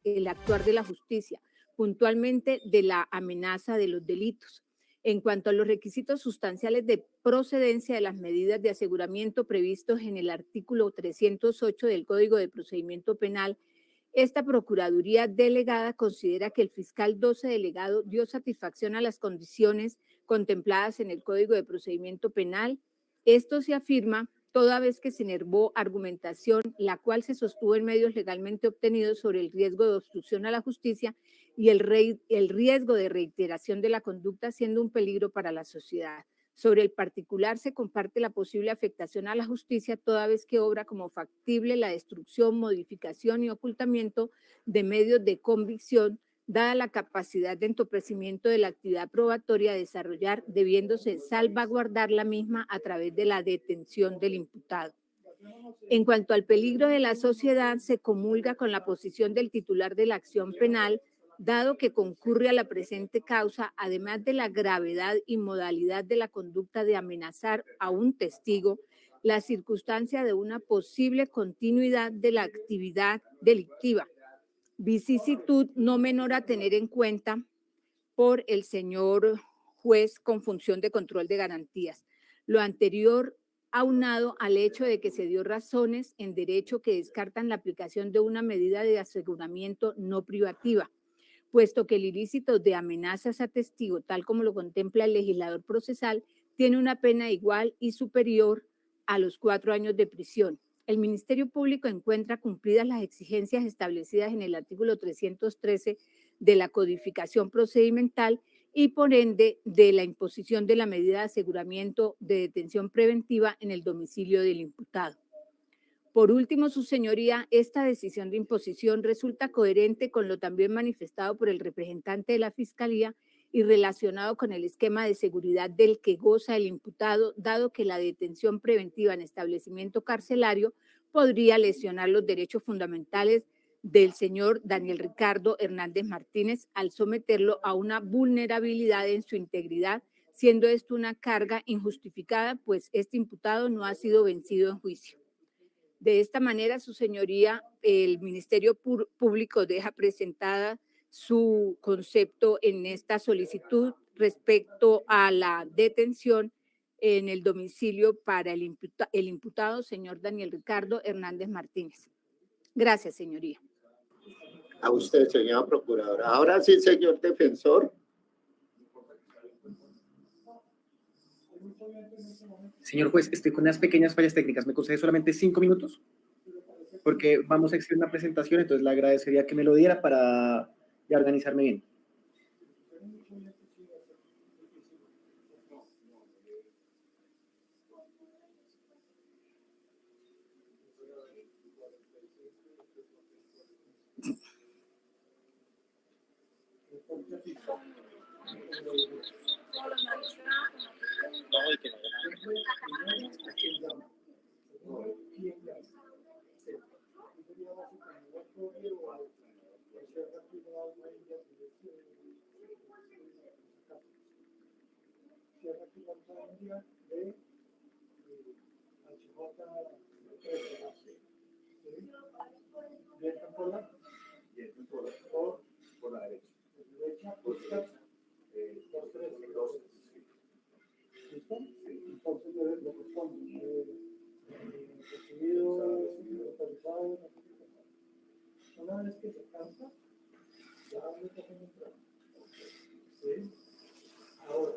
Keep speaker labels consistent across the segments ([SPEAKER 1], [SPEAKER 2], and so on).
[SPEAKER 1] el actuar de la justicia, puntualmente de la amenaza de los delitos. En cuanto a los requisitos sustanciales de procedencia de las medidas de aseguramiento previstos en el artículo 308 del Código de Procedimiento Penal, esta Procuraduría Delegada considera que el fiscal 12 delegado dio satisfacción a las condiciones contempladas en el Código de Procedimiento Penal. Esto se afirma toda vez que se nervó argumentación, la cual se sostuvo en medios legalmente obtenidos sobre el riesgo de obstrucción a la justicia y el riesgo de reiteración de la conducta, siendo un peligro para la sociedad. Sobre el particular se comparte la posible afectación a la justicia toda vez que obra como factible la destrucción, modificación y ocultamiento de medios de convicción, dada la capacidad de entorpecimiento de la actividad probatoria a desarrollar, debiéndose salvaguardar la misma a través de la detención del imputado. En cuanto al peligro de la sociedad, se comulga con la posición del titular de la acción penal, dado que concurre a la presente causa, además de la gravedad y modalidad de la conducta de amenazar a un testigo, la circunstancia de una posible continuidad de la actividad delictiva, vicisitud no menor a tener en cuenta por el señor juez con función de control de garantías. Lo anterior aunado al hecho de que se dio razones en derecho que descartan la aplicación de una medida de aseguramiento no privativa, puesto que el ilícito de amenazas a testigo, tal como lo contempla el legislador procesal, tiene una pena igual y superior a los 4 años de prisión. El Ministerio Público encuentra cumplidas las exigencias establecidas en el artículo 313 de la Codificación Procedimental y por ende de la imposición de la medida de aseguramiento de detención preventiva en el domicilio del imputado. Por último, su señoría, esta decisión de imposición resulta coherente con lo también manifestado por el representante de la Fiscalía y relacionado con el esquema de seguridad del que goza el imputado, dado que la detención preventiva en establecimiento carcelario podría lesionar los derechos fundamentales del señor Daniel Ricardo Hernández Martínez al someterlo a una vulnerabilidad en su integridad, siendo esto una carga injustificada, pues este imputado no ha sido vencido en juicio. De esta manera, su señoría, el Ministerio Público deja presentada su concepto en esta solicitud respecto a la detención en el domicilio para el imputado, señor Daniel Ricardo Hernández Martínez. Gracias, señoría.
[SPEAKER 2] A usted, señora procuradora. Ahora sí, señor defensor.
[SPEAKER 3] Señor juez, estoy con unas pequeñas fallas técnicas. ¿Me concede solamente 5 minutos? Porque vamos a extender una presentación, entonces le agradecería que me lo diera para ya organizarme bien.
[SPEAKER 4] Por la derecha. ¿Listo? Entonces le respondo. Recibido, autorizado, una vez que se cansa, ya le cogen un trabajo. ¿Sí? Ahora,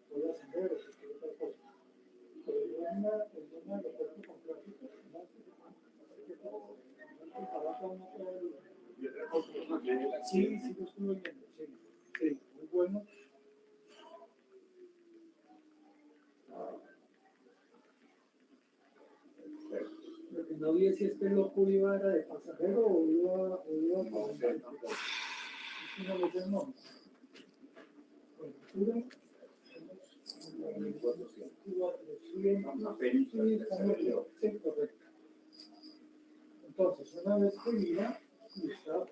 [SPEAKER 4] voy a ascender o otra cosa. Pero en una de los cuerpos con plástico, no sé sí, sí, lo estuve viendo, sí, sí, muy bueno. Lo que no vi si este loco iba era de pasajero o iba para el no me dice no. Sí, correcto. Entonces, una vez que mira, está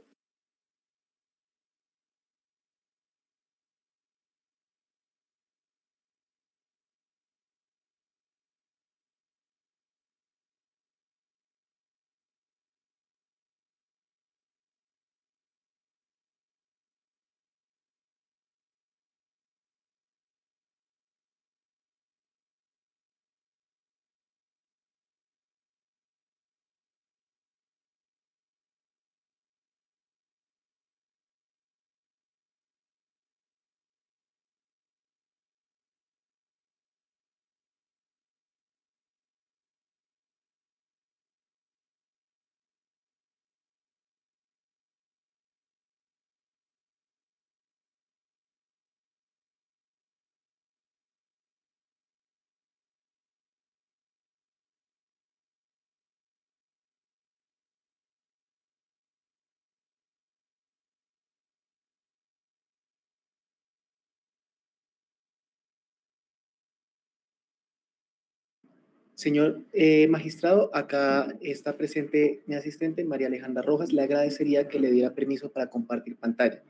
[SPEAKER 3] Señor magistrado, acá está presente mi asistente, María Alejandra Rojas. Le agradecería que le diera permiso para compartir pantalla.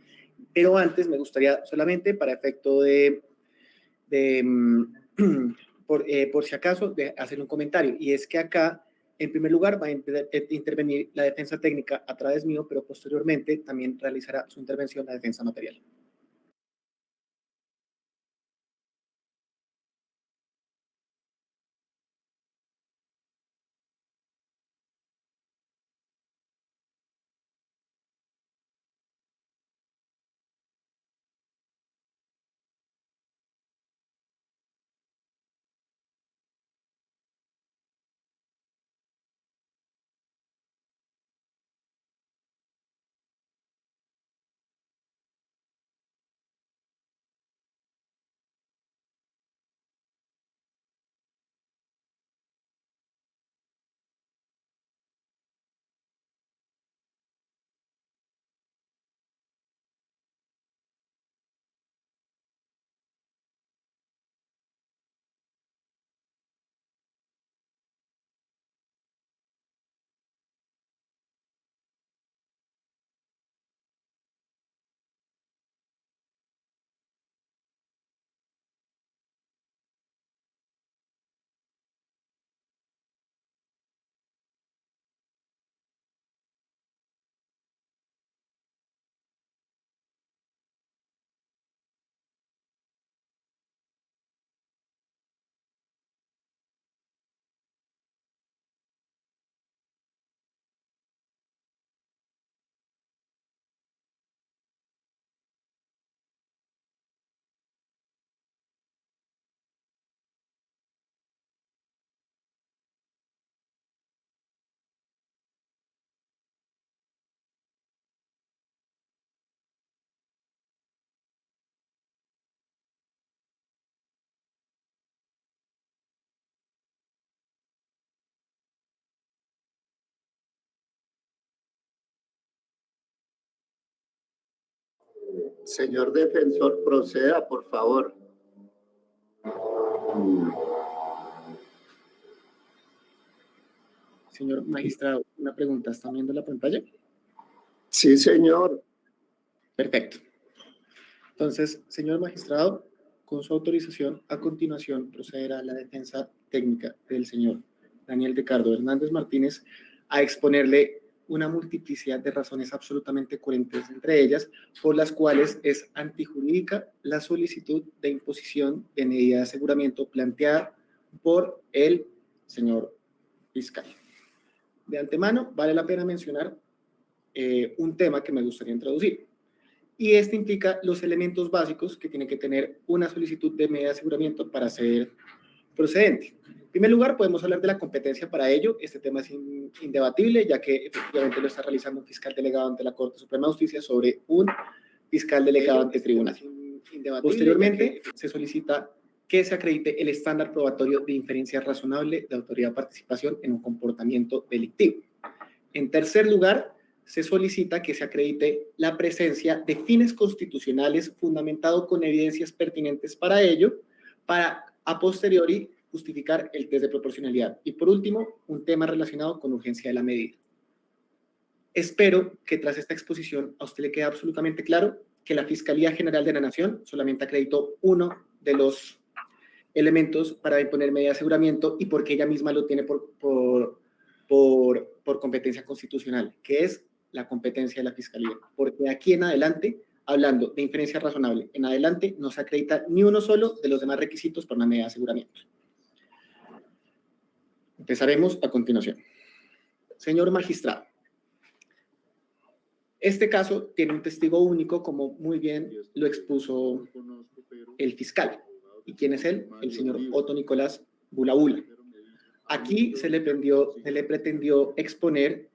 [SPEAKER 3] Pero antes me gustaría solamente, para efecto por si acaso, de hacer un comentario. Y es que acá, en primer lugar, va a intervenir la defensa técnica a través mío, pero posteriormente también realizará su intervención la defensa material.
[SPEAKER 2] Señor defensor, proceda, por favor.
[SPEAKER 3] Señor magistrado, una pregunta. ¿Están viendo la pantalla?
[SPEAKER 2] Sí, señor.
[SPEAKER 3] Perfecto. Entonces, señor magistrado, con su autorización, a continuación procederá la defensa técnica del señor Daniel Ricardo Hernández Martínez a exponerle una multiplicidad de razones absolutamente coherentes, entre ellas, por las cuales es antijurídica la solicitud de imposición de medida de aseguramiento planteada por el señor fiscal. De antemano, vale la pena mencionar un tema que me gustaría introducir. Y este implica los elementos básicos que tiene que tener una solicitud de medida de aseguramiento para ser procedente. En primer lugar, podemos hablar de la competencia para ello. Este tema es indebatible, ya que efectivamente lo está realizando un fiscal delegado ante la Corte Suprema de Justicia sobre un fiscal delegado ante tribunal. Posteriormente, se solicita que se acredite el estándar probatorio de inferencia razonable de autoridad de participación en un comportamiento delictivo. En tercer lugar, se solicita que se acredite la presencia de fines constitucionales fundamentado con evidencias pertinentes para ello, para a posteriori justificar el test de proporcionalidad. Y por último, un tema relacionado con urgencia de la medida. Espero que tras esta exposición a usted le quede absolutamente claro que la Fiscalía General de la Nación solamente acreditó uno de los elementos para imponer medida de aseguramiento y porque ella misma lo tiene por competencia constitucional, que es la competencia de la Fiscalía. Porque aquí en adelante, hablando de inferencia razonable, en adelante no se acredita ni uno solo de los demás requisitos para una medida de aseguramiento. Empezaremos a continuación. Señor magistrado, este caso tiene un testigo único, como muy bien lo expuso el fiscal. ¿Y quién es él? El señor Otto Nicolás Bula Bula. Aquí se le pretendió exponer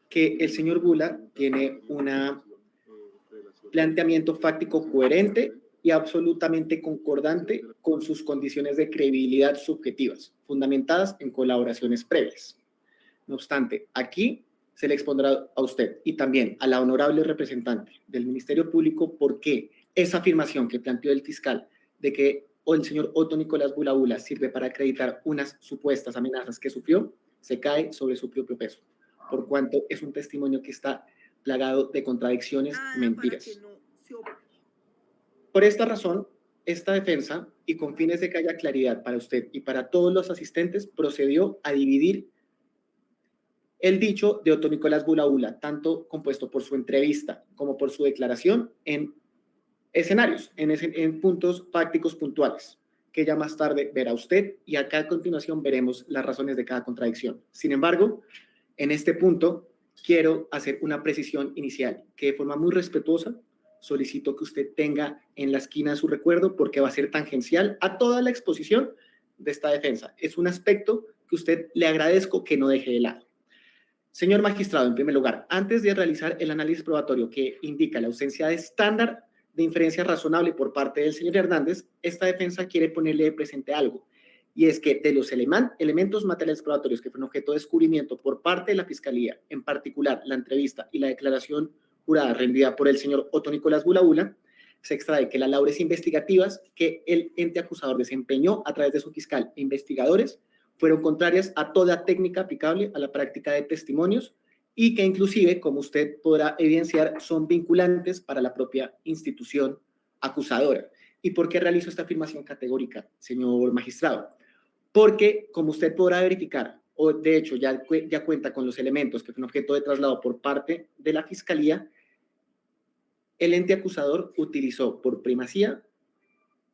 [SPEAKER 3] que el señor Bula tiene un planteamiento fáctico coherente y absolutamente concordante con sus condiciones de credibilidad subjetivas, fundamentadas en colaboraciones previas. No obstante, aquí se le expondrá a usted y también a la honorable representante del Ministerio Público por qué esa afirmación que planteó el fiscal de que o el señor Otto Nicolás Bula sirve para acreditar unas supuestas amenazas que sufrió, se cae sobre su propio peso, por cuanto es un testimonio que está plagado de contradicciones y mentiras. Por esta razón, esta defensa, y con fines de que haya claridad para usted y para todos los asistentes, procedió a dividir el dicho de Otto Nicolás Bula, tanto compuesto por su entrevista como por su declaración, en escenarios, en puntos fácticos puntuales, que ya más tarde verá usted, y acá a continuación veremos las razones de cada contradicción. Sin embargo, en este punto quiero hacer una precisión inicial, que de forma muy respetuosa solicito que usted tenga en la esquina de su recuerdo, porque va a ser tangencial a toda la exposición de esta defensa. Es un aspecto que usted le agradezco que no deje de lado. Señor magistrado, en primer lugar, antes de realizar el análisis probatorio que indica la ausencia de estándar de inferencia razonable por parte del señor Hernández, esta defensa quiere ponerle de presente algo, y es que de los elementos materiales probatorios que fueron objeto de descubrimiento por parte de la Fiscalía, en particular la entrevista y la declaración jurada rendida por el señor Otto Nicolás Bula, se extrae que las labores investigativas que el ente acusador desempeñó a través de su fiscal e investigadores fueron contrarias a toda técnica aplicable a la práctica de testimonios y que inclusive, como usted podrá evidenciar, son vinculantes para la propia institución acusadora. ¿Y por qué realizo esta afirmación categórica, señor magistrado? Porque, como usted podrá verificar, o de hecho ya cuenta con los elementos que fueron objeto de traslado por parte de la Fiscalía, el ente acusador utilizó por primacía,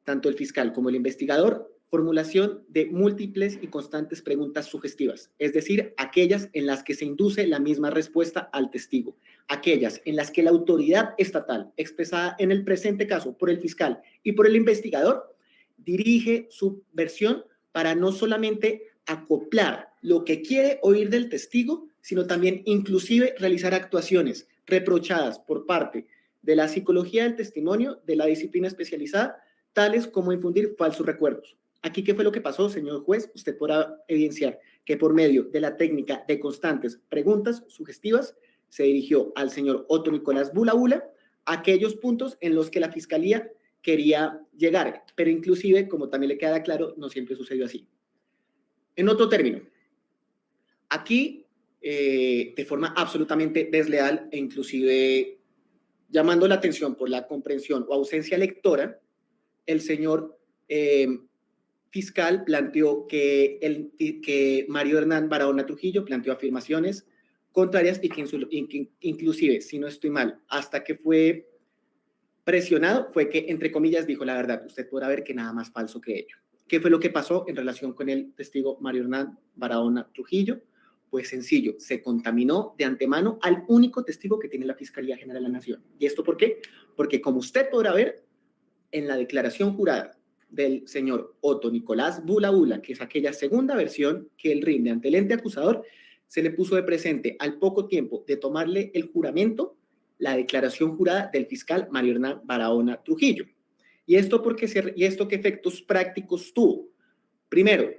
[SPEAKER 3] tanto el fiscal como el investigador, formulación de múltiples y constantes preguntas sugestivas, es decir, aquellas en las que se induce la misma respuesta al testigo, aquellas en las que la autoridad estatal, expresada en el presente caso por el fiscal y por el investigador, dirige su versión para no solamente acoplar lo que quiere oír del testigo, sino también inclusive realizar actuaciones reprochadas por parte de la psicología del testimonio, de la disciplina especializada, tales como infundir falsos recuerdos. Aquí, ¿qué fue lo que pasó, señor juez? Usted podrá evidenciar que por medio de la técnica de constantes preguntas sugestivas se dirigió al señor Otto Nicolás Bula aquellos puntos en los que la Fiscalía quería llegar, pero inclusive, como también le queda claro, no siempre sucedió así. En otro término, aquí, de forma absolutamente desleal e inclusive llamando la atención por la comprensión o ausencia lectora, el señor fiscal planteó que Mario Hernán Barahona Trujillo planteó afirmaciones contrarias y que inclusive, si no estoy mal, hasta que fue presionado, fue que, entre comillas, dijo la verdad. Usted podrá ver que nada más falso que ello. ¿Qué fue lo que pasó en relación con el testigo Mario Hernán Barahona Trujillo? Pues sencillo, se contaminó de antemano al único testigo que tiene la Fiscalía General de la Nación. ¿Y esto por qué? Porque, como usted podrá ver, en la declaración jurada del señor Otto Nicolás Bula, que es aquella segunda versión que él rinde ante el ente acusador, se le puso de presente al poco tiempo de tomarle el juramento la declaración jurada del fiscal Mario Hernán Barahona Trujillo. ¿Y esto qué efectos prácticos tuvo? Primero,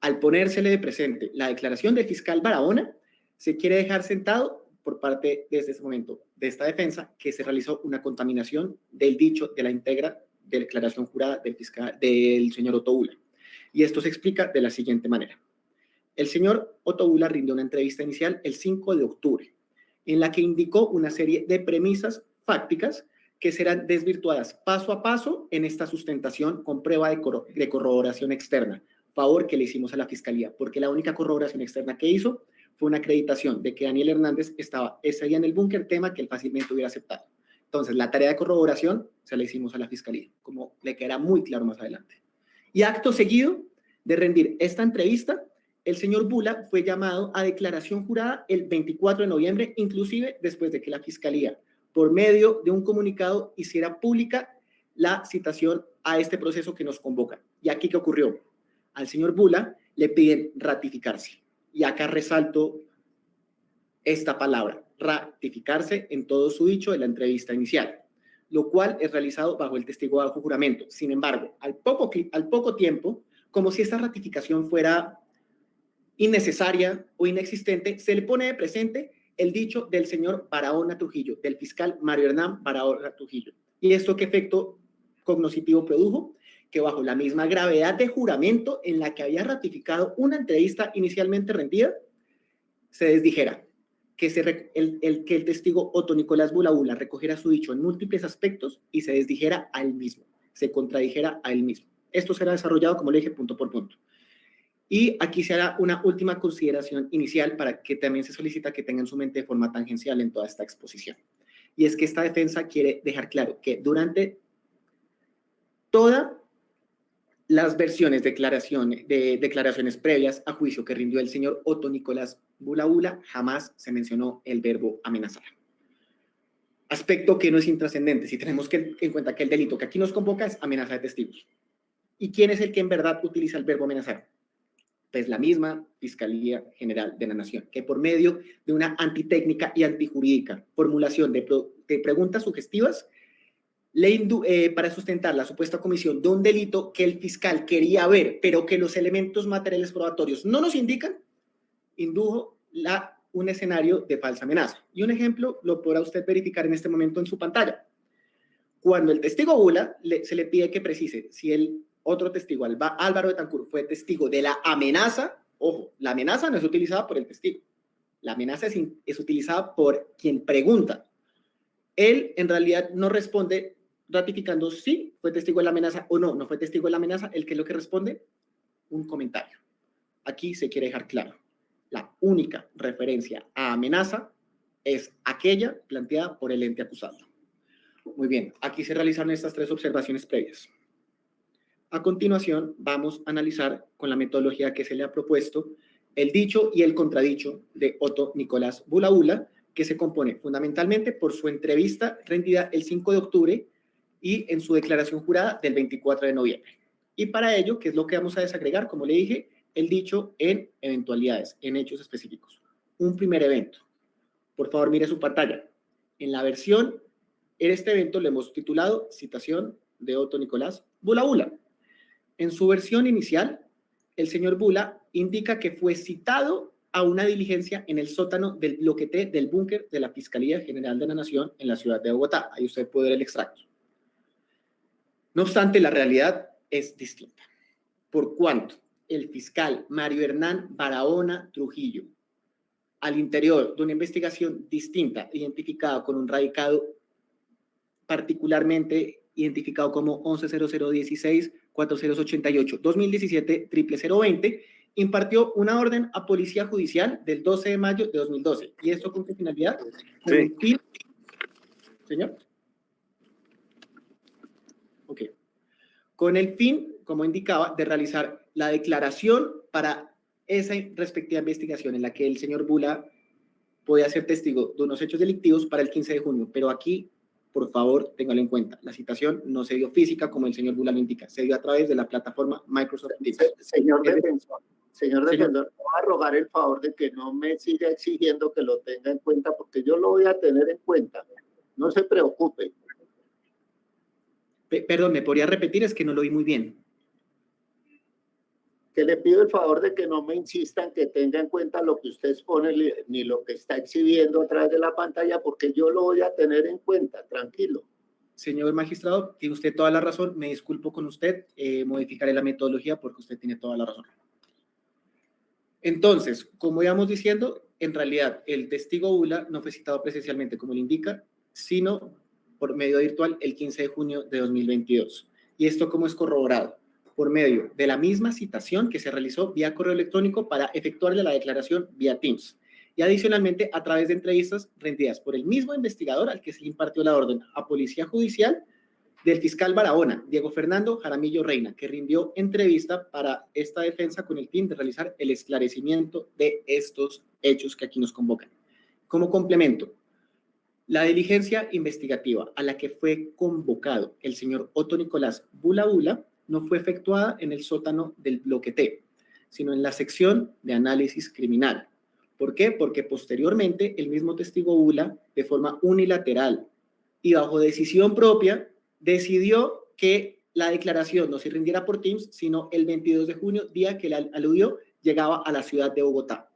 [SPEAKER 3] al ponérsele de presente la declaración del fiscal Barahona, se quiere dejar sentado por parte desde ese momento de esta defensa que se realizó una contaminación del dicho de la íntegra de declaración jurada del señor Otto Bula. Y esto se explica de la siguiente manera. El señor Otto Bula rindió una entrevista inicial el 5 de octubre, en la que indicó una serie de premisas fácticas que serán desvirtuadas paso a paso en esta sustentación con prueba de corroboración externa, favor que le hicimos a la Fiscalía, porque la única corroboración externa que hizo fue una acreditación de que Daniel Hernández estaba ese día en el búnker, tema que él fácilmente hubiera aceptado. Entonces, la tarea de corroboración se la hicimos a la Fiscalía, como le quedará muy claro más adelante. Y acto seguido de rendir esta entrevista, el señor Bula fue llamado a declaración jurada el 24 de noviembre, inclusive después de que la Fiscalía, por medio de un comunicado, hiciera pública la citación a este proceso que nos convoca. ¿Y aquí qué ocurrió? Al señor Bula le piden ratificarse. Y acá resalto esta palabra, ratificarse en todo su dicho de la entrevista inicial, lo cual es realizado bajo el testigo bajo juramento. Sin embargo, al poco tiempo, como si esta ratificación fuera innecesaria o inexistente, se le pone de presente el dicho del señor Barahona Trujillo, del fiscal Mario Hernán Barahona Trujillo. ¿Y esto qué efecto cognoscitivo produjo? que bajo la misma gravedad de juramento en la que había ratificado una entrevista inicialmente rendida, se desdijera, que el testigo Otto Nicolás Bula recogiera su dicho en múltiples aspectos y se desdijera a él mismo, se contradijera a él mismo. Esto será desarrollado, como le dije, punto por punto. Y aquí se hará una última consideración inicial para que también se solicita que tenga en su mente de forma tangencial en toda esta exposición. Y es que esta defensa quiere dejar claro que durante todas las versiones de declaraciones previas a juicio que rindió el señor Otto Nicolás Bula jamás se mencionó el verbo amenazar. Aspecto que no es intrascendente si tenemos en cuenta que el delito que aquí nos convoca es amenaza de testigos. ¿Y quién es el que en verdad utiliza el verbo amenazar? Pues la misma Fiscalía General de la Nación, que por medio de una antitécnica y antijurídica formulación de preguntas sugestivas, para sustentar la supuesta comisión de un delito que el fiscal quería ver, pero que los elementos materiales probatorios no nos indican, indujo un escenario de falsa amenaza. Y un ejemplo lo podrá usted verificar en este momento en su pantalla. Cuando el testigo Bula se le pide que precise si el otro testigo, Álvaro Betancur, fue testigo de la amenaza. Ojo, la amenaza no es utilizada por el testigo. La amenaza es utilizada por quien pregunta. Él en realidad no responde ratificando si fue testigo de la amenaza o no fue testigo de la amenaza. El que es lo que responde, un comentario. Aquí se quiere dejar claro. La única referencia a amenaza es aquella planteada por el ente acusado. Muy bien, aquí se realizaron estas 3 observaciones previas. A continuación, vamos a analizar con la metodología que se le ha propuesto el dicho y el contradicho de Otto Nicolás Bula, que se compone fundamentalmente por su entrevista rendida el 5 de octubre y en su declaración jurada del 24 de noviembre. Y para ello, ¿qué es lo que vamos a desagregar? Como le dije, el dicho en eventualidades, en hechos específicos. Un primer evento. Por favor, mire su pantalla. En la versión, en este evento le hemos titulado Citación de Otto Nicolás Bula. En su versión inicial, el señor Bula indica que fue citado a una diligencia en el sótano del bloque T del búnker de la Fiscalía General de la Nación en la ciudad de Bogotá. Ahí usted puede ver el extracto. No obstante, la realidad es distinta. Por cuanto el fiscal Mario Hernán Barahona Trujillo, al interior de una investigación distinta, identificada con un radicado particularmente identificado como 110016-4088-2017-00020, impartió una orden a Policía Judicial del 12 de mayo de 2012. ¿Y esto con qué finalidad?
[SPEAKER 2] Sí.
[SPEAKER 3] ¿Señor? Ok. Con el fin, como indicaba, de realizar la declaración para esa respectiva investigación en la que el señor Bula podía ser testigo de unos hechos delictivos para el 15 de junio. Pero aquí, por favor, téngalo en cuenta. La citación no se dio física, como el señor Bula lo indica. Se dio a través de la plataforma Microsoft Teams.
[SPEAKER 2] Señor defensor, voy a rogar el favor de que no me siga exigiendo que lo tenga en cuenta, porque yo lo voy a tener en cuenta. No se preocupe.
[SPEAKER 3] Perdón, ¿me podría repetir? Es que no lo oí muy bien.
[SPEAKER 2] Que le pido el favor de que no me insistan que tenga en cuenta lo que usted expone ni lo que está exhibiendo a través de la pantalla, porque yo lo voy a tener en cuenta, tranquilo.
[SPEAKER 3] Señor magistrado, tiene usted toda la razón. Me disculpo con usted. Modificaré la metodología porque usted tiene toda la razón. Entonces, como íbamos diciendo, en realidad el testigo Bula no fue citado presencialmente, como le indica, sino por medio virtual el 15 de junio de 2022. ¿Y esto cómo es corroborado? Por medio de la misma citación que se realizó vía correo electrónico para efectuarle la declaración vía Teams. Y adicionalmente a través de entrevistas rendidas por el mismo investigador al que se le impartió la orden a Policía Judicial del fiscal Barahona, Diego Fernando Jaramillo Reina, que rindió entrevista para esta defensa con el fin de realizar el esclarecimiento de estos hechos que aquí nos convocan. Como complemento, la diligencia investigativa a la que fue convocado el señor Otto Nicolás Bula no fue efectuada en el sótano del bloque T, sino en la sección de análisis criminal. ¿Por qué? Porque posteriormente el mismo testigo Bula, de forma unilateral y bajo decisión propia, decidió que la declaración no se rindiera por Teams, sino el 22 de junio, día que la aludió, llegaba a la ciudad de Bogotá.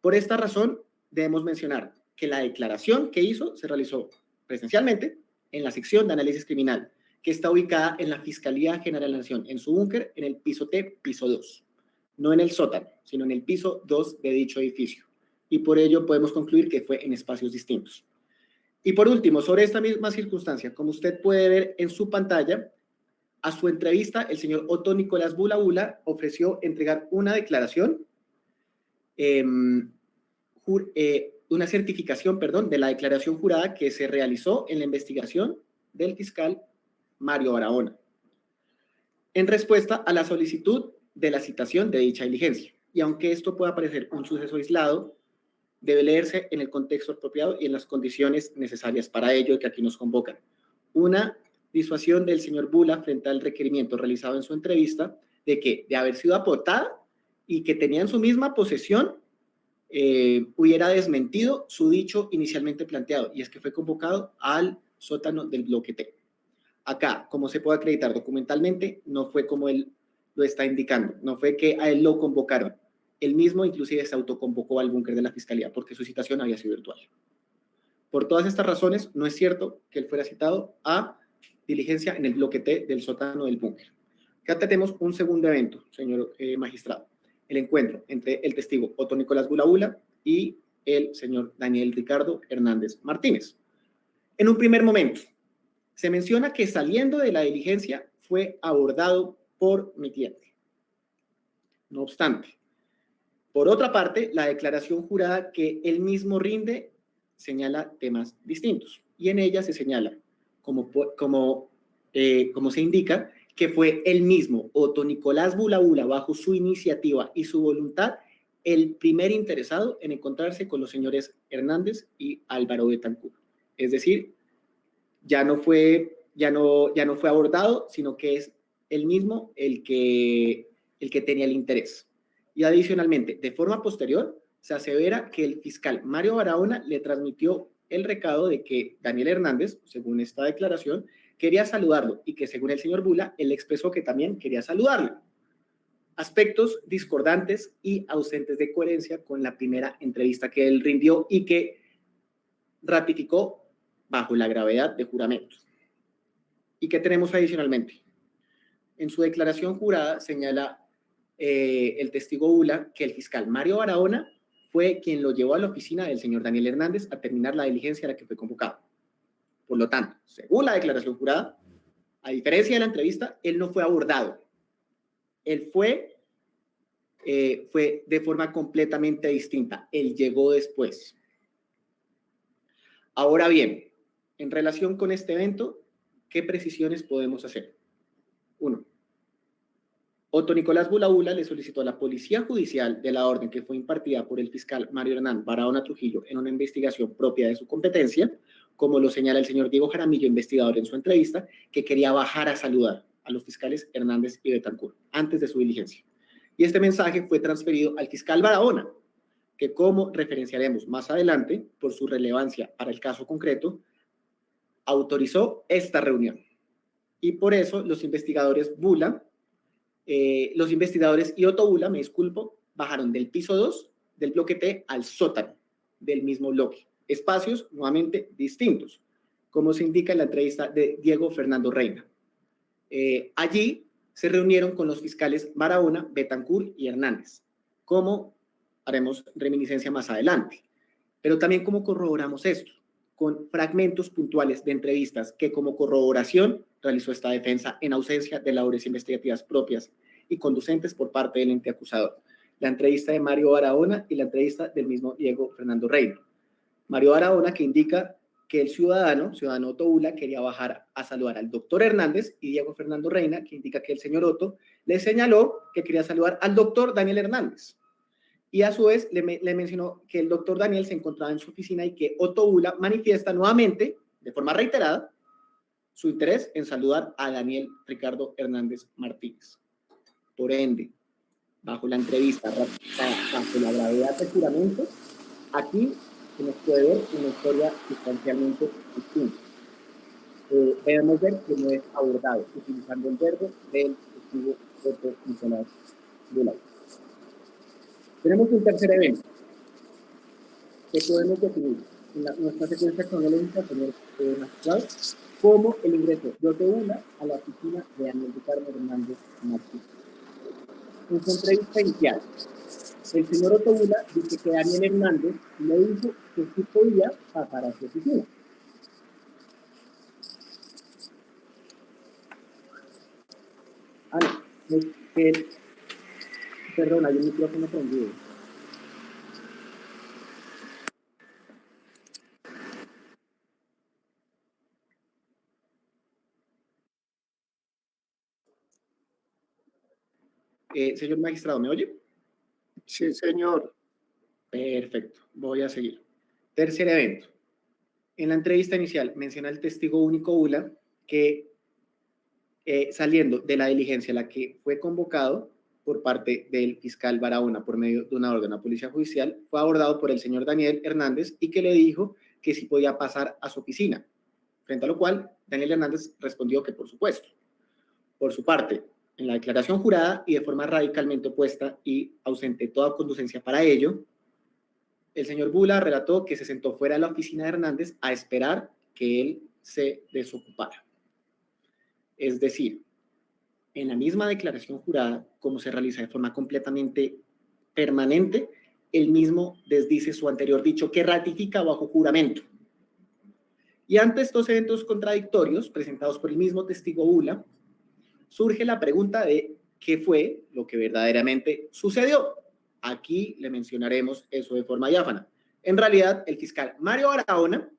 [SPEAKER 3] Por esta razón, debemos mencionar que la declaración que hizo se realizó presencialmente en la sección de análisis criminal que está ubicada en la Fiscalía General de la Nación, en su búnker, en el piso T, piso 2. No en el sótano, sino en el piso 2 de dicho edificio. Y por ello podemos concluir que fue en espacios distintos. Y por último, sobre esta misma circunstancia, como usted puede ver en su pantalla, a su entrevista, el señor Otto Nicolás Bula ofreció entregar una declaración, una certificación, de la declaración jurada que se realizó en la investigación del fiscal Mario Barahona, en respuesta a la solicitud de la citación de dicha diligencia. Y aunque esto pueda parecer un suceso aislado, debe leerse en el contexto apropiado y en las condiciones necesarias para ello que aquí nos convocan. Una disuasión del señor Bula frente al requerimiento realizado en su entrevista de haber sido aportada y que tenía en su misma posesión hubiera desmentido su dicho inicialmente planteado, y es que fue convocado al sótano del bloque T. Acá, como se puede acreditar documentalmente, no fue como él lo está indicando, no fue que a él lo convocaron. Él mismo inclusive se autoconvocó al búnker de la fiscalía porque su citación había sido virtual. Por todas estas razones, no es cierto que él fuera citado a diligencia en el bloque T del sótano del búnker. Acá tenemos un segundo evento, señor magistrado. El encuentro entre el testigo Otto Nicolás Bula y el señor Daniel Ricardo Hernández Martínez. En un primer momento, se menciona que saliendo de la diligencia fue abordado por mi cliente. No obstante, por otra parte, la declaración jurada que él mismo rinde señala temas distintos, y en ella se señala, como se indica, que fue él mismo, Otto Nicolás Bula, bajo su iniciativa y su voluntad, el primer interesado en encontrarse con los señores Hernández y Álvaro Betancourt. Es decir, ya no fue abordado, sino que es él mismo el que tenía el interés. Y adicionalmente, de forma posterior, se asevera que el fiscal Mario Barahona le transmitió el recado de que Daniel Hernández, según esta declaración, quería saludarlo, y que según el señor Bula, él expresó que también quería saludarlo. Aspectos discordantes y ausentes de coherencia con la primera entrevista que él rindió y que ratificó bajo la gravedad de juramentos. ¿Y qué tenemos adicionalmente? En su declaración jurada señala el testigo Bula que el fiscal Mario Barahona fue quien lo llevó a la oficina del señor Daniel Hernández a terminar la diligencia a la que fue convocado. Por lo tanto, según la declaración jurada, a diferencia de la entrevista, él no fue abordado. Él fue de forma completamente distinta. Él llegó después. Ahora bien, en relación con este evento, ¿qué precisiones podemos hacer? 1. Otto Nicolás Bula le solicitó a la Policía Judicial de la orden que fue impartida por el fiscal Mario Hernán Barahona Trujillo en una investigación propia de su competencia, como lo señala el señor Diego Jaramillo, investigador en su entrevista, que quería bajar a saludar a los fiscales Hernández y Betancourt antes de su diligencia. Y este mensaje fue transferido al fiscal Barahona, que, como referenciaremos más adelante, por su relevancia para el caso concreto, autorizó esta reunión. Y por eso los investigadores y Otto Bula, me disculpo, bajaron del piso 2 del bloque T al sótano del mismo bloque. Espacios nuevamente distintos, como se indica en la entrevista de Diego Fernando Reina. Allí se reunieron con los fiscales Barahona, Betancourt y Hernández, como haremos reminiscencia más adelante. Pero también cómo corroboramos esto, con fragmentos puntuales de entrevistas que como corroboración realizó esta defensa en ausencia de labores investigativas propias y conducentes por parte del ente acusador. La entrevista de Mario Barahona y la entrevista del mismo Diego Fernando Reina. Mario Barahona, que indica que el ciudadano Otto Bula, quería bajar a saludar al doctor Hernández, y Diego Fernando Reina, que indica que el señor Otto le señaló que quería saludar al doctor Daniel Hernández. Y a su vez le mencionó que el doctor Daniel se encontraba en su oficina y que Otto Bula manifiesta nuevamente, de forma reiterada, su interés en saludar a Daniel Ricardo Hernández Martínez. Por ende, bajo la entrevista, bajo la gravedad del juramento, aquí se nos puede ver una historia sustancialmente distinta. Debemos ver que no es abordado, utilizando el verbo del testigo Otto Nicolás Bula. Tenemos un tercer evento que podemos definir en nuestra secuencia cronológica, señor magistrado,
[SPEAKER 5] como el ingreso de Otto Bula a la oficina de Daniel Ricardo Hernández Martínez. En su entrevista inicial, el señor Otto Bula dice que Daniel Hernández le dijo que sí podía pasar a su oficina. No, es que, perdón, hay un micrófono prendido.
[SPEAKER 3] Señor magistrado, ¿me oye?
[SPEAKER 2] Sí, señor.
[SPEAKER 3] Perfecto, voy a seguir. Tercer evento. En la entrevista inicial menciona el testigo único Bula que saliendo de la diligencia a la que fue convocado por parte del fiscal Barahona por medio de una orden a policía judicial, fue abordado por el señor Daniel Hernández y que le dijo que si podía pasar a su oficina, frente a lo cual Daniel Hernández respondió que por supuesto. Por su parte, en la declaración jurada y de forma radicalmente opuesta y ausente de toda conducencia para ello, el señor Bula relató que se sentó fuera de la oficina de Hernández a esperar que él se desocupara. Es decir, en la misma declaración jurada, como se realiza de forma completamente permanente, él mismo desdice su anterior dicho que ratifica bajo juramento. Y ante estos eventos contradictorios presentados por el mismo testigo Bula, surge la pregunta de qué fue lo que verdaderamente sucedió. Aquí le mencionaremos eso de forma diáfana. En realidad, el fiscal Mario Barahona,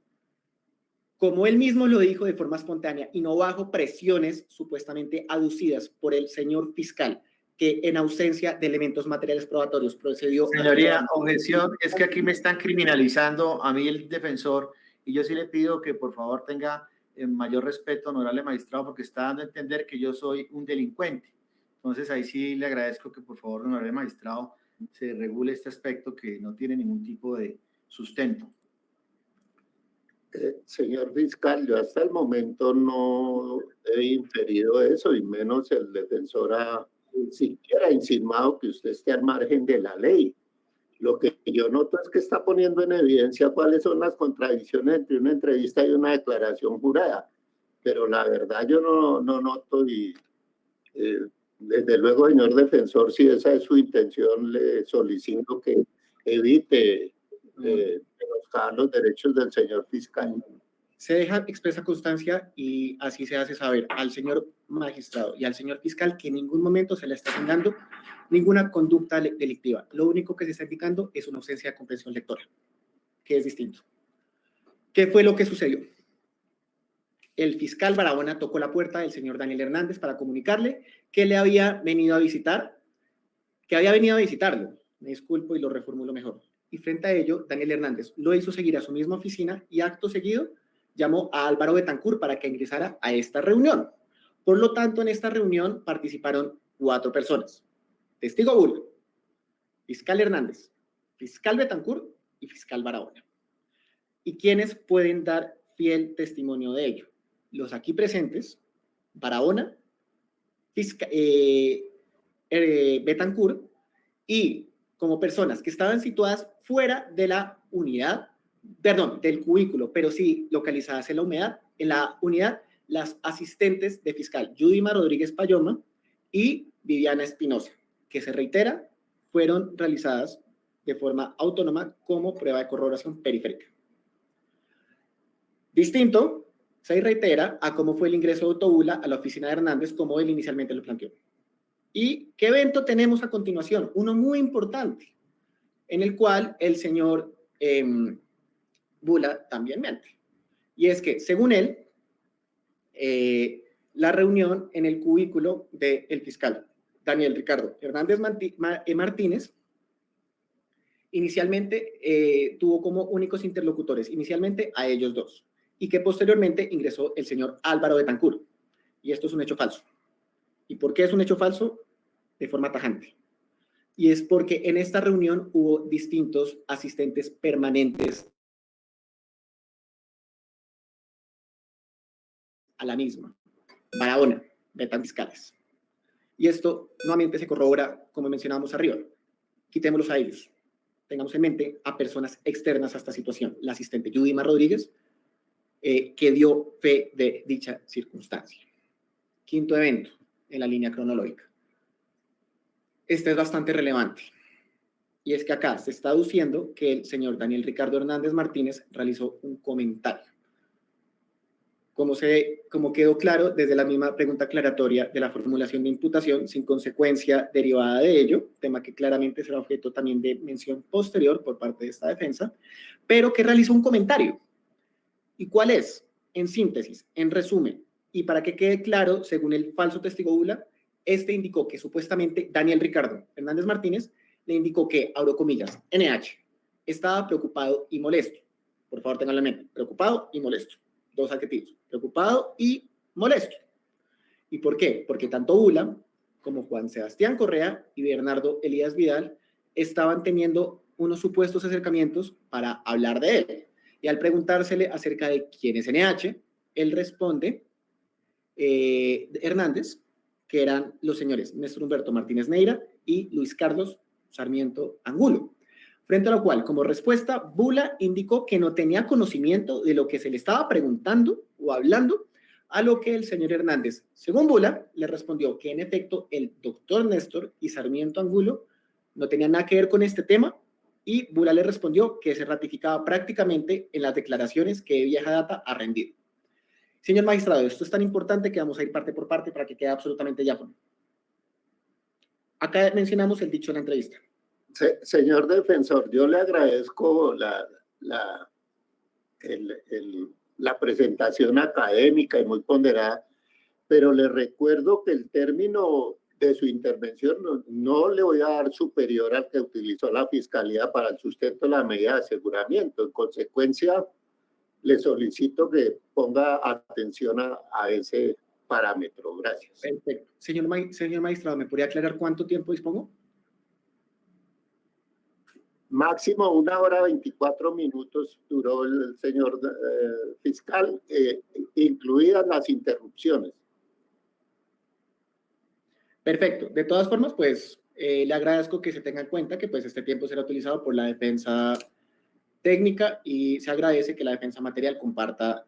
[SPEAKER 3] como él mismo lo dijo de forma espontánea y no bajo presiones supuestamente aducidas por el señor fiscal, que en ausencia de elementos materiales probatorios procedió...
[SPEAKER 6] Señoría, objeción, es que aquí me están criminalizando a mí el defensor y yo sí le pido que por favor tenga mayor respeto, honorable magistrado, porque está dando a entender que yo soy un delincuente. Entonces ahí sí le agradezco que por favor, honorable magistrado, se regule este aspecto que no tiene ningún tipo de sustento.
[SPEAKER 2] Señor fiscal, yo hasta el momento no he inferido eso y menos el defensor ha siquiera insinuado que usted esté al margen de la ley. Lo que yo noto es que está poniendo en evidencia cuáles son las contradicciones entre una entrevista y una declaración jurada, pero la verdad yo no noto y desde luego, señor defensor, si esa es su intención, le solicito que evite menoscabar los derechos del señor fiscal.
[SPEAKER 3] Se deja expresa constancia y así se hace saber al señor magistrado y al señor fiscal que en ningún momento se le está asignando ninguna conducta delictiva. Lo único que se está indicando es una ausencia de comprensión lectora, que es distinto. ¿Qué fue lo que sucedió? El fiscal Barahona tocó la puerta del señor Daniel Hernández para comunicarle que le había venido a visitar, que había venido a visitarlo. Me disculpo y lo reformulo mejor. Y frente a ello, Daniel Hernández lo hizo seguir a su misma oficina y acto seguido llamó a Álvaro Betancourt para que ingresara a esta reunión. Por lo tanto, en esta reunión participaron 4 personas. Testigo Bula, fiscal Hernández, fiscal Betancourt y fiscal Barahona. ¿Y quiénes pueden dar fiel testimonio de ello? Los aquí presentes, Barahona, Betancourt, y como personas que estaban situadas fuera de la unidad, perdón, del cubículo, pero sí localizadas en la unidad, las asistentes de fiscal Yudima Rodríguez Payoma y Viviana Espinosa, que se reitera, fueron realizadas de forma autónoma como prueba de corroboración periférica. Distinto, se reitera a cómo fue el ingreso de Otto Bula a la oficina de Hernández, como él inicialmente lo planteó. ¿Y qué evento tenemos a continuación? Uno muy importante, en el cual el señor Bula también miente. Y es que, según él, la reunión en el cubículo del fiscal Daniel Ricardo Hernández Martínez inicialmente tuvo como únicos interlocutores, inicialmente a ellos 2, y que posteriormente ingresó el señor Álvaro Betancourt. Y esto es un hecho falso. ¿Y por qué es un hecho falso? De forma tajante. Y es porque en esta reunión hubo distintos asistentes permanentes a la misma. Barahona, Betan fiscales. Y esto nuevamente se corrobora, como mencionábamos arriba. Quitémoslos a ellos. Tengamos en mente a personas externas a esta situación. La asistente Yudima Rodríguez, que dio fe de dicha circunstancia. Quinto evento en la línea cronológica. Este es bastante relevante. Y es que acá se está aduciendo que el señor Daniel Ricardo Hernández Martínez realizó un comentario. Como quedó claro desde la misma pregunta aclaratoria de la formulación de imputación sin consecuencia derivada de ello, tema que claramente será objeto también de mención posterior por parte de esta defensa, pero que realizó un comentario. ¿Y cuál es? En síntesis, en resumen, y para que quede claro, según el falso testigo Bula, este indicó que supuestamente Daniel Ricardo Hernández Martínez le indicó que, abro comillas, NH, estaba preocupado y molesto. Por favor, ténganlo en mente, preocupado y molesto. Dos adjetivos, preocupado y molesto. ¿Y por qué? Porque tanto Bula como Juan Sebastián Correa y Bernardo Elías Vidal estaban teniendo unos supuestos acercamientos para hablar de él. Y al preguntársele acerca de quién es NH, él responde, Hernández, que eran los señores Néstor Humberto Martínez Neira y Luis Carlos Sarmiento Angulo. Frente a lo cual, como respuesta, Bula indicó que no tenía conocimiento de lo que se le estaba preguntando o hablando, a lo que el señor Hernández, según Bula, le respondió que en efecto el doctor Néstor y Sarmiento Angulo no tenían nada que ver con este tema, y Bula le respondió que se ratificaba prácticamente en las declaraciones que de vieja data ha rendido. Señor magistrado, esto es tan importante que vamos a ir parte por parte para que quede absolutamente diáfano. Acá mencionamos el dicho en la entrevista.
[SPEAKER 2] Señor defensor, yo le agradezco la presentación académica y muy ponderada, pero le recuerdo que el término de su intervención no le voy a dar superior al que utilizó la Fiscalía para el sustento de la medida de aseguramiento. En consecuencia, le solicito que ponga atención a ese parámetro. Gracias.
[SPEAKER 3] Perfecto. Señor magistrado, ¿me podría aclarar cuánto tiempo dispongo?
[SPEAKER 2] Máximo 1 hora 24 minutos duró el señor fiscal, incluidas las interrupciones.
[SPEAKER 3] Perfecto. De todas formas, pues le agradezco que se tenga en cuenta que pues este tiempo será utilizado por la defensa técnica y se agradece que la defensa material comparta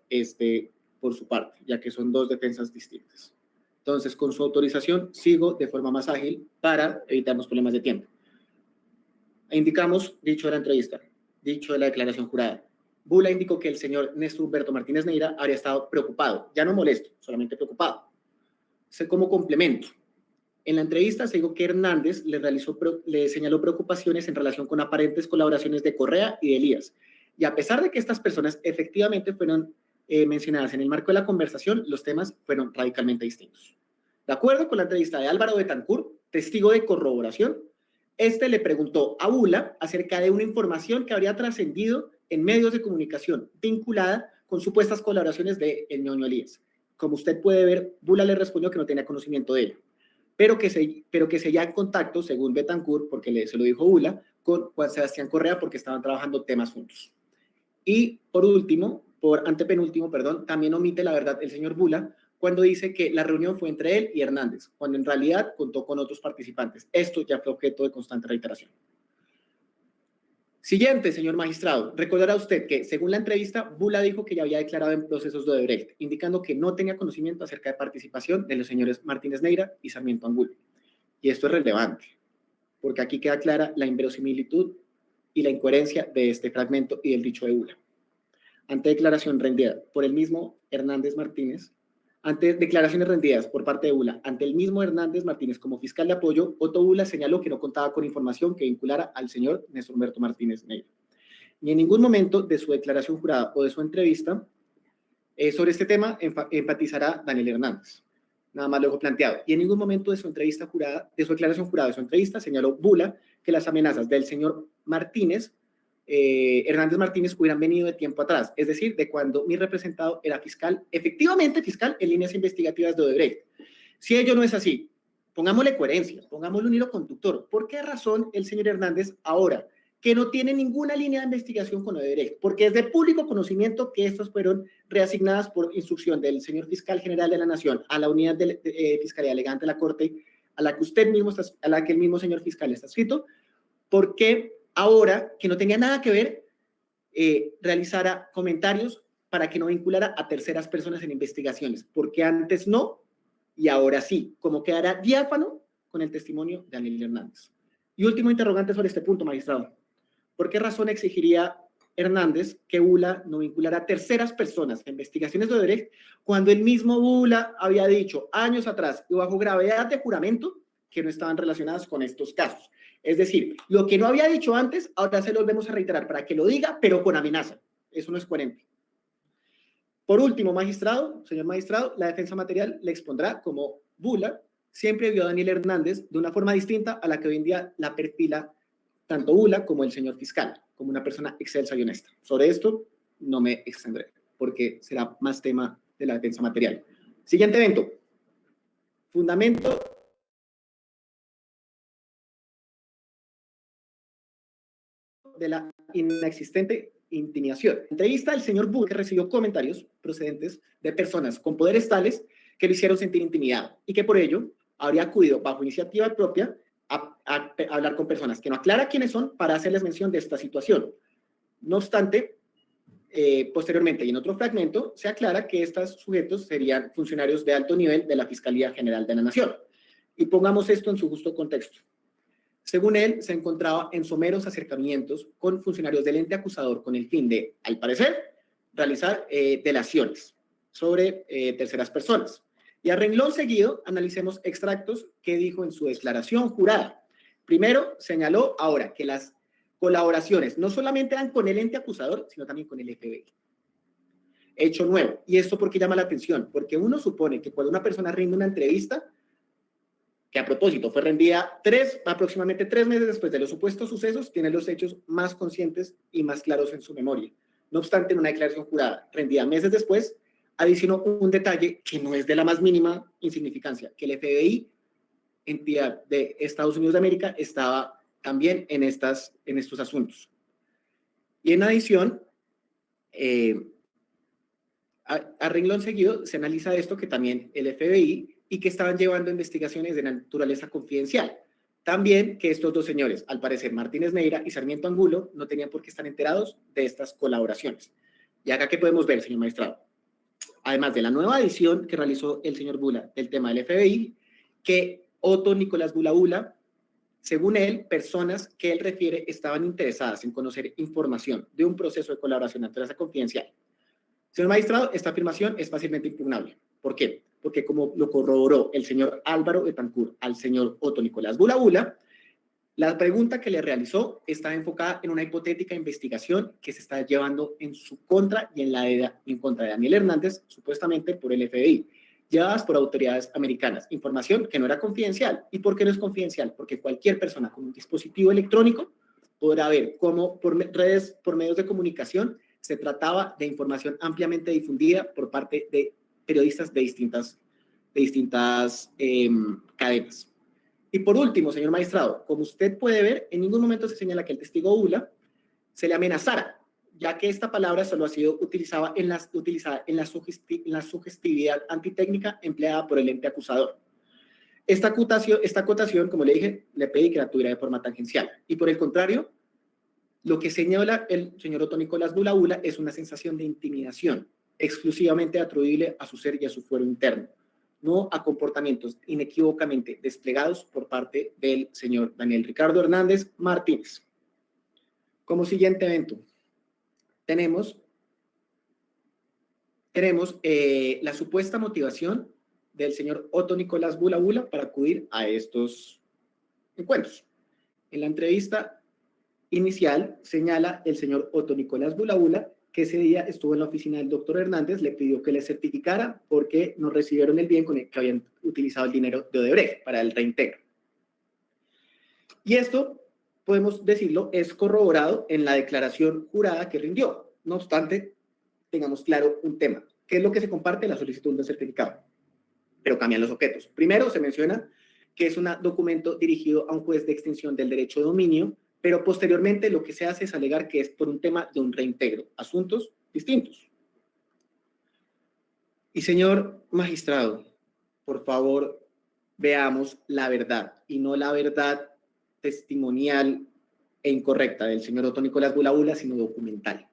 [SPEAKER 3] por su parte, ya que son dos defensas distintas. Entonces, con su autorización, sigo de forma más ágil para evitarnos problemas de tiempo. Indicamos, dicho de la entrevista, dicho de la declaración jurada, Bula indicó que el señor Néstor Humberto Martínez Neira habría estado preocupado, ya no molesto, solamente preocupado. Como complemento, en la entrevista se dijo que Hernández le señaló preocupaciones en relación con aparentes colaboraciones de Correa y de Elías. Y a pesar de que estas personas efectivamente fueron mencionadas en el marco de la conversación, los temas fueron radicalmente distintos. De acuerdo con la entrevista de Álvaro Betancourt, testigo de corroboración, le preguntó a Bula acerca de una información que habría trascendido en medios de comunicación vinculada con supuestas colaboraciones de el ñoño Elías. Como usted puede ver, Bula le respondió que no tenía conocimiento de ello, pero que seguía en contacto, según Betancourt, porque se lo dijo Bula, con Juan Sebastián Correa porque estaban trabajando temas juntos. Y por último, antepenúltimo, también omite la verdad el señor Bula cuando dice que la reunión fue entre él y Hernández, cuando en realidad contó con otros participantes. Esto ya fue objeto de constante reiteración. Siguiente, señor magistrado. Recordará usted que, según la entrevista, Bula dijo que ya había declarado en procesos de Odebrecht, indicando que no tenía conocimiento acerca de participación de los señores Martínez Neira y Sarmiento Angulo. Y esto es relevante, porque aquí queda clara la inverosimilitud y la incoherencia de este fragmento y del dicho de Bula. Ante declaración rendida por el mismo Hernández Martínez, ante declaraciones rendidas por parte de Bula ante el mismo Hernández Martínez como fiscal de apoyo, Otto Bula señaló que no contaba con información que vinculara al señor Néstor Humberto Martínez Neira. Ni en ningún momento de su declaración jurada o de su entrevista sobre este tema enfatizará Daniel Hernández. Nada más lo dejo planteado. Y en ningún momento de su entrevista jurada, de su declaración jurada, de su entrevista, señaló Bula que las amenazas del señor Martínez, Hernández Martínez, hubieran venido de tiempo atrás, es decir, de cuando mi representado era fiscal, efectivamente fiscal en líneas investigativas de Odebrecht. Si ello no es así, pongámosle coherencia, pongámosle un hilo conductor. ¿Por qué razón el señor Hernández ahora, que no tiene ninguna línea de investigación con Odebrecht, porque es de público conocimiento que estos fueron reasignadas por instrucción del señor fiscal general de la Nación a la unidad de fiscalía elegante de la Corte, a la que el mismo señor fiscal está adscrito, ¿por qué ahora, que no tenía nada que ver, realizara comentarios para que no vinculara a terceras personas en investigaciones, porque antes no y ahora sí, como quedará diáfano con el testimonio de Daniel Hernández. Y último interrogante sobre este punto, magistrado. ¿Por qué razón exigiría Hernández que Bula no vinculara a terceras personas en investigaciones de Odebrecht cuando el mismo Bula había dicho años atrás y bajo gravedad de juramento que no estaban relacionadas con estos casos? Es decir, lo que no había dicho antes, ahora se lo volvemos a reiterar para que lo diga, pero con amenaza. Eso no es coherente. Por último, magistrado, señor magistrado, la defensa material le expondrá como Bula siempre vio a Daniel Hernández de una forma distinta a la que hoy en día la perfila tanto Bula como el señor fiscal, como una persona excelsa y honesta. Sobre esto no me extendré, porque será más tema de la defensa material. Siguiente evento. Fundamento de la inexistente intimidación. Entrevista del señor Bula, que recibió comentarios procedentes de personas con poderes tales que lo hicieron sentir intimidado y que por ello habría acudido bajo iniciativa propia a hablar con personas que no aclara quiénes son para hacerles mención de esta situación. No obstante, posteriormente y en otro fragmento se aclara que estos sujetos serían funcionarios de alto nivel de la Fiscalía General de la Nación. Y pongamos esto en su justo contexto. Según él, se encontraba en someros acercamientos con funcionarios del ente acusador con el fin de, al parecer, realizar delaciones sobre terceras personas. Y a renglón seguido, analicemos extractos que dijo en su declaración jurada. Primero, señaló ahora que las colaboraciones no solamente eran con el ente acusador, sino también con el FBI. Hecho nuevo. ¿Y esto por qué llama la atención? Porque uno supone que cuando una persona rinde una entrevista, que a propósito fue rendida aproximadamente 3 meses después de los supuestos sucesos, tiene los hechos más conscientes y más claros en su memoria. No obstante, en una declaración jurada rendida meses después, adicionó un detalle que no es de la más mínima insignificancia, que el FBI, entidad de Estados Unidos de América, estaba también en estos asuntos. Y en adición, a renglón seguido, se analiza esto que también el FBI y que estaban llevando investigaciones de naturaleza confidencial. También que estos dos señores, al parecer Martínez Neira y Sarmiento Angulo, no tenían por qué estar enterados de estas colaboraciones. Y acá, ¿qué podemos ver, señor magistrado? Además de la nueva edición que realizó el señor Bula del tema del FBI, que Otto Nicolás Bula, según él, personas que él refiere estaban interesadas en conocer información de un proceso de colaboración de naturaleza confidencial. Señor magistrado, esta afirmación es fácilmente impugnable. ¿Por qué? Porque como lo corroboró el señor Álvaro Betancourt al señor Otto Nicolás Bula, la pregunta que le realizó está enfocada en una hipotética investigación que se está llevando en su contra y en contra de Daniel Hernández, supuestamente por el FBI, llevadas por autoridades americanas. Información que no era confidencial. ¿Y por qué no es confidencial? Porque cualquier persona con un dispositivo electrónico podrá ver cómo por redes, por medios de comunicación, se trataba de información ampliamente difundida por parte de periodistas de distintas cadenas. Y por último, señor magistrado, como usted puede ver, en ningún momento se señala que el testigo Bula se le amenazara, ya que esta palabra solo ha sido utilizada en la sugestividad antitécnica empleada por el ente acusador. Esta acotación, como le dije, le pedí que la tuviera de forma tangencial. Y por el contrario, lo que señala el señor Otto Nicolás Bula es una sensación de intimidación, exclusivamente atribuible a su ser y a su fuero interno, no a comportamientos inequívocamente desplegados por parte del señor Daniel Ricardo Hernández Martínez. Como siguiente evento, tenemos la supuesta motivación del señor Otto Nicolás Bula para acudir a estos encuentros. En la entrevista inicial señala el señor Otto Nicolás Bula que ese día estuvo en la oficina del doctor Hernández, le pidió que le certificara porque no recibieron el bien con el que habían utilizado el dinero de Odebrecht para el reintegro. Y esto, podemos decirlo, es corroborado en la declaración jurada que rindió. No obstante, tengamos claro un tema. ¿Qué es lo que se comparte? La solicitud de certificado. Pero cambian los objetos. Primero se menciona que es un documento dirigido a un juez de extinción del derecho de dominio, pero posteriormente lo que se hace es alegar que es por un tema de un reintegro, asuntos distintos. Y señor magistrado, por favor, veamos la verdad, y no la verdad testimonial e incorrecta del señor Otto Nicolás Bula, sino documental.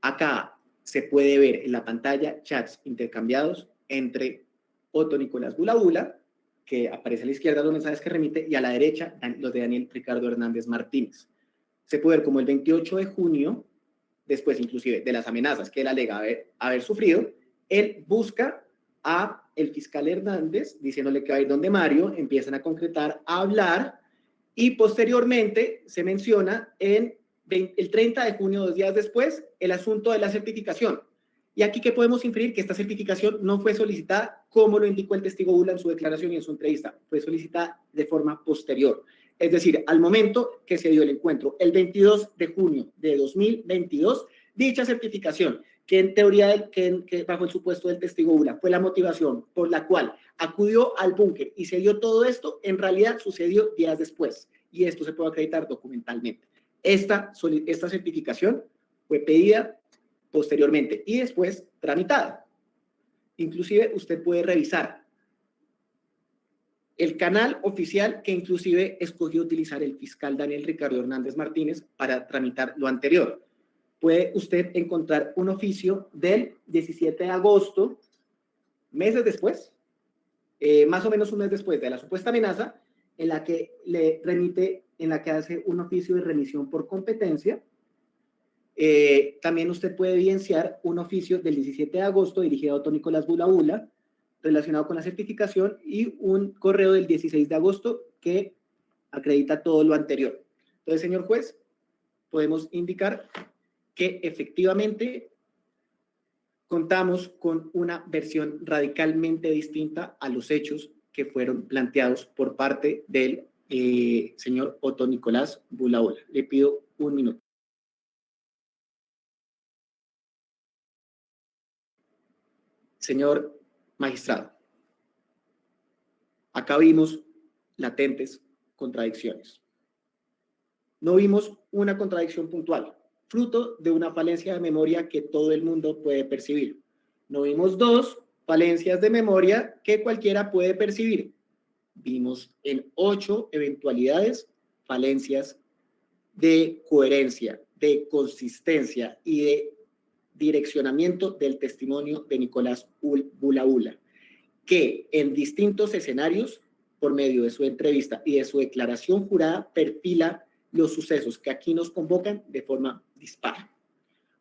[SPEAKER 3] Acá se puede ver en la pantalla chats intercambiados entre Otto Nicolás Bula, que aparece a la izquierda los mensajes que remite, y a la derecha los de Daniel Ricardo Hernández Martínez. Se puede ver como el 28 de junio, después inclusive de las amenazas que él alega haber sufrido, él busca a el fiscal Hernández diciéndole que va a ir donde Mario, empiezan a concretar, a hablar, y posteriormente se menciona el 30 de junio, 2 días después, el asunto de la certificación. Y aquí que podemos inferir que esta certificación no fue solicitada como lo indicó el testigo Bula en su declaración y en su entrevista, fue solicitada de forma posterior. Es decir, al momento que se dio el encuentro, el 22 de junio de 2022, dicha certificación, que en teoría, que bajo el supuesto del testigo Bula, fue la motivación por la cual acudió al búnker y se dio todo esto, en realidad sucedió días después. Y esto se puede acreditar documentalmente. Esta certificación fue pedida posteriormente y después tramitada. Inclusive usted puede revisar el canal oficial que inclusive escogió utilizar el fiscal Daniel Ricardo Hernández Martínez para tramitar lo anterior. Puede usted encontrar un oficio del 17 de agosto, meses después, más o menos un mes después de la supuesta amenaza, en la que le remite, en la que hace un oficio de remisión por competencia. También usted puede evidenciar un oficio del 17 de agosto dirigido a Otto Nicolás Bula relacionado con la certificación y un correo del 16 de agosto que acredita todo lo anterior. Entonces, señor juez, podemos indicar que efectivamente contamos con una versión radicalmente distinta a los hechos que fueron planteados por parte del señor Otto Nicolás Bula. Le pido un minuto. Señor magistrado, acá vimos latentes contradicciones. No vimos una contradicción puntual, fruto de una falencia de memoria que todo el mundo puede percibir. No vimos dos falencias de memoria que cualquiera puede percibir. Vimos en 8 eventualidades falencias de coherencia, de consistencia y de direccionamiento del testimonio de Nicolás Bula, que en distintos escenarios, por medio de su entrevista y de su declaración jurada, perfila los sucesos que aquí nos convocan de forma dispar.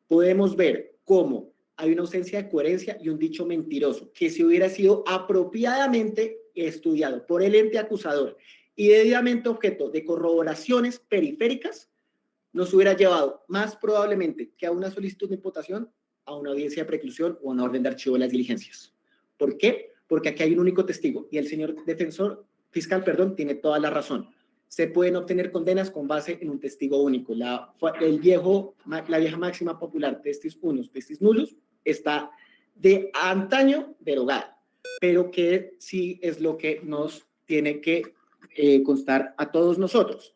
[SPEAKER 3] Podemos ver cómo hay una ausencia de coherencia y un dicho mentiroso que, si hubiera sido apropiadamente estudiado por el ente acusador y debidamente objeto de corroboraciones periféricas, nos hubiera llevado más probablemente que a una solicitud de imputación, a una audiencia de preclusión o a una orden de archivo de las diligencias. ¿Por qué? Porque aquí hay un único testigo y el señor fiscal, tiene toda la razón. Se pueden obtener condenas con base en un testigo único. La vieja máxima popular, testis unos, testis nulos, está de antaño derogada, pero que sí es lo que nos tiene que constar a todos nosotros.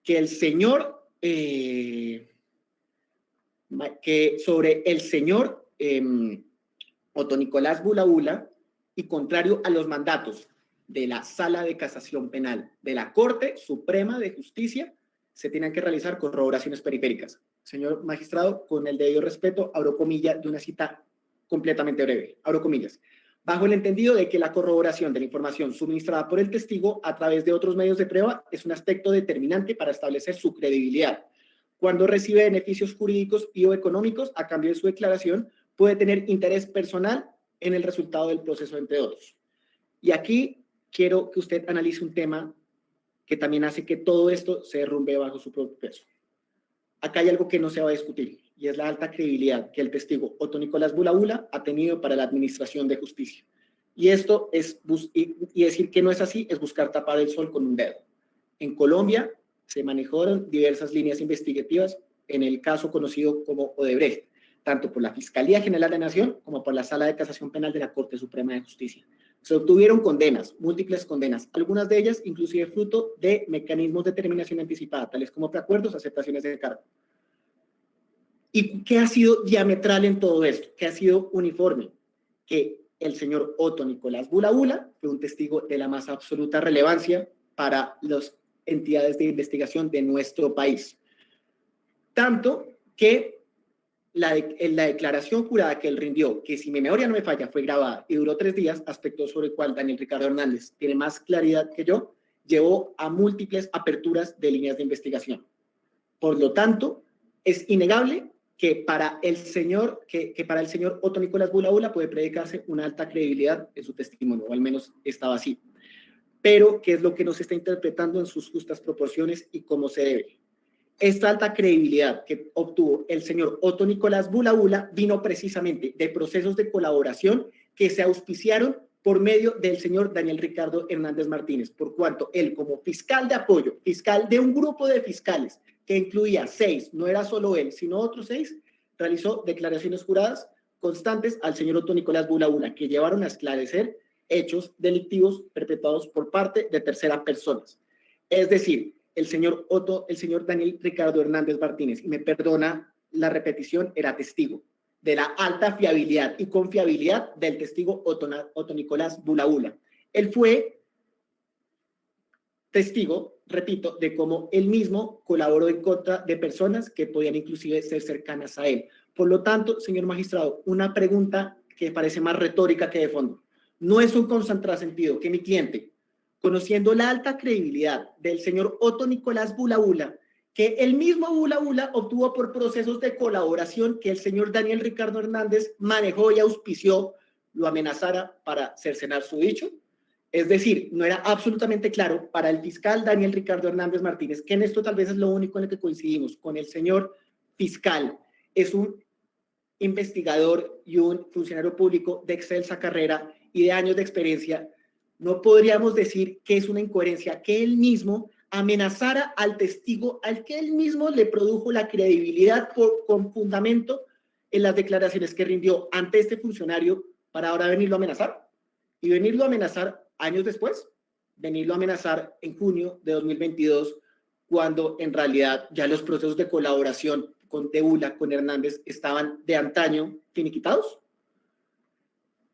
[SPEAKER 3] Que el señor, sobre el señor Otto Nicolás Bula, y contrario a los mandatos de la Sala de Casación Penal de la Corte Suprema de Justicia, se tienen que realizar corroboraciones periféricas. Señor magistrado, con el debido respeto, abro comillas de una cita completamente breve, abro comillas, bajo el entendido de que la corroboración de la información suministrada por el testigo a través de otros medios de prueba es un aspecto determinante para establecer su credibilidad. Cuando recibe beneficios jurídicos y o económicos a cambio de su declaración, puede tener interés personal en el resultado del proceso, entre otros. Y aquí quiero que usted analice un tema que también hace que todo esto se derrumbe bajo su propio peso. Acá hay algo que no se va a discutir, y es la alta credibilidad que el testigo Otto Nicolás Bula ha tenido para la administración de justicia. Y esto es, y decir que no es así, es buscar tapar el sol con un dedo. En Colombia se manejaron diversas líneas investigativas en el caso conocido como Odebrecht, tanto por la Fiscalía General de la Nación como por la Sala de Casación Penal de la Corte Suprema de Justicia. Se obtuvieron condenas, múltiples condenas, algunas de ellas inclusive fruto de mecanismos de terminación anticipada, tales como preacuerdos, aceptaciones de cargo. ¿Y qué ha sido diametral en todo esto? ¿Qué ha sido uniforme? Que el señor Otto Nicolás Bula fue un testigo de la más absoluta relevancia para las entidades de investigación de nuestro país. Tanto que la declaración jurada que él rindió, que si mi memoria no me falla, fue grabada y duró 3 días, aspecto sobre el cual Daniel Ricardo Hernández tiene más claridad que yo, llevó a múltiples aperturas de líneas de investigación. Por lo tanto, es innegable que para el señor Otto Nicolás Bula puede predicarse una alta credibilidad en su testimonio, o al menos estaba así. Pero, ¿qué es lo que nos está interpretando en sus justas proporciones y cómo se debe? Esta alta credibilidad que obtuvo el señor Otto Nicolás Bula vino precisamente de procesos de colaboración que se auspiciaron por medio del señor Daniel Ricardo Hernández Martínez, por cuanto él, como fiscal de apoyo, fiscal de un grupo de fiscales que incluía 6, no era solo él, sino otros 6, realizó declaraciones juradas constantes al señor Otto Nicolás Bula, que llevaron a esclarecer hechos delictivos perpetrados por parte de terceras personas. Es decir, el señor Daniel Ricardo Hernández Martínez, y me perdona la repetición, era testigo de la alta fiabilidad y confiabilidad del testigo Otto Nicolás Bula. Él fue testigo, repito, de cómo él mismo colaboró en contra de personas que podían inclusive ser cercanas a él. Por lo tanto, señor magistrado, una pregunta que parece más retórica que de fondo. No es un contrasentido que mi cliente, conociendo la alta credibilidad del señor Otto Nicolás Bula, que el mismo Bula obtuvo por procesos de colaboración que el señor Daniel Ricardo Hernández manejó y auspició, lo amenazara para cercenar su dicho. Es decir, no era absolutamente claro para el fiscal Daniel Ricardo Hernández Martínez, que en esto tal vez es lo único en el que coincidimos con el señor fiscal. Es un investigador y un funcionario público de excelsa carrera y de años de experiencia. No podríamos decir que es una incoherencia que él mismo amenazara al testigo al que él mismo le produjo la credibilidad con fundamento en las declaraciones que rindió ante este funcionario para ahora venirlo a amenazar. Y venirlo a amenazar años después, venirlo a amenazar en junio de 2022, cuando en realidad ya los procesos de colaboración con Bula, con Hernández, estaban de antaño finiquitados.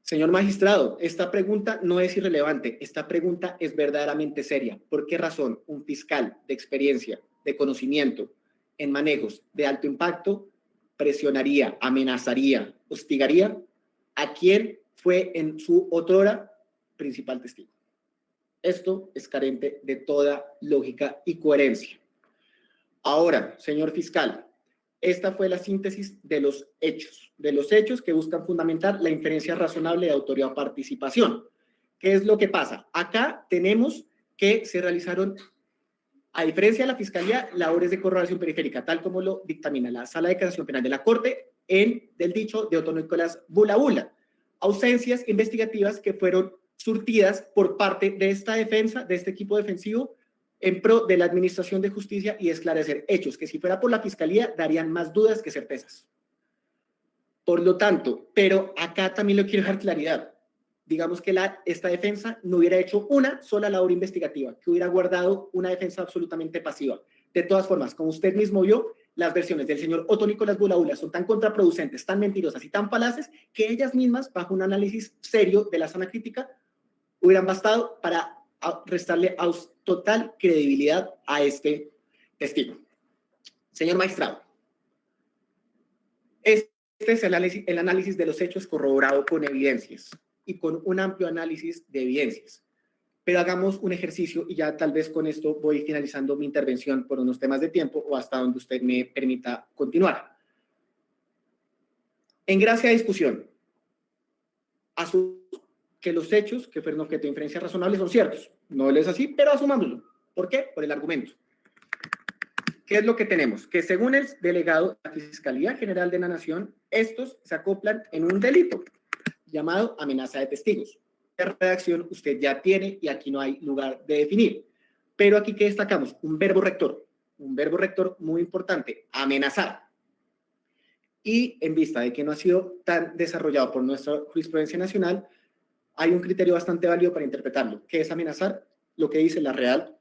[SPEAKER 3] Señor magistrado, esta pregunta no es irrelevante, esta pregunta es verdaderamente seria. ¿Por qué razón un fiscal de experiencia, de conocimiento en manejos de alto impacto presionaría, amenazaría, hostigaría a quien fue en su otrora principal testigo? Esto es carente de toda lógica y coherencia. Ahora, señor fiscal, esta fue la síntesis de los hechos que buscan fundamentar la inferencia razonable de autoría o participación. ¿Qué es lo que pasa? Acá tenemos que se realizaron, a diferencia de la Fiscalía, labores de corroboración periférica, tal como lo dictamina la Sala de Casación Penal de la Corte del dicho de Otto Nicolás Bula. Ausencias investigativas que fueron surtidas por parte de esta defensa, de este equipo defensivo, en pro de la administración de justicia y esclarecer hechos que si fuera por la Fiscalía darían más dudas que certezas. Por lo tanto, pero acá también lo quiero dejar claridad. Digamos que esta defensa no hubiera hecho una sola labor investigativa, que hubiera guardado una defensa absolutamente pasiva. De todas formas, como usted mismo vio, las versiones del señor Otto Nicolás Bula son tan contraproducentes, tan mentirosas y tan falaces que ellas mismas, bajo un análisis serio de la sana crítica, hubieran bastado para restarle total credibilidad a este testigo. Señor magistrado, este es el análisis de los hechos corroborado con evidencias y con un amplio análisis de evidencias. Pero hagamos un ejercicio y ya tal vez con esto voy finalizando mi intervención por unos temas de tiempo o hasta donde usted me permita continuar. En gracia de discusión, que los hechos que fueron objeto de inferencia razonable son ciertos. No es así, pero asumámoslo. ¿Por qué? Por el argumento. ¿Qué es lo que tenemos? Que según el delegado de la Fiscalía General de la Nación, estos se acoplan en un delito llamado amenaza de testigos. La redacción usted ya tiene y aquí no hay lugar de definir. Pero aquí, ¿qué destacamos? Un verbo rector muy importante, amenazar. Y en vista de que no ha sido tan desarrollado por nuestra jurisprudencia nacional, hay un criterio bastante válido para interpretarlo, que es amenazar, lo que dice la Real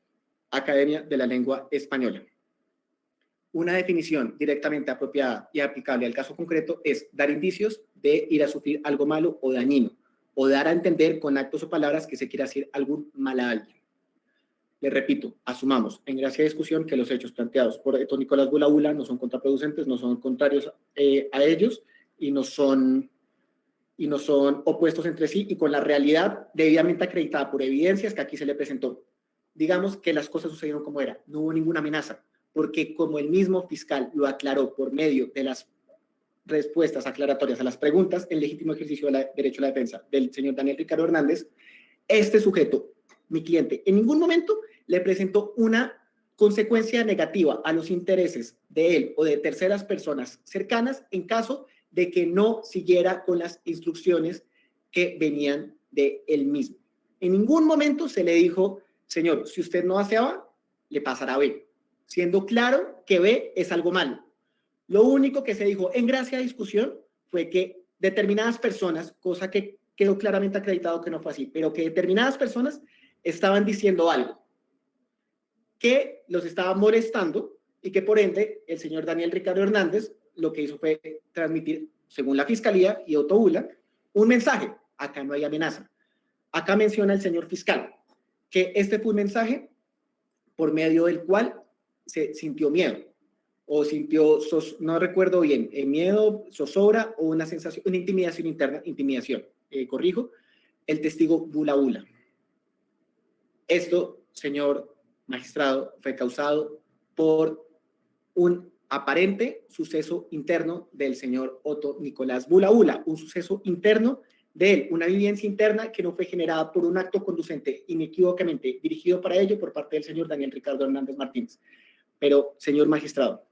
[SPEAKER 3] Academia de la Lengua Española. Una definición directamente apropiada y aplicable al caso concreto es dar indicios de ir a sufrir algo malo o dañino, o dar a entender con actos o palabras que se quiera hacer algún mal a alguien. Le repito, asumamos en gracia de discusión que los hechos planteados por Héctor Nicolás Bula no son contraproducentes, no son contrarios a ellos y no son opuestos entre sí y con la realidad debidamente acreditada por evidencias que aquí se le presentó. Digamos que las cosas sucedieron como era, no hubo ninguna amenaza, porque como el mismo fiscal lo aclaró por medio de las respuestas aclaratorias a las preguntas, el legítimo ejercicio del derecho a la defensa del señor Daniel Ricardo Hernández, este sujeto, mi cliente, en ningún momento le presentó una consecuencia negativa a los intereses de él o de terceras personas cercanas en caso de que no siguiera con las instrucciones que venían de él mismo. En ningún momento se le dijo, señor, si usted no hace A, le pasará B, siendo claro que B es algo malo. Lo único que se dijo en gracia de discusión fue que determinadas personas, cosa que quedó claramente acreditado que no fue así, pero que determinadas personas estaban diciendo algo que los estaba molestando y que por ende el señor Daniel Ricardo Hernández lo que hizo fue transmitir, según la Fiscalía y Otto Bula, un mensaje. Acá no hay amenaza. Acá menciona el señor fiscal que este fue un mensaje por medio del cual se sintió miedo o sintió, no recuerdo bien, miedo, zozobra o una sensación, una intimidación interna, corrijo, el testigo Bula. Esto, señor magistrado, fue causado por un aparente suceso interno del señor Otto Nicolás Bula, un suceso interno de él, una vivencia interna que no fue generada por un acto conducente inequívocamente dirigido para ello por parte del señor Daniel Ricardo Hernández Martínez. Pero, señor magistrado,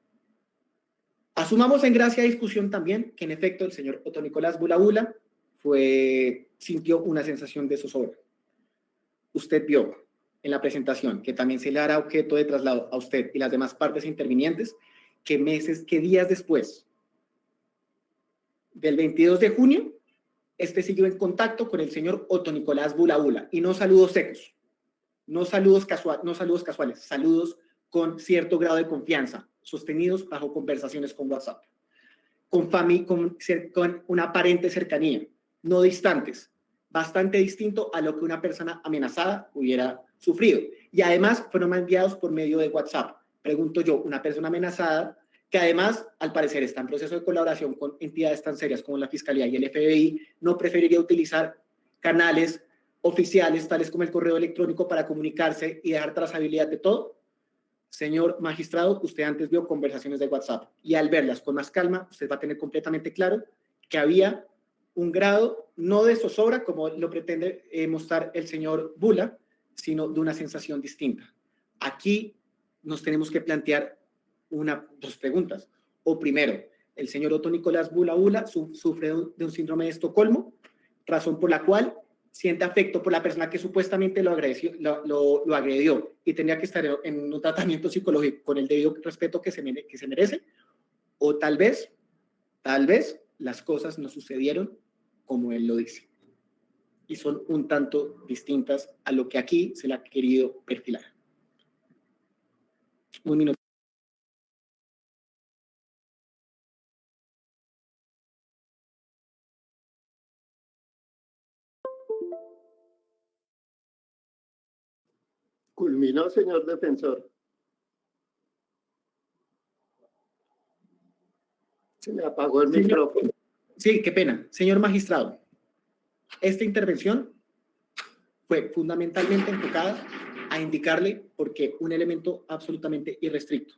[SPEAKER 3] asumamos en gracia de discusión también que en efecto el señor Otto Nicolás Bula sintió una sensación de zozobra. Usted vio en la presentación, que también se le hará objeto de traslado a usted y las demás partes intervinientes, que días después del 22 de junio, siguió en contacto con el señor Otto Nicolás Bula, y no saludos secos, no saludos casuales, saludos con cierto grado de confianza, sostenidos bajo conversaciones con WhatsApp, con una aparente cercanía, no distantes, bastante distinto a lo que una persona amenazada hubiera sufrido. Y además fueron enviados por medio de WhatsApp. Pregunto yo, una persona amenazada, que además, al parecer, está en proceso de colaboración con entidades tan serias como la Fiscalía y el FBI, ¿no preferiría utilizar canales oficiales, tales como el correo electrónico, para comunicarse y dejar trazabilidad de todo? Señor magistrado, usted antes vio conversaciones de WhatsApp y al verlas con más calma, usted va a tener completamente claro que había un grado no de zozobra, como lo pretende mostrar el señor Bula, sino de una sensación distinta. Aquí nos tenemos que plantear dos preguntas. O primero, el señor Otto Nicolás Bula sufre de un síndrome de Estocolmo, razón por la cual siente afecto por la persona que supuestamente lo agredió y tendría que estar en un tratamiento psicológico con el debido respeto que se merece. O tal vez las cosas no sucedieron como él lo dice y son un tanto distintas a lo que aquí se le ha querido perfilar. Un minuto.
[SPEAKER 2] Culminó, señor defensor. Se me apagó el micrófono.
[SPEAKER 3] Sí, qué pena. Señor magistrado, esta intervención fue fundamentalmente enfocada a indicarle por qué un elemento absolutamente irrestricto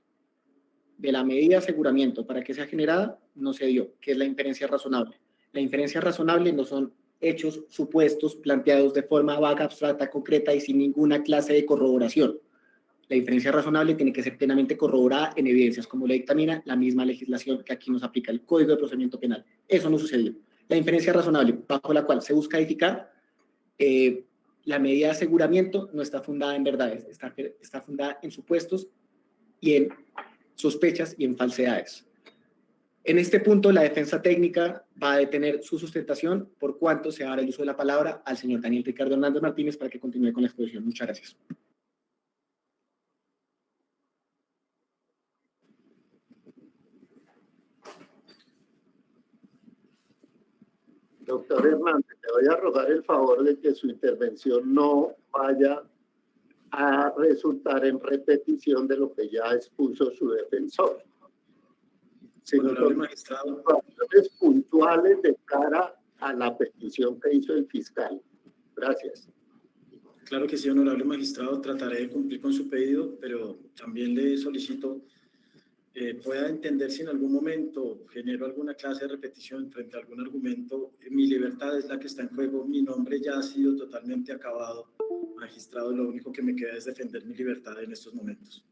[SPEAKER 3] de la medida de aseguramiento para que sea generada no se dio, que es la inferencia razonable. La inferencia razonable no son hechos supuestos planteados de forma vaga, abstracta, concreta y sin ninguna clase de corroboración. La inferencia razonable tiene que ser plenamente corroborada en evidencias, como lo dictamina la misma legislación que aquí nos aplica el Código de Procedimiento Penal. Eso no sucedió. La inferencia razonable, bajo la cual se busca edificar la medida de aseguramiento, no está fundada en verdades, está fundada en supuestos y en sospechas y en falsedades. En este punto, la defensa técnica va a detener su sustentación por cuanto se dará el uso de la palabra al señor Daniel Ricardo Hernández Martínez para que continúe con la exposición. Muchas gracias.
[SPEAKER 2] Doctor Hernández, le voy a rogar el favor de que su intervención no vaya a resultar en repetición de lo que ya expuso su defensor. Sino
[SPEAKER 7] Honorable magistrado.
[SPEAKER 2] situaciones puntuales de cara a la petición que hizo el fiscal. Gracias.
[SPEAKER 7] Claro que sí, honorable magistrado, trataré de cumplir con su pedido, pero también le solicito pueda entender si en algún momento genero alguna clase de repetición frente a algún argumento. Mi libertad es la que está en juego, mi nombre ya ha sido totalmente acabado. Magistrado, lo único que me queda es defender mi libertad en estos momentos.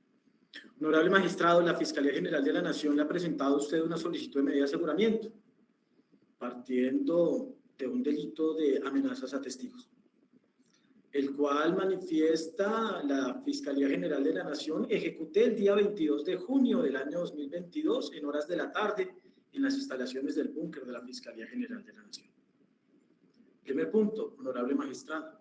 [SPEAKER 7] Honorable magistrado, la Fiscalía General de la Nación le ha presentado a usted una solicitud de medida de aseguramiento, partiendo de un delito de amenazas a testigos, el cual manifiesta la Fiscalía General de la Nación. Ejecuté el día 22 de junio del año 2022 en horas de la tarde en las instalaciones del búnker de la Fiscalía General de la Nación. Primer punto, honorable magistrado.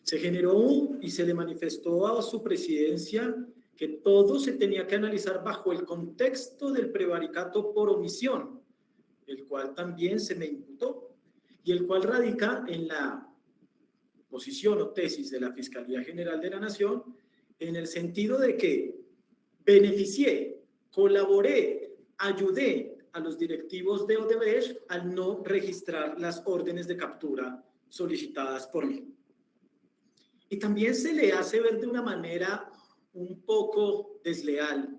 [SPEAKER 7] Se generó y se le manifestó a su presidencia que todo se tenía que analizar bajo el contexto del prevaricato por omisión, el cual también se me imputó y el cual radica en la posición o tesis de la Fiscalía General de la Nación en el sentido de que beneficié, colaboré, ayudé a los directivos de Odebrecht al no registrar las órdenes de captura solicitadas por mí. Y también se le hace ver de una manera un poco desleal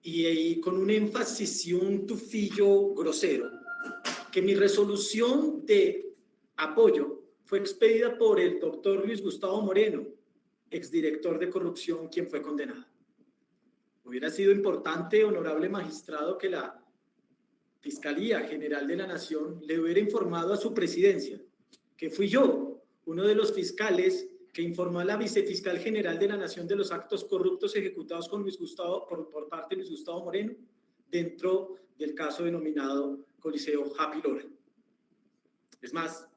[SPEAKER 7] y con un énfasis y un tufillo grosero, que mi resolución de apoyo fue expedida por el doctor Luis Gustavo Moreno, exdirector de corrupción, quien fue condenado. Hubiera sido importante, honorable magistrado, que la Fiscalía General de la Nación le hubiera informado a su presidencia, que fui yo, uno de los fiscales que informó a la vicefiscal general de la Nación de los actos corruptos ejecutados con Luis Gustavo, por parte de Luis Gustavo Moreno, dentro del caso denominado Coliseo Happy Lora. Es más,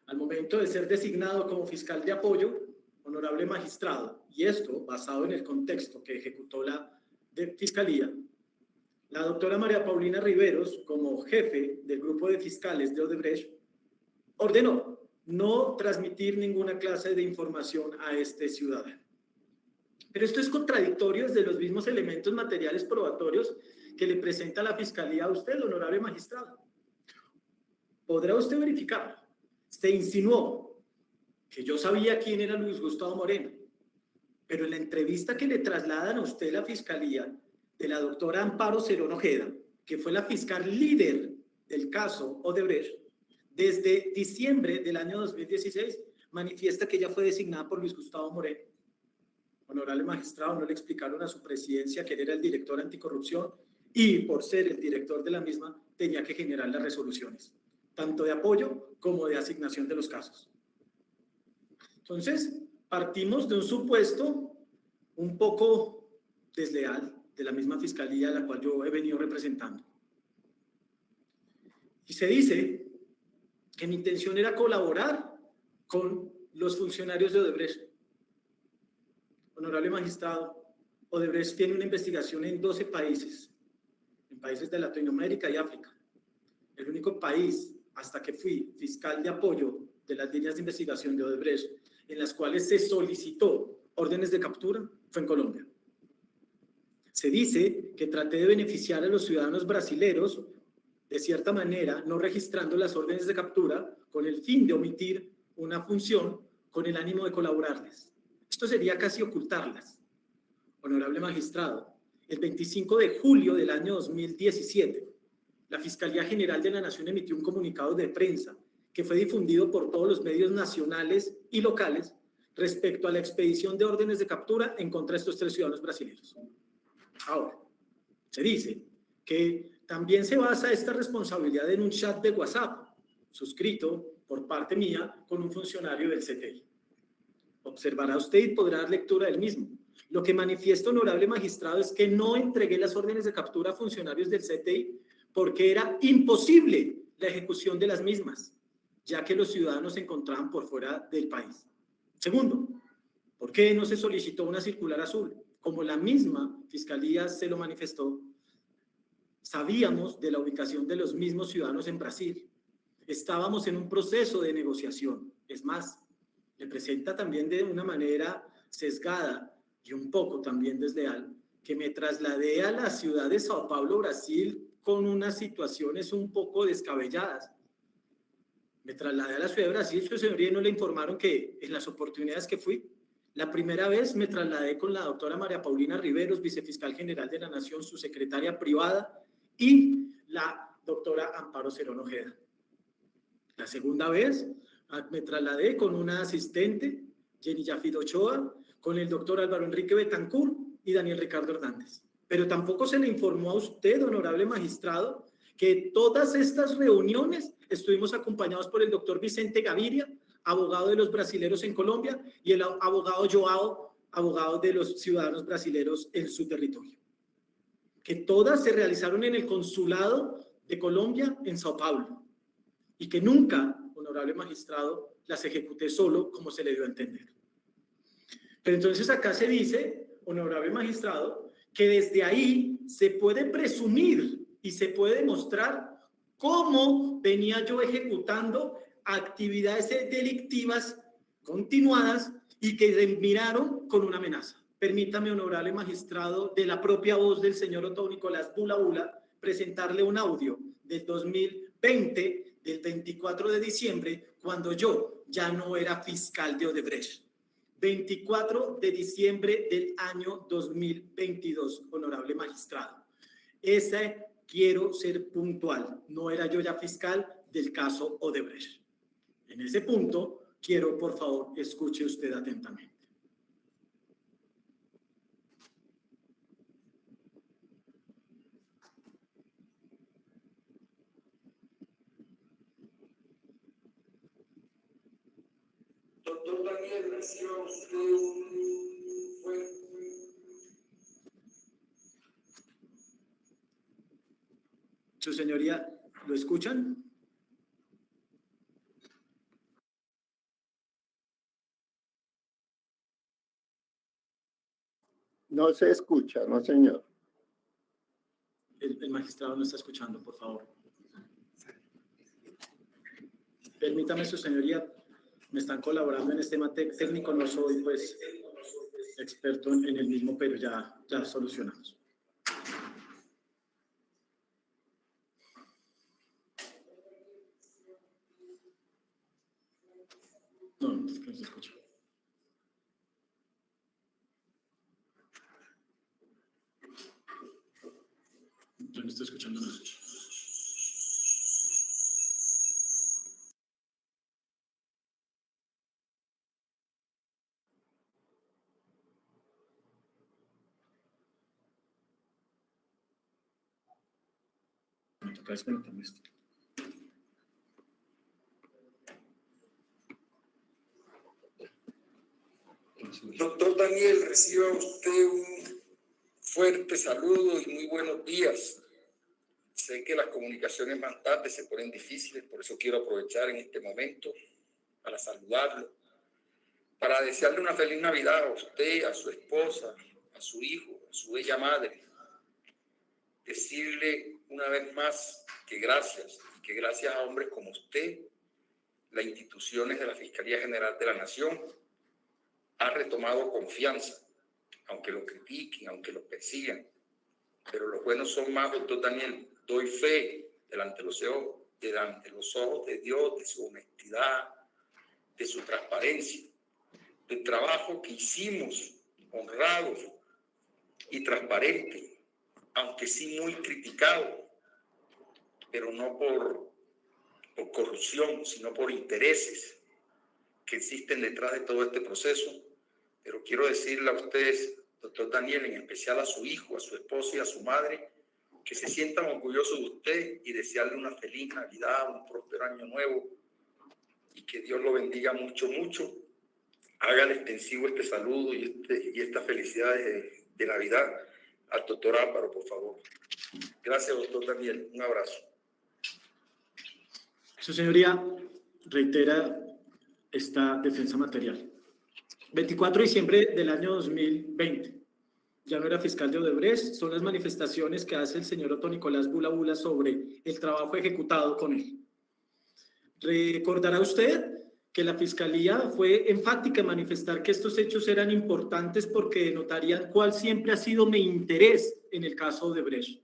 [SPEAKER 7] al momento de ser designado como fiscal de apoyo, honorable magistrado, y esto basado en el contexto que ejecutó la fiscalía, la doctora María Paulina Riveros, como jefe del grupo de fiscales de Odebrecht, ordenó no transmitir ninguna clase de información a este ciudadano. Pero esto es contradictorio desde los mismos elementos materiales probatorios que le presenta la fiscalía a usted, honorable magistrado. Podrá usted verificarlo. Se insinuó que yo sabía quién era Luis Gustavo Moreno, pero en la entrevista que le trasladan a usted la fiscalía de la doctora Amparo Cerón Ojeda, que fue la fiscal líder del caso Odebrecht, desde diciembre del año 2016, manifiesta que ella fue designada por Luis Gustavo Moreno. Honorable magistrado, no le explicaron a su presidencia que él era el director anticorrupción y por ser el director de la misma tenía que generar las resoluciones, tanto de apoyo como de asignación de los casos. Entonces, partimos de un supuesto un poco desleal de la misma fiscalía a la cual yo he venido representando. Y se dice que mi intención era colaborar con los funcionarios de Odebrecht. Honorable magistrado, Odebrecht tiene una investigación en 12 países, en países de Latinoamérica y África. El único país, hasta que fui fiscal de apoyo de las líneas de investigación de Odebrecht, en las cuales se solicitó órdenes de captura, fue en Colombia. Se dice que traté de beneficiar a los ciudadanos brasileros, de cierta manera, no registrando las órdenes de captura, con el fin de omitir una función con el ánimo de colaborarles. Esto sería casi ocultarlas. Honorable magistrado, el 25 de julio del año 2017, la Fiscalía General de la Nación emitió un comunicado de prensa que fue difundido por todos los medios nacionales y locales respecto a la expedición de órdenes de captura en contra de estos 3 ciudadanos brasileños. Ahora, se dice que también se basa esta responsabilidad en un chat de WhatsApp suscrito por parte mía con un funcionario del CTI. Observará usted y podrá dar lectura del mismo. Lo que manifiesta, honorable magistrado, es que no entregué las órdenes de captura a funcionarios del CTI porque era imposible la ejecución de las mismas, ya que los ciudadanos se encontraban por fuera del país. Segundo, ¿por qué no se solicitó una circular azul? Como la misma fiscalía se lo manifestó, sabíamos de la ubicación de los mismos ciudadanos en Brasil. Estábamos en un proceso de negociación. Es más, le presenta también de una manera sesgada y un poco también desleal, que me trasladé a la ciudad de Sao Paulo, Brasil, con unas situaciones un poco descabelladas. Me trasladé a la ciudad de Brasil, su señoría, y no le informaron que en las oportunidades que fui, la primera vez me trasladé con la doctora María Paulina Riveros, vicefiscal general de la Nación, su secretaria privada, y la doctora Amparo Cerón Ojeda. La segunda vez me trasladé con una asistente, Jenny Yafid Ochoa, con el doctor Álvaro Enrique Betancourt y Daniel Ricardo Hernández. Pero tampoco se le informó a usted, honorable magistrado, que todas estas reuniones estuvimos acompañados por el doctor Vicente Gaviria, abogado de los brasileros en Colombia, y el abogado Joao, abogado de los ciudadanos brasileros en su territorio. Que todas se realizaron en el consulado de Colombia en Sao Paulo y que nunca, honorable magistrado, las ejecuté solo como se le dio a entender. Pero entonces acá se dice, honorable magistrado, que desde ahí se puede presumir y se puede demostrar cómo venía yo ejecutando actividades delictivas continuadas y que terminaron con una amenaza. Permítame, honorable magistrado, de la propia voz del señor Otto Nicolás Bula Bula, presentarle un audio del 2020, del 24 de diciembre, cuando yo ya no era fiscal de Odebrecht. 24 de diciembre del año 2022, honorable magistrado. Ese quiero ser puntual. No era yo ya fiscal del caso Odebrecht. En ese punto, quiero, por favor, escuche usted atentamente.
[SPEAKER 8] Doctor Daniel, reciba usted un fuerte.
[SPEAKER 7] Su señoría, ¿lo escuchan?
[SPEAKER 2] No se escucha, no, señor.
[SPEAKER 7] El magistrado no está escuchando, por favor. Permítame, su señoría, me están colaborando en este tema técnico, no soy pues experto en el mismo, pero ya solucionamos. No, es que no se escucha. Yo no estoy escuchando nada. Me toca desconectarme esto.
[SPEAKER 8] Doctor Daniel, reciba usted un fuerte saludo y muy buenos días. Sé que las comunicaciones más tarde se ponen difíciles, por eso quiero aprovechar en este momento para saludarlo, para desearle una feliz Navidad a usted, a su esposa, a su hijo, a su bella madre. Decirle una vez más que gracias a hombres como usted, las instituciones de la Fiscalía General de la Nación ha retomado confianza, aunque lo critiquen, aunque lo persigan. Pero los buenos son más, doctor Daniel. Doy fe delante de los ojos de Dios, de su honestidad, de su transparencia, del trabajo que hicimos, honrado y transparente, aunque sí muy criticado, pero no por corrupción, sino por intereses que existen detrás de todo este proceso. Pero quiero decirle a ustedes, doctor Daniel, en especial a su hijo, a su esposa y a su madre, que se sientan orgullosos de usted y desearle una feliz Navidad, un próspero año nuevo y que Dios lo bendiga mucho, mucho. Hágale extensivo este saludo y esta felicidad de Navidad al doctor Álvaro, por favor. Gracias, doctor Daniel. Un abrazo.
[SPEAKER 7] Su señoría reitera esta defensa material. 24 de diciembre del año 2020. Ya no era fiscal de Odebrecht. Son las manifestaciones que hace el señor Otto Nicolás Bula Bula sobre el trabajo ejecutado con él. Recordará usted que la Fiscalía fue enfática en manifestar que estos hechos eran importantes porque denotarían cuál siempre ha sido mi interés en el caso de Odebrecht,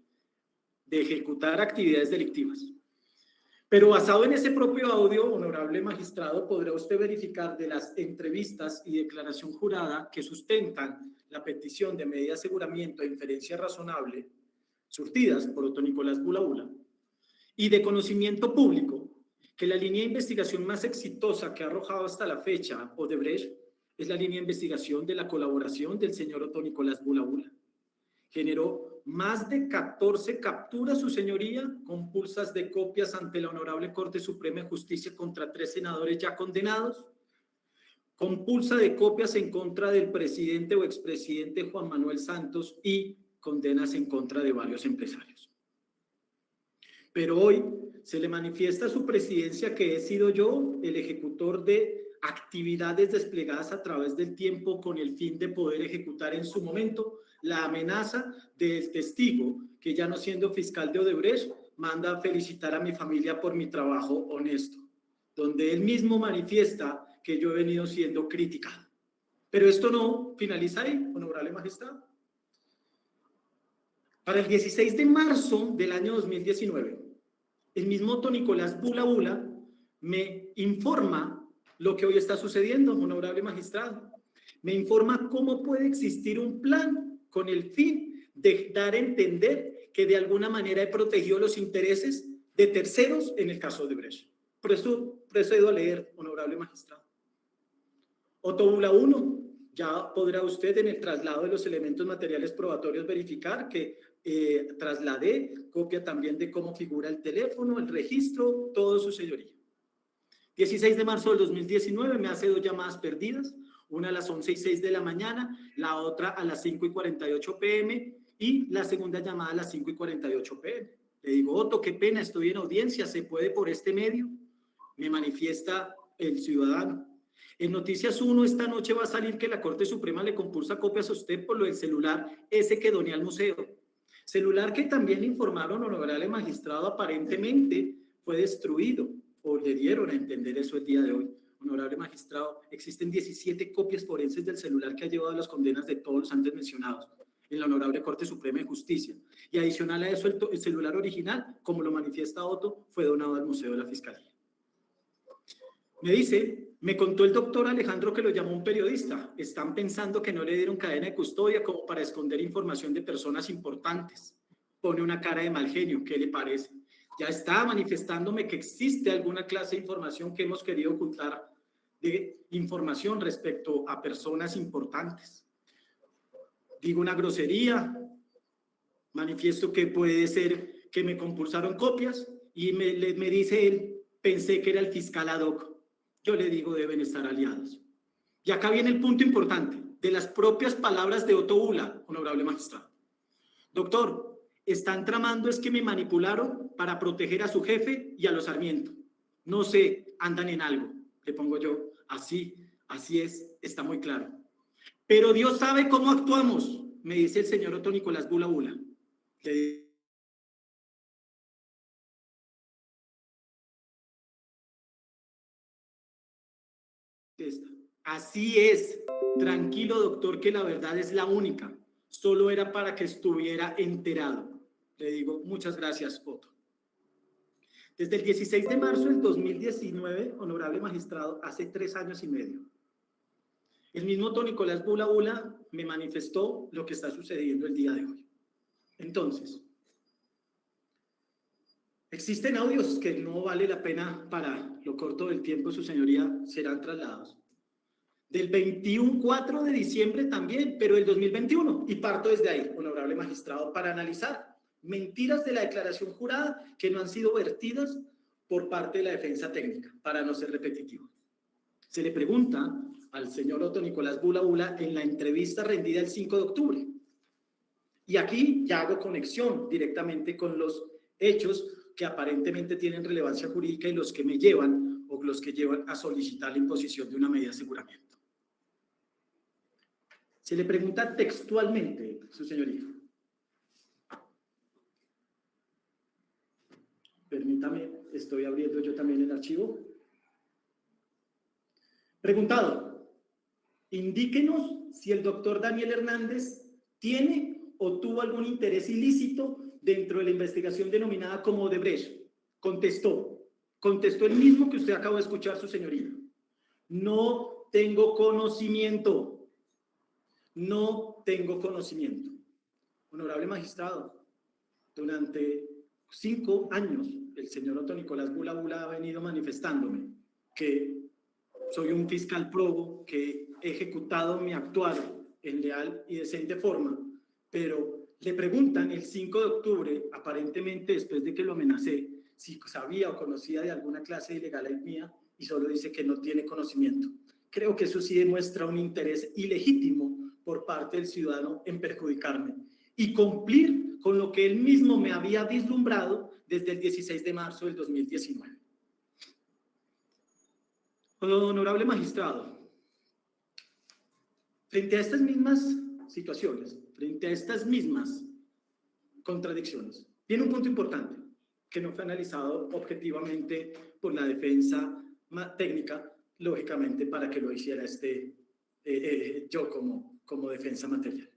[SPEAKER 7] de ejecutar actividades delictivas. Pero basado en ese propio audio, honorable magistrado, podrá usted verificar de las entrevistas y declaración jurada que sustentan la petición de medida de aseguramiento e inferencia razonable surtidas por Otto Nicolás Bula Bula, y de conocimiento público que la línea de investigación más exitosa que ha arrojado hasta la fecha Odebrecht es la línea de investigación de la colaboración del señor Otto Nicolás Bula Bula. Generó más de 14 capturas, su señoría, compulsas de copias ante la Honorable Corte Suprema de Justicia contra 3 senadores ya condenados, compulsa de copias en contra del presidente o expresidente Juan Manuel Santos y condenas en contra de varios empresarios. Pero hoy se le manifiesta a su presidencia que he sido yo el ejecutor de actividades desplegadas a través del tiempo con el fin de poder ejecutar en su momento la amenaza del testigo que, ya no siendo fiscal de Odebrecht, manda a felicitar a mi familia por mi trabajo honesto, donde él mismo manifiesta que yo he venido siendo criticado. Pero esto no finaliza ahí, honorable magistrado. Para el 16 de marzo del año 2019, el mismo Otto Nicolás Bula Bula me informa lo que hoy está sucediendo, honorable magistrado. Me informa cómo puede existir un plan con el fin de dar a entender que de alguna manera he protegido los intereses de terceros en el caso de Odebrecht. Por eso procedo a leer, honorable magistrado. Otto Bula 1, ya podrá usted en el traslado de los elementos materiales probatorios verificar que trasladé copia también de cómo figura el teléfono, el registro, todo, su señoría. 16 de marzo del 2019 me hace 2 llamadas perdidas, una a las 11:06 de la mañana, la otra a las 5:48 p.m. y la segunda llamada a las 5:48 p.m. Le digo, Otto, qué pena, estoy en audiencia, ¿se puede por este medio? Me manifiesta el ciudadano. En Noticias 1 esta noche va a salir que la Corte Suprema le compulsa copias a usted por lo del celular ese que doné al museo. Celular que también le informaron, honorable magistrado, aparentemente fue destruido, o le dieron a entender eso el día de hoy. Honorable magistrado, existen 17 copias forenses del celular que ha llevado a las condenas de todos los antes mencionados en la Honorable Corte Suprema de Justicia. Y adicional a eso, el celular original, como lo manifiesta Otto, fue donado al Museo de la Fiscalía. Me dice, me contó el doctor Alejandro que lo llamó un periodista. Están pensando que no le dieron cadena de custodia como para esconder información de personas importantes. Pone una cara de mal genio, ¿qué le parece? Ya está manifestándome que existe alguna clase de información que hemos querido ocultar, de información respecto a personas importantes. Digo una grosería, manifiesto que puede ser que me compulsaron copias y me dice él, pensé que era el fiscal ad hoc. Yo le digo, deben estar aliados. Y acá viene el punto importante, de las propias palabras de Otto Bula, honorable magistrado. Doctor, están tramando es que me manipularon para proteger a su jefe y a los Sarmiento. No sé, andan en algo. Le pongo yo, así es, está muy claro. Pero Dios sabe cómo actuamos, me dice el señor Otto Nicolás Bula Bula. Le así es, tranquilo doctor, que la verdad es la única, solo era para que estuviera enterado. Le digo, muchas gracias, Otto. Desde el 16 de marzo del 2019, honorable magistrado, hace 3 años y medio, el mismo Otto Nicolás Bula Bula me manifestó lo que está sucediendo el día de hoy. Entonces, existen audios que no vale la pena para lo corto del tiempo, su señoría, serán trasladados. Del 4 de diciembre también, pero del 2021. Y parto desde ahí, honorable magistrado, para analizar mentiras de la declaración jurada que no han sido vertidas por parte de la defensa técnica, para no ser repetitivo. Se le pregunta al señor Otto Nicolás Bula Bula en la entrevista rendida el 5 de octubre. Y aquí ya hago conexión directamente con los hechos que aparentemente tienen relevancia jurídica y los que me llevan o los que llevan a solicitar la imposición de una medida de aseguramiento. Se le pregunta textualmente, su señoría. Permítame, estoy abriendo yo también el archivo. Preguntado, indíquenos si el doctor Daniel Hernández tiene o tuvo algún interés ilícito dentro de la investigación denominada como Odebrecht. Contestó el mismo que usted acaba de escuchar, su señoría. No tengo conocimiento. No tengo conocimiento. Honorable magistrado, durante 5 años el señor Otto Nicolás Bula Bula ha venido manifestándome que soy un fiscal probo, que he ejecutado mi actuar en leal y decente forma, pero le preguntan el 5 de octubre, aparentemente después de que lo amenacé, si sabía o conocía de alguna clase de ilegalidad mía, y solo dice que no tiene conocimiento. Creo que eso sí demuestra un interés ilegítimo por parte del ciudadano en perjudicarme y cumplir con lo que él mismo me había vislumbrado desde el 16 de marzo del 2019. Honorable magistrado, frente a estas mismas situaciones, frente a estas mismas contradicciones, viene un punto importante que no fue analizado objetivamente por la defensa técnica, lógicamente para que lo hiciera yo como defensa material.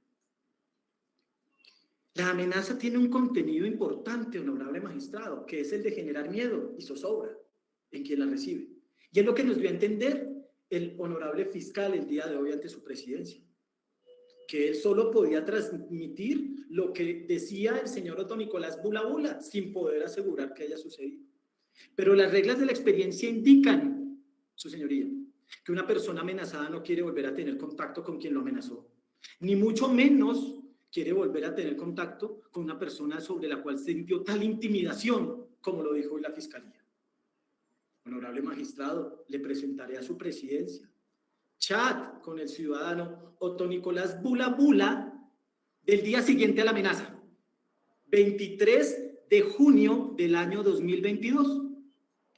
[SPEAKER 7] La amenaza tiene un contenido importante, honorable magistrado, que es el de generar miedo y zozobra en quien la recibe. Y es lo que nos dio a entender el honorable fiscal el día de hoy ante su presidencia, que él solo podía transmitir lo que decía el señor Otto Nicolás Bula Bula, sin poder asegurar que haya sucedido. Pero las reglas de la experiencia indican, su señoría, que una persona amenazada no quiere volver a tener contacto con quien lo amenazó, ni mucho menos quiere volver a tener contacto con una persona sobre la cual sintió tal intimidación, como lo dijo hoy la fiscalía. Honorable magistrado, le presentaré a su presidencia chat con el ciudadano Otto Nicolás Bula Bula del día siguiente a la amenaza, 23 de junio del año 2022,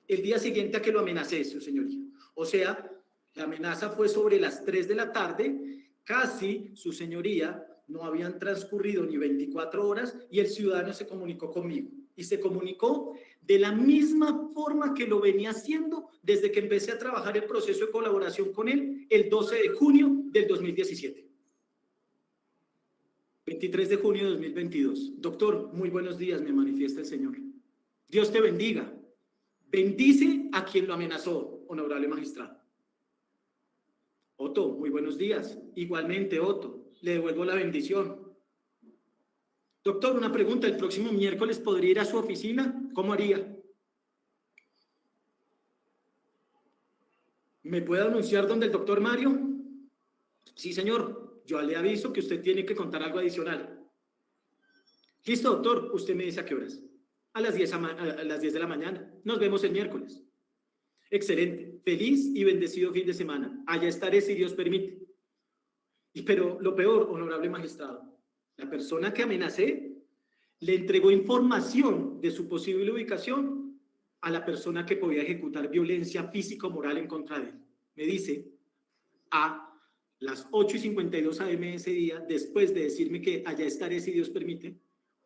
[SPEAKER 7] el día siguiente a que lo amenacé, su señoría. O sea, la amenaza fue sobre las 3 de la tarde, casi, su señoría, no habían transcurrido ni 24 horas y el ciudadano se comunicó conmigo. Y se comunicó de la misma forma que lo venía haciendo desde que empecé a trabajar el proceso de colaboración con él el 12 de junio del 2017. 23 de junio de 2022. Doctor, muy buenos días, me manifiesta el Señor. Dios te bendiga. Bendice a quien lo amenazó, honorable magistrado. Otto, muy buenos días. Igualmente, Otto, le devuelvo la bendición. Doctor, una pregunta, ¿el próximo miércoles podría ir a su oficina? ¿Cómo haría? ¿Me puede anunciar dónde el doctor Mario? Sí, señor, yo le aviso que usted tiene que contar algo adicional. Listo, doctor, usted me dice a qué horas. A las 10 de la mañana. Nos vemos el miércoles. Excelente, feliz y bendecido fin de semana. Allá estaré si Dios permite. Pero lo peor, honorable magistrado, la persona que amenacé le entregó información de su posible ubicación a la persona que podía ejecutar violencia físico-moral en contra de él. Me dice, a las 8:52 a.m. ese día, después de decirme que allá estaré si Dios permite,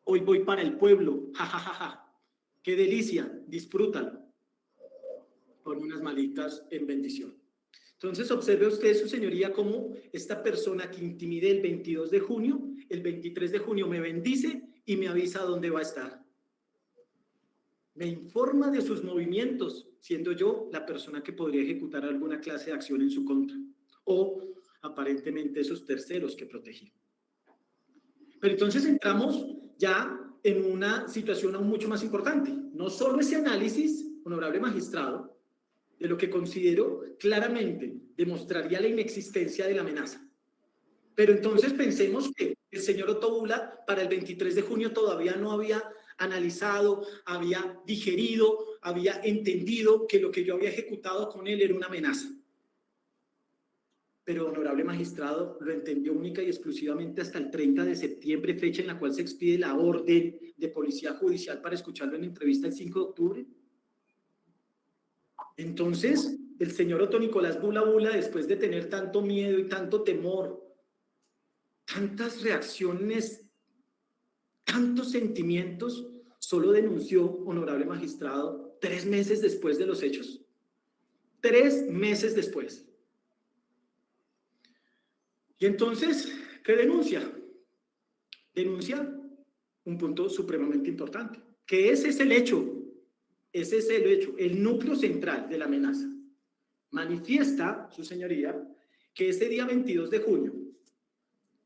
[SPEAKER 7] hoy voy para el pueblo, jajajaja, qué delicia, disfrútalo. Pon unas malitas en bendición. Entonces, observe usted, su señoría, cómo esta persona que intimidé el 22 de junio, el 23 de junio me bendice y me avisa dónde va a estar. Me informa de sus movimientos, siendo yo la persona que podría ejecutar alguna clase de acción en su contra, o aparentemente esos terceros que protegí. Pero entonces entramos ya en una situación aún mucho más importante. No solo ese análisis, honorable magistrado, de lo que considero claramente demostraría la inexistencia de la amenaza. Pero entonces pensemos que el señor Otto Bula para el 23 de junio todavía no había analizado, había digerido, había entendido que lo que yo había ejecutado con él era una amenaza. Pero, honorable magistrado, lo entendió única y exclusivamente hasta el 30 de septiembre, fecha en la cual se expide la orden de policía judicial para escucharlo en entrevista el 5 de octubre. Entonces, el señor Otto Nicolás Bula Bula, después de tener tanto miedo y tanto temor, tantas reacciones, tantos sentimientos, solo denunció, honorable magistrado, 3 meses después de los hechos. 3 meses después. Y entonces, ¿qué denuncia? Denuncia un punto supremamente importante, que ese es el hecho, el núcleo central de la amenaza. Manifiesta, su señoría, que ese día 22 de junio,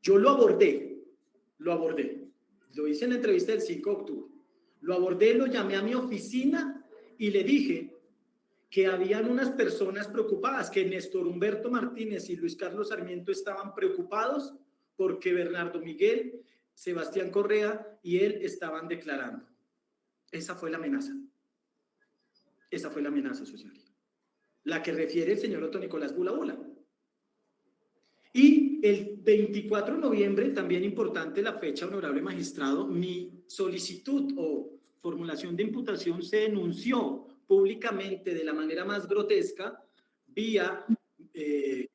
[SPEAKER 7] yo lo abordé, lo hice en la entrevista del 5 de octubre, lo abordé, lo llamé a mi oficina y le dije que habían unas personas preocupadas, que Néstor Humberto Martínez y Luis Carlos Sarmiento estaban preocupados porque Bernardo Miguel, Sebastián Correa y él estaban declarando. Esa fue la amenaza. Esa fue la amenaza, su señoría. La que refiere el señor Otto Nicolás Bula Bula. Y el 24 de noviembre, también importante la fecha, honorable magistrado, mi solicitud o formulación de imputación se denunció públicamente de la manera más grotesca vía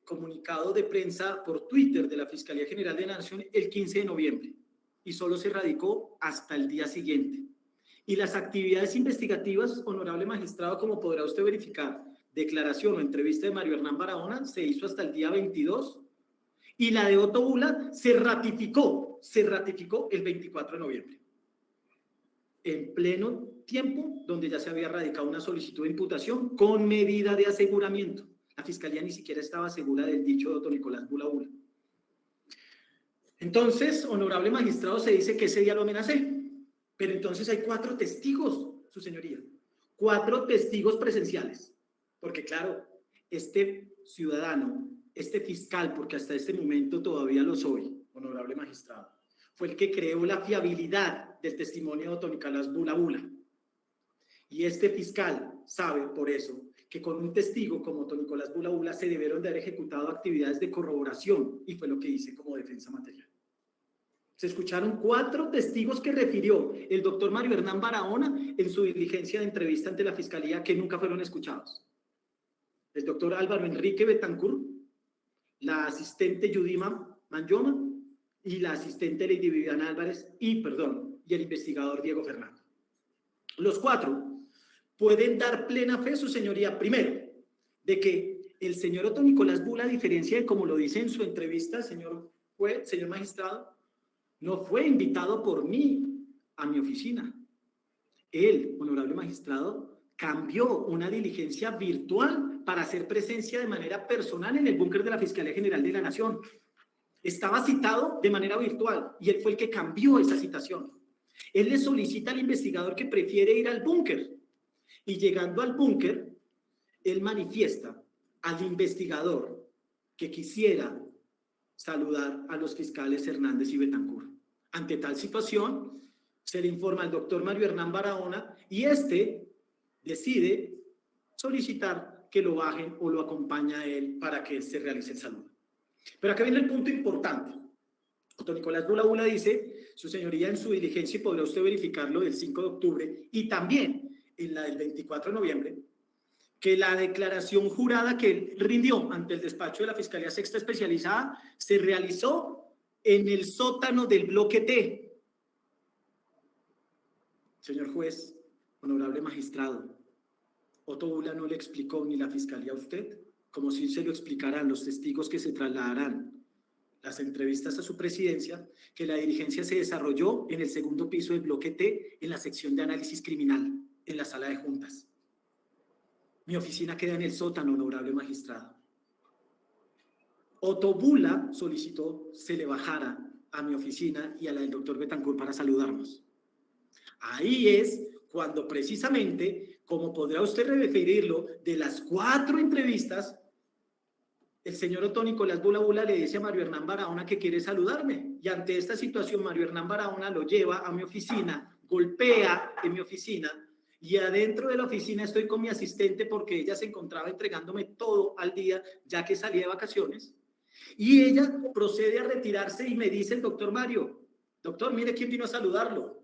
[SPEAKER 7] comunicado de prensa por Twitter de la Fiscalía General de la Nación el 15 de noviembre y solo se radicó hasta el día siguiente. Y las actividades investigativas, honorable magistrado, como podrá usted verificar, declaración o entrevista de Mario Hernán Barahona se hizo hasta el día 22 y la de Otto Bula se ratificó el 24 de noviembre. En pleno tiempo donde ya se había radicado una solicitud de imputación con medida de aseguramiento. La fiscalía ni siquiera estaba segura del dicho de Otto Nicolás Bula Bula. Entonces, honorable magistrado, se dice que ese día lo amenacé. Pero entonces hay 4 testigos, su señoría. 4 testigos presenciales. Porque claro, este ciudadano, este fiscal, porque hasta este momento todavía lo soy, honorable magistrado, fue el que creó la fiabilidad del testimonio de Otto Nicolás Bula Bula. Y este fiscal sabe por eso que con un testigo como Otto Nicolás Bula Bula se debieron de haber ejecutado actividades de corroboración y fue lo que hice como defensa material. Se escucharon 4 testigos que refirió el doctor Mario Hernán Barahona en su diligencia de entrevista ante la fiscalía que nunca fueron escuchados. El doctor Álvaro Enrique Betancourt, la asistente Yudima Manyoma y la asistente Lady Viviana Álvarez y el investigador Diego Fernando. Los 4 pueden dar plena fe, su señoría, primero, de que el señor Otto Nicolás Bula, a diferencia de como lo dice en su entrevista, señor juez, señor magistrado, no fue invitado por mí a mi oficina. Él, honorable magistrado, cambió una diligencia virtual para hacer presencia de manera personal en el búnker de la Fiscalía General de la Nación. Estaba citado de manera virtual y él fue el que cambió esa citación. Él le solicita al investigador que prefiere ir al búnker y llegando al búnker, él manifiesta al investigador que quisiera saludar a los fiscales Hernández y Betancourt. Ante tal situación, se le informa al doctor Mario Hernán Barahona y este decide solicitar que lo bajen o lo acompaña a él para que se realice el saludo. Pero acá viene el punto importante. Otto Nicolás Bula Bula dice, su señoría, en su diligencia, y podrá usted verificarlo del 5 de octubre y también en la del 24 de noviembre, que la declaración jurada que él rindió ante el despacho de la Fiscalía Sexta Especializada se realizó en el sótano del bloque T. Señor juez, honorable magistrado, Otto Bula no le explicó ni la Fiscalía a usted, como si se lo explicarán los testigos que se trasladarán las entrevistas a su presidencia, que la diligencia se desarrolló en el segundo piso del bloque T, en la sección de análisis criminal, en la sala de juntas. Mi oficina queda en el sótano, honorable magistrado. Otto Bula solicitó se le bajara a mi oficina y a la del doctor Betancourt para saludarnos. Ahí es cuando precisamente, como podrá usted referirlo, de las 4 entrevistas, el señor Otto Nicolás Bula Bula le dice a Mario Hernán Barahona que quiere saludarme. Y ante esta situación, Mario Hernán Barahona lo lleva a mi oficina, golpea en mi oficina, y adentro de la oficina estoy con mi asistente porque ella se encontraba entregándome todo al día, ya que salía de vacaciones. Y ella procede a retirarse y me dice el doctor Mario, doctor, mire quién vino a saludarlo.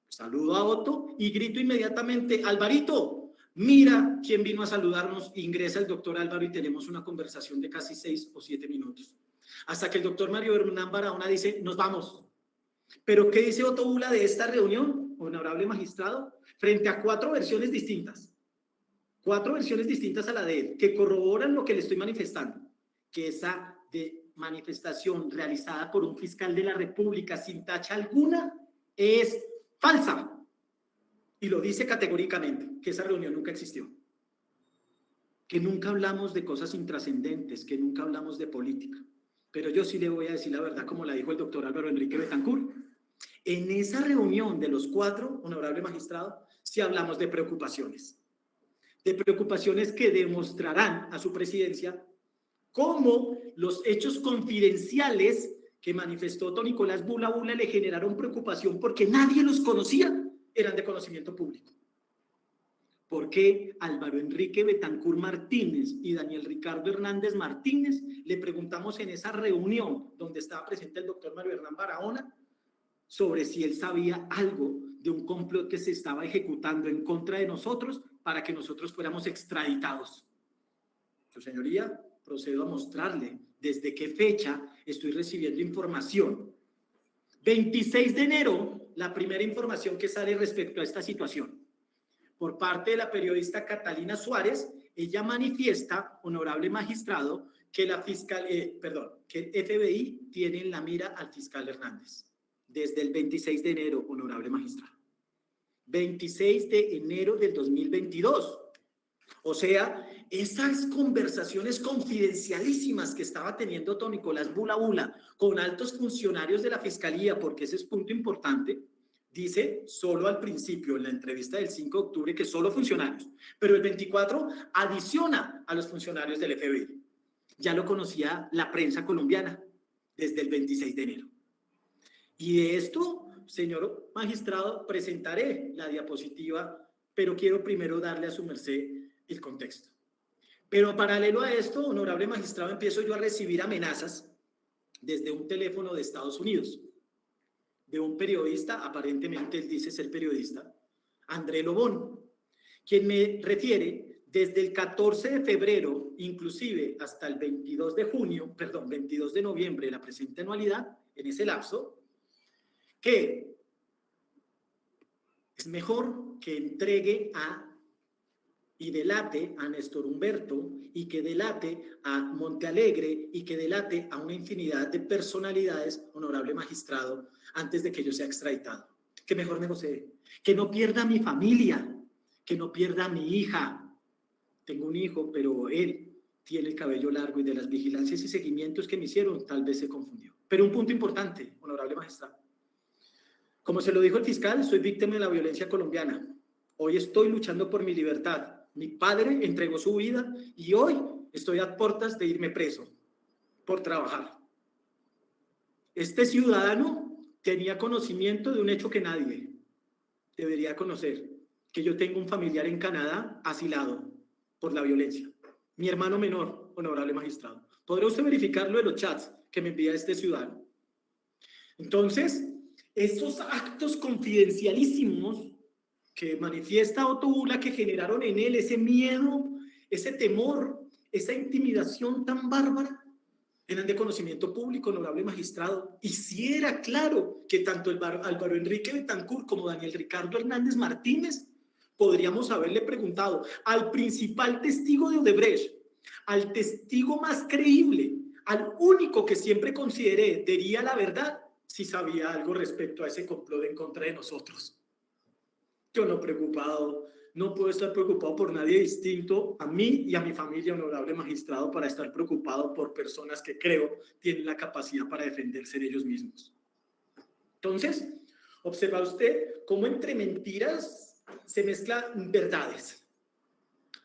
[SPEAKER 7] Saludo a Otto y grito inmediatamente, Alvarito, mira quién vino a saludarnos. Ingresa el doctor Álvaro y tenemos una conversación de casi 6 o 7 minutos. Hasta que el doctor Mario Hernán Barahona dice, nos vamos. ¿Pero qué dice Otto Bula de esta reunión, honorable magistrado? Frente a 4 versiones distintas. 4 versiones distintas a la de él, que corroboran lo que le estoy manifestando. Que esa manifestación realizada por un fiscal de la República sin tacha alguna es falsa. Y lo dice categóricamente, que esa reunión nunca existió. Que nunca hablamos de cosas intrascendentes, que nunca hablamos de política. Pero yo sí le voy a decir la verdad, como la dijo el doctor Álvaro Enrique Betancourt. En esa reunión de los 4, honorable magistrado, sí hablamos de preocupaciones que demostrarán a su presidencia cómo los hechos confidenciales que manifestó don Nicolás Bula Bula le generaron preocupación porque nadie los conocía, eran de conocimiento público. ¿Por qué Álvaro Enrique Betancourt Martínez y Daniel Ricardo Hernández Martínez le preguntamos en esa reunión donde estaba presente el doctor Mario Hernán Barahona sobre si él sabía algo de un complot que se estaba ejecutando en contra de nosotros para que nosotros fuéramos extraditados? Su señoría, procedo a mostrarle desde qué fecha estoy recibiendo información. 26 de enero, la primera información que sale respecto a esta situación. Por parte de la periodista Catalina Suárez, ella manifiesta, honorable magistrado, que que el FBI tiene en la mira al fiscal Hernández. Desde el 26 de enero, honorable magistrado. 26 de enero del 2022. O sea, esas conversaciones confidencialísimas que estaba teniendo don Nicolás Bula Bula con altos funcionarios de la Fiscalía, porque ese es punto importante, dice solo al principio, en la entrevista del 5 de octubre, que solo funcionarios, pero el 24 adiciona a los funcionarios del FBI. Ya lo conocía la prensa colombiana desde el 26 de enero. Y de esto, señor magistrado, presentaré la diapositiva, pero quiero primero darle a su merced el contexto. Pero paralelo a esto, honorable magistrado, empiezo yo a recibir amenazas desde un teléfono de Estados Unidos, de un periodista, aparentemente él dice ser periodista, André Lobón, quien me refiere desde el 14 de febrero, inclusive hasta el 22 de noviembre de la presente anualidad, en ese lapso, que es mejor que entregue y delate a Néstor Humberto y que delate a Montealegre y que delate a una infinidad de personalidades, honorable magistrado, antes de que yo sea extraditado. Que mejor negocie, que no pierda mi familia, que no pierda mi hija. Tengo un hijo, pero él tiene el cabello largo y de las vigilancias y seguimientos que me hicieron, tal vez se confundió. Pero un punto importante, honorable magistrado. Como se lo dijo el fiscal, soy víctima de la violencia colombiana. Hoy estoy luchando por mi libertad. Mi padre entregó su vida y hoy estoy a puertas de irme preso por trabajar. Este ciudadano tenía conocimiento de un hecho que nadie debería conocer, que yo tengo un familiar en Canadá asilado por la violencia. Mi hermano menor, honorable magistrado. ¿Podrá usted verificarlo de los chats que me envía este ciudadano? Entonces, estos actos confidencialísimos que manifiesta Otto Bula, que generaron en él ese miedo, ese temor, esa intimidación tan bárbara, eran de conocimiento público, honorable magistrado. Y si era claro que tanto Álvaro Enrique Betancourt como Daniel Ricardo Hernández Martínez podríamos haberle preguntado al principal testigo de Odebrecht, al testigo más creíble, al único que siempre consideré diría la verdad, si sabía algo respecto a ese complot en contra de nosotros. Yo no puedo estar preocupado por nadie distinto a mí y a mi familia, honorable magistrado, para estar preocupado por personas que creo tienen la capacidad para defenderse de ellos mismos. Entonces, observa usted cómo entre mentiras se mezclan verdades,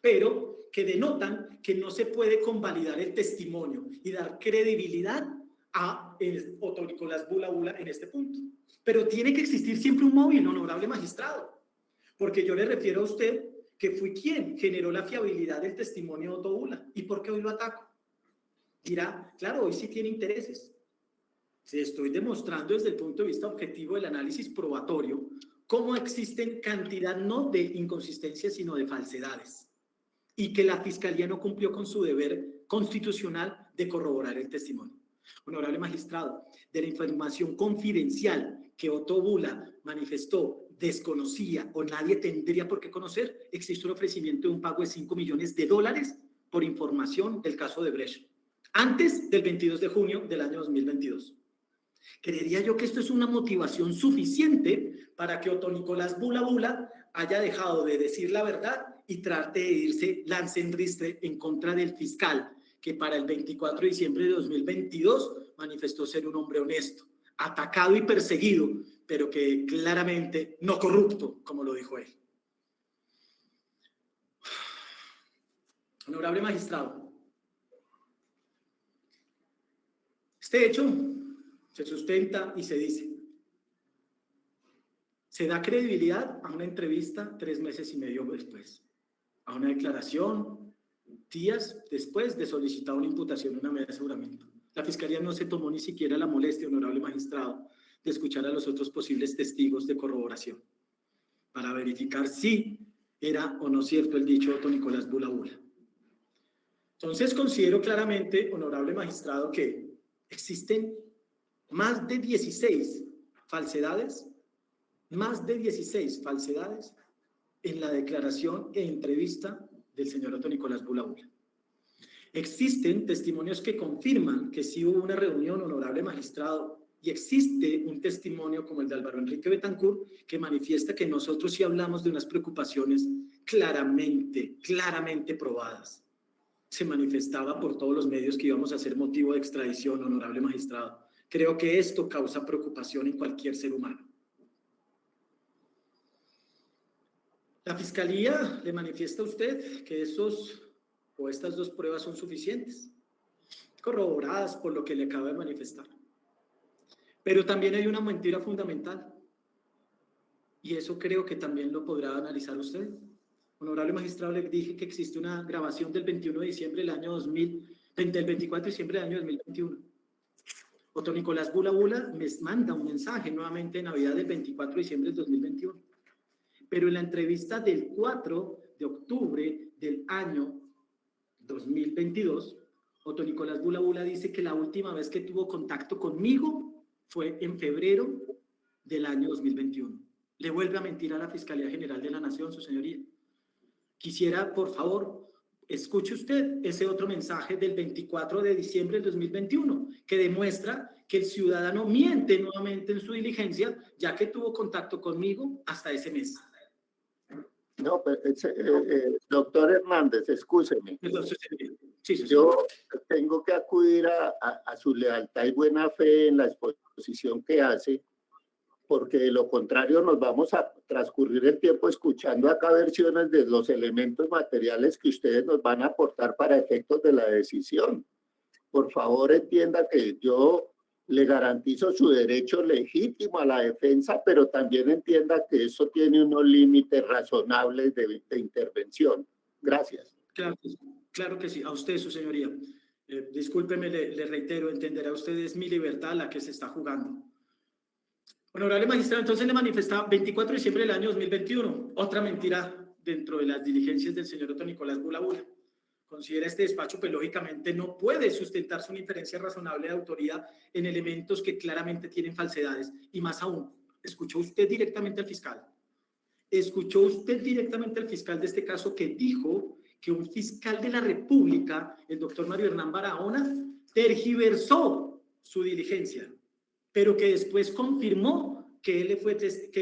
[SPEAKER 7] pero que denotan que no se puede convalidar el testimonio y dar credibilidad a Otto Nicolás Bula Bula en este punto. Pero tiene que existir siempre un móvil, honorable magistrado. Porque yo le refiero a usted que fui quien generó la fiabilidad del testimonio de Otto Bula. ¿Y por qué hoy lo ataco? Dirá, claro, hoy sí tiene intereses. Si estoy demostrando desde el punto de vista objetivo del análisis probatorio cómo existen cantidad no de inconsistencias, sino de falsedades. Y que la Fiscalía no cumplió con su deber constitucional de corroborar el testimonio. Honorable magistrado, de la información confidencial que Otto Bula manifestó, desconocía o nadie tendría por qué conocer, existe un ofrecimiento de un pago de $5 millones por información del caso de Odebrecht. antes del 22 de junio del año 2022. Creería yo que esto es una motivación suficiente para que Otto Nicolás Bula Bula haya dejado de decir la verdad y trate de irse lance en ristre en contra del fiscal, que para el 24 de diciembre de 2022 manifestó ser un hombre honesto, atacado y perseguido, pero que claramente no corrupto, como lo dijo él. Honorable magistrado, este hecho se sustenta y se dice, se da credibilidad a una entrevista 3 meses y medio después, a una declaración días después de solicitar una imputación, una medida de aseguramiento. La Fiscalía no se tomó ni siquiera la molestia, honorable magistrado, de escuchar a los otros posibles testigos de corroboración para verificar si era o no cierto el dicho de Otto Nicolás Bula Bula. Entonces considero claramente, honorable magistrado, que existen más de 16 falsedades en la declaración e entrevista del señor Otto Nicolás Bula Bula. Existen testimonios que confirman que sí hubo una reunión, honorable magistrado, y existe un testimonio como el de Álvaro Enrique Betancourt que manifiesta que nosotros sí hablamos de unas preocupaciones claramente probadas. Se manifestaba por todos los medios que íbamos a ser motivo de extradición, honorable magistrado. Creo que esto causa preocupación en cualquier ser humano. La Fiscalía le manifiesta a usted que estas 2 pruebas son suficientes, corroboradas por lo que le acaba de manifestar. Pero también hay una mentira fundamental, y eso creo que también lo podrá analizar usted. Honorable magistrado, le dije que existe una grabación del 21 de diciembre del año 2020, del 24 de diciembre del año 2021. Otto Nicolás Bula Bula me manda un mensaje nuevamente en Navidad del 24 de diciembre del 2021. Pero en la entrevista del 4 de octubre del año 2022, Otto Nicolás Bula Bula dice que la última vez que tuvo contacto conmigo fue en febrero del año 2021. Le vuelve a mentir a la Fiscalía General de la Nación, su señoría. Quisiera, por favor, escuche usted ese otro mensaje del 24 de diciembre del 2021, que demuestra que el ciudadano miente nuevamente en su diligencia, ya que tuvo contacto conmigo hasta ese mes.
[SPEAKER 2] No, pero doctor Hernández, escúcheme.
[SPEAKER 7] Sí.
[SPEAKER 2] Yo tengo que acudir a su lealtad y buena fe en la exposición que hace, porque de lo contrario nos vamos a transcurrir el tiempo escuchando acá versiones de los elementos materiales que ustedes nos van a aportar para efectos de la decisión. Por favor, entienda que yo le garantizo su derecho legítimo a la defensa, pero también entienda que eso tiene unos límites razonables de intervención. Gracias.
[SPEAKER 7] Claro que sí. A usted, su señoría. Discúlpeme, le reitero, entenderá usted, es mi libertad la que se está jugando. Honorable magistrado, entonces le manifestaba 24 de diciembre del año 2021, otra mentira dentro de las diligencias del señor Otto Nicolás Bula Bula. Considera este despacho, pues lógicamente no puede sustentarse una inferencia razonable de autoría en elementos que claramente tienen falsedades. Y más aún, ¿escuchó usted directamente al fiscal? ¿Escuchó usted directamente al fiscal de este caso que dijo que un fiscal de la República, el doctor Mario Hernán Barahona, tergiversó su diligencia, pero que después confirmó que él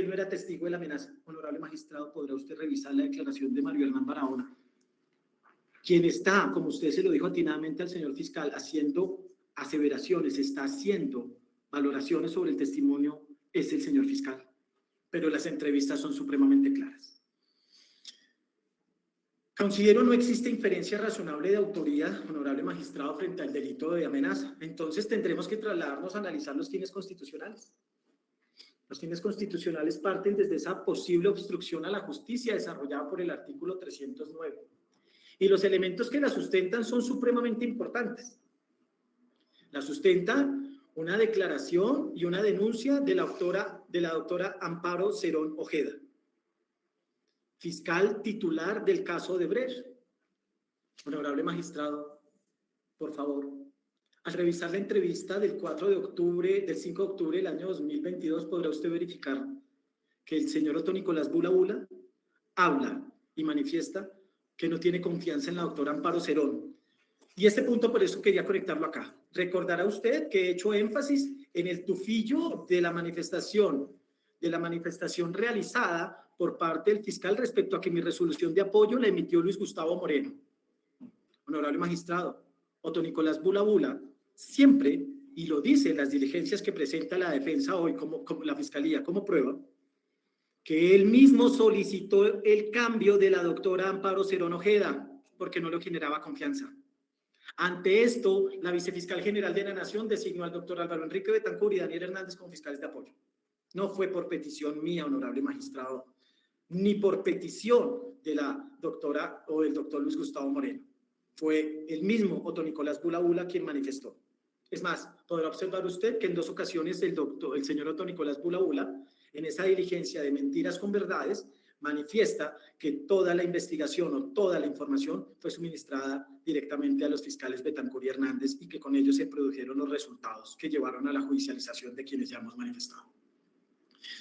[SPEAKER 7] no era testigo de la amenaza? Honorable magistrado, podrá usted revisar la declaración de Mario Hernán Barahona. Quien está, como usted se lo dijo atinadamente al señor fiscal, haciendo aseveraciones, está haciendo valoraciones sobre el testimonio, es el señor fiscal. Pero las entrevistas son supremamente claras. Considero no existe inferencia razonable de autoría, honorable magistrado, frente al delito de amenaza. Entonces tendremos que trasladarnos a analizar los fines constitucionales. Los fines constitucionales parten desde esa posible obstrucción a la justicia desarrollada por el artículo 309. Y los elementos que la sustentan son supremamente importantes. La sustenta una declaración y una denuncia de la doctora Amparo Cerón Ojeda, fiscal titular del caso Odebrecht. Honorable magistrado, por favor, al revisar la entrevista del 5 de octubre del año 2022, podrá usted verificar que el señor Otto Nicolás Bula Bula habla y manifiesta que no tiene confianza en la doctora Amparo Cerón. Y este punto por eso quería conectarlo acá. Recordará usted que he hecho énfasis en el tufillo de la manifestación realizada por parte del fiscal respecto a que mi resolución de apoyo la emitió Luis Gustavo Moreno. Honorable magistrado, Otto Nicolás Bula Bula siempre, y lo dice en las diligencias que presenta la defensa hoy como la fiscalía como prueba, que él mismo solicitó el cambio de la doctora Amparo Cerón Ojeda porque no le generaba confianza. Ante esto, la vicefiscal general de la Nación designó al doctor Álvaro Enrique Betancur y Daniel Hernández como fiscales de apoyo. No fue por petición mía, honorable magistrado, ni por petición de la doctora o del doctor Luis Gustavo Moreno. Fue el mismo Otto Nicolás Bula Bula quien manifestó. Es más, podrá observar usted que en 2 ocasiones el señor Otto Nicolás Bula Bula, en esa diligencia de mentiras con verdades, manifiesta que toda la investigación o toda la información fue suministrada directamente a los fiscales Betancur y Hernández y que con ellos se produjeron los resultados que llevaron a la judicialización de quienes ya hemos manifestado.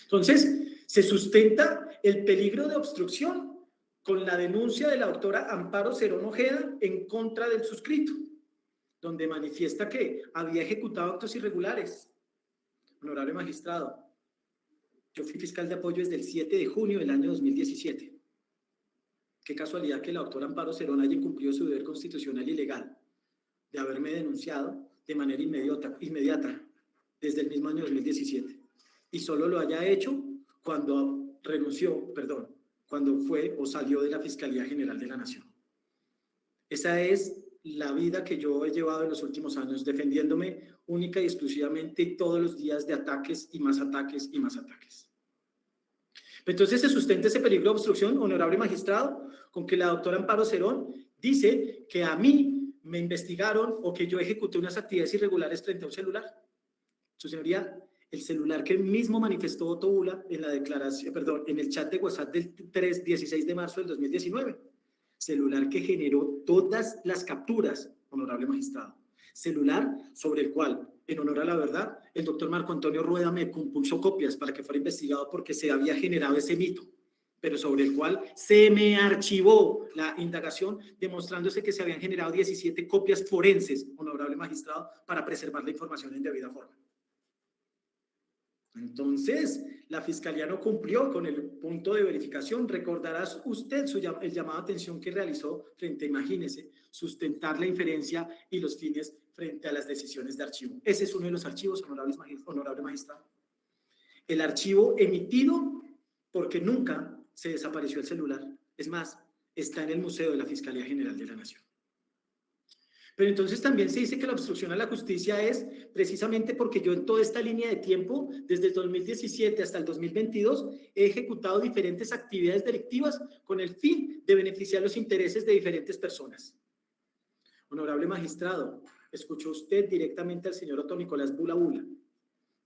[SPEAKER 7] Entonces, se sustenta el peligro de obstrucción con la denuncia de la doctora Amparo Cerón Ojeda en contra del suscrito, donde manifiesta que había ejecutado actos irregulares. Honorable magistrado, yo fui fiscal de apoyo desde el 7 de junio del año 2017. Qué casualidad que la doctora Amparo Cerón haya incumplido su deber constitucional y legal de haberme denunciado de manera inmediata desde el mismo año 2017. Y solo lo haya hecho cuando cuando fue o salió de la Fiscalía General de la Nación. Esa es la vida que yo he llevado en los últimos años, defendiéndome única y exclusivamente todos los días de ataques y más ataques y más ataques. Entonces se sustenta ese peligro de obstrucción, honorable magistrado, con que la doctora Amparo Cerón dice que a mí me investigaron o que yo ejecuté unas actividades irregulares frente a un celular. Su señoría, el celular que mismo manifestó Otto Bula en la declaración, en el chat de WhatsApp del 16 de marzo del 2019. Celular que generó todas las capturas, honorable magistrado. Celular sobre el cual, en honor a la verdad, el doctor Marco Antonio Rueda me compulsó copias para que fuera investigado porque se había generado ese mito, pero sobre el cual se me archivó la indagación demostrándose que se habían generado 17 copias forenses, honorable magistrado, para preservar la información en debida forma. Entonces, la Fiscalía no cumplió con el punto de verificación. Recordarás usted el llamado de atención que realizó frente, imagínese, sustentar la inferencia y los fines frente a las decisiones de archivo. Ese es uno de los archivos, honorable magistrado. El archivo emitido porque nunca se desapareció el celular. Es más, está en el Museo de la Fiscalía General de la Nación. Pero entonces también se dice que la obstrucción a la justicia es precisamente porque yo en toda esta línea de tiempo, desde el 2017 hasta el 2022, he ejecutado diferentes actividades delictivas con el fin de beneficiar los intereses de diferentes personas. Honorable magistrado, escuchó usted directamente al señor Otto Nicolás Bula Bula,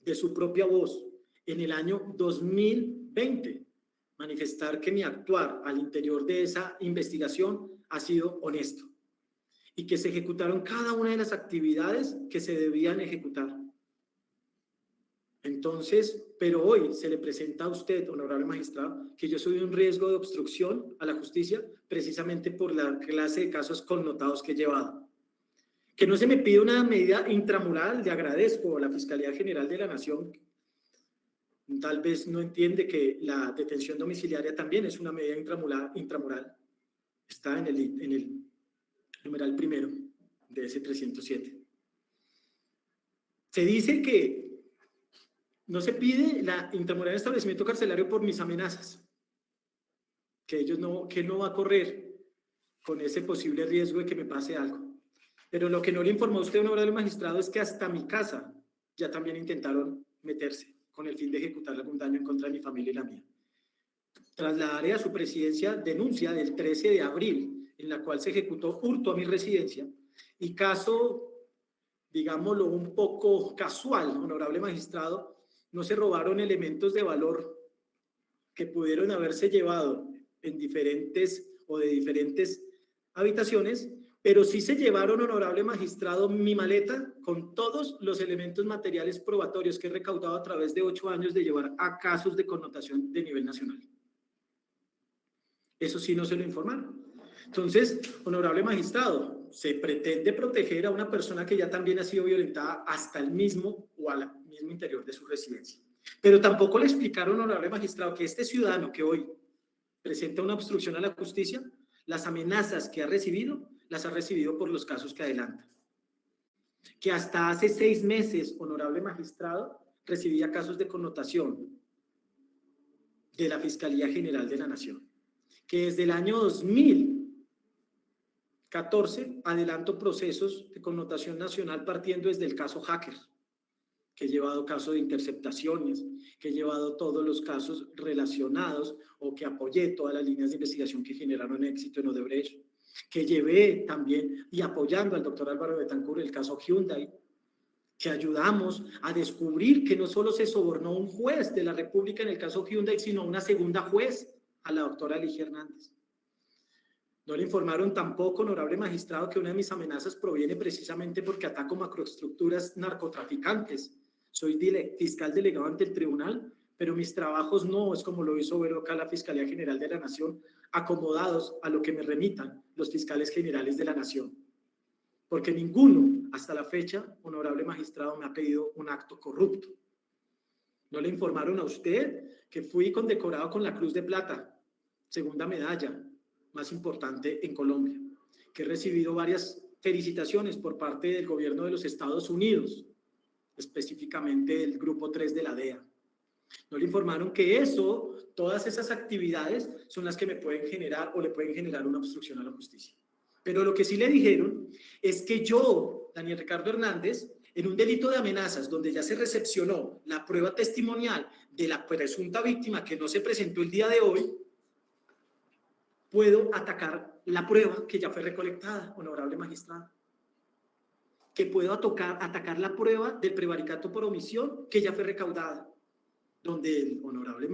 [SPEAKER 7] de su propia voz, en el año 2020, manifestar que mi actuar al interior de esa investigación ha sido honesto y que se ejecutaron cada una de las actividades que se debían ejecutar. Entonces, pero hoy se le presenta a usted, honorable magistrado, que yo soy un riesgo de obstrucción a la justicia precisamente por la clase de casos connotados que he llevado. Que no se me pide una medida intramural, le agradezco a la Fiscalía General de la Nación. Tal vez no entiende que la detención domiciliaria también es una medida intramural. Está en el numeral primero de ese 307. Se dice que no se pide la intramural de establecimiento carcelario por mis amenazas, que él no va a correr con ese posible riesgo de que me pase algo. Pero lo que no le informó a usted, honorable magistrado, es que hasta mi casa ya también intentaron meterse con el fin de ejecutar algún daño en contra de mi familia y la mía. Trasladaré a su presidencia denuncia del 13 de abril en la cual se ejecutó hurto a mi residencia y caso, digámoslo, un poco casual, honorable magistrado, no se robaron elementos de valor que pudieron haberse llevado en diferentes habitaciones, pero sí se llevaron, honorable magistrado, mi maleta con todos los elementos materiales probatorios que he recaudado a través de 8 años de llevar a casos de connotación de nivel nacional. Eso sí no se lo informaron. Entonces, honorable magistrado, se pretende proteger a una persona que ya también ha sido violentada hasta el mismo o al mismo interior de su residencia. Pero tampoco le explicaron, honorable magistrado, que este ciudadano que hoy presenta una obstrucción a la justicia, las amenazas que ha recibido, las ha recibido por los casos que adelanta. Que hasta hace 6 meses, honorable magistrado, recibía casos de connotación de la Fiscalía General de la Nación. Que desde el año 2014 adelanto procesos de connotación nacional partiendo desde el caso Hacker, que he llevado casos de interceptaciones, que he llevado todos los casos relacionados o que apoyé todas las líneas de investigación que generaron éxito en Odebrecht, que llevé también y apoyando al doctor Álvaro Betancourt el caso Hyundai, que ayudamos a descubrir que no solo se sobornó un juez de la República en el caso Hyundai, sino una segunda juez, a la doctora Ligia Hernández. No le informaron tampoco, honorable magistrado, que una de mis amenazas proviene precisamente porque ataco macroestructuras narcotraficantes. Soy fiscal delegado ante el tribunal, pero mis trabajos no es como lo hizo ver acá la Fiscalía General de la Nación, acomodados a lo que me remitan los fiscales generales de la Nación. Porque ninguno, hasta la fecha, honorable magistrado, me ha pedido un acto corrupto. No le informaron a usted que fui condecorado con la Cruz de Plata, segunda medalla más importante en Colombia, que he recibido varias felicitaciones por parte del gobierno de los Estados Unidos, específicamente del Grupo 3 de la DEA. No le informaron que eso, todas esas actividades son las que me pueden generar o le pueden generar una obstrucción a la justicia. Pero lo que sí le dijeron es que yo, Daniel Ricardo Hernández, en un delito de amenazas donde ya se recepcionó la prueba testimonial de la presunta víctima que no se presentó el día de hoy, puedo atacar la prueba que ya fue recolectada, honorable magistrado. Que puedo atacar la prueba del prevaricato por omisión que ya fue recaudada, donde el honorable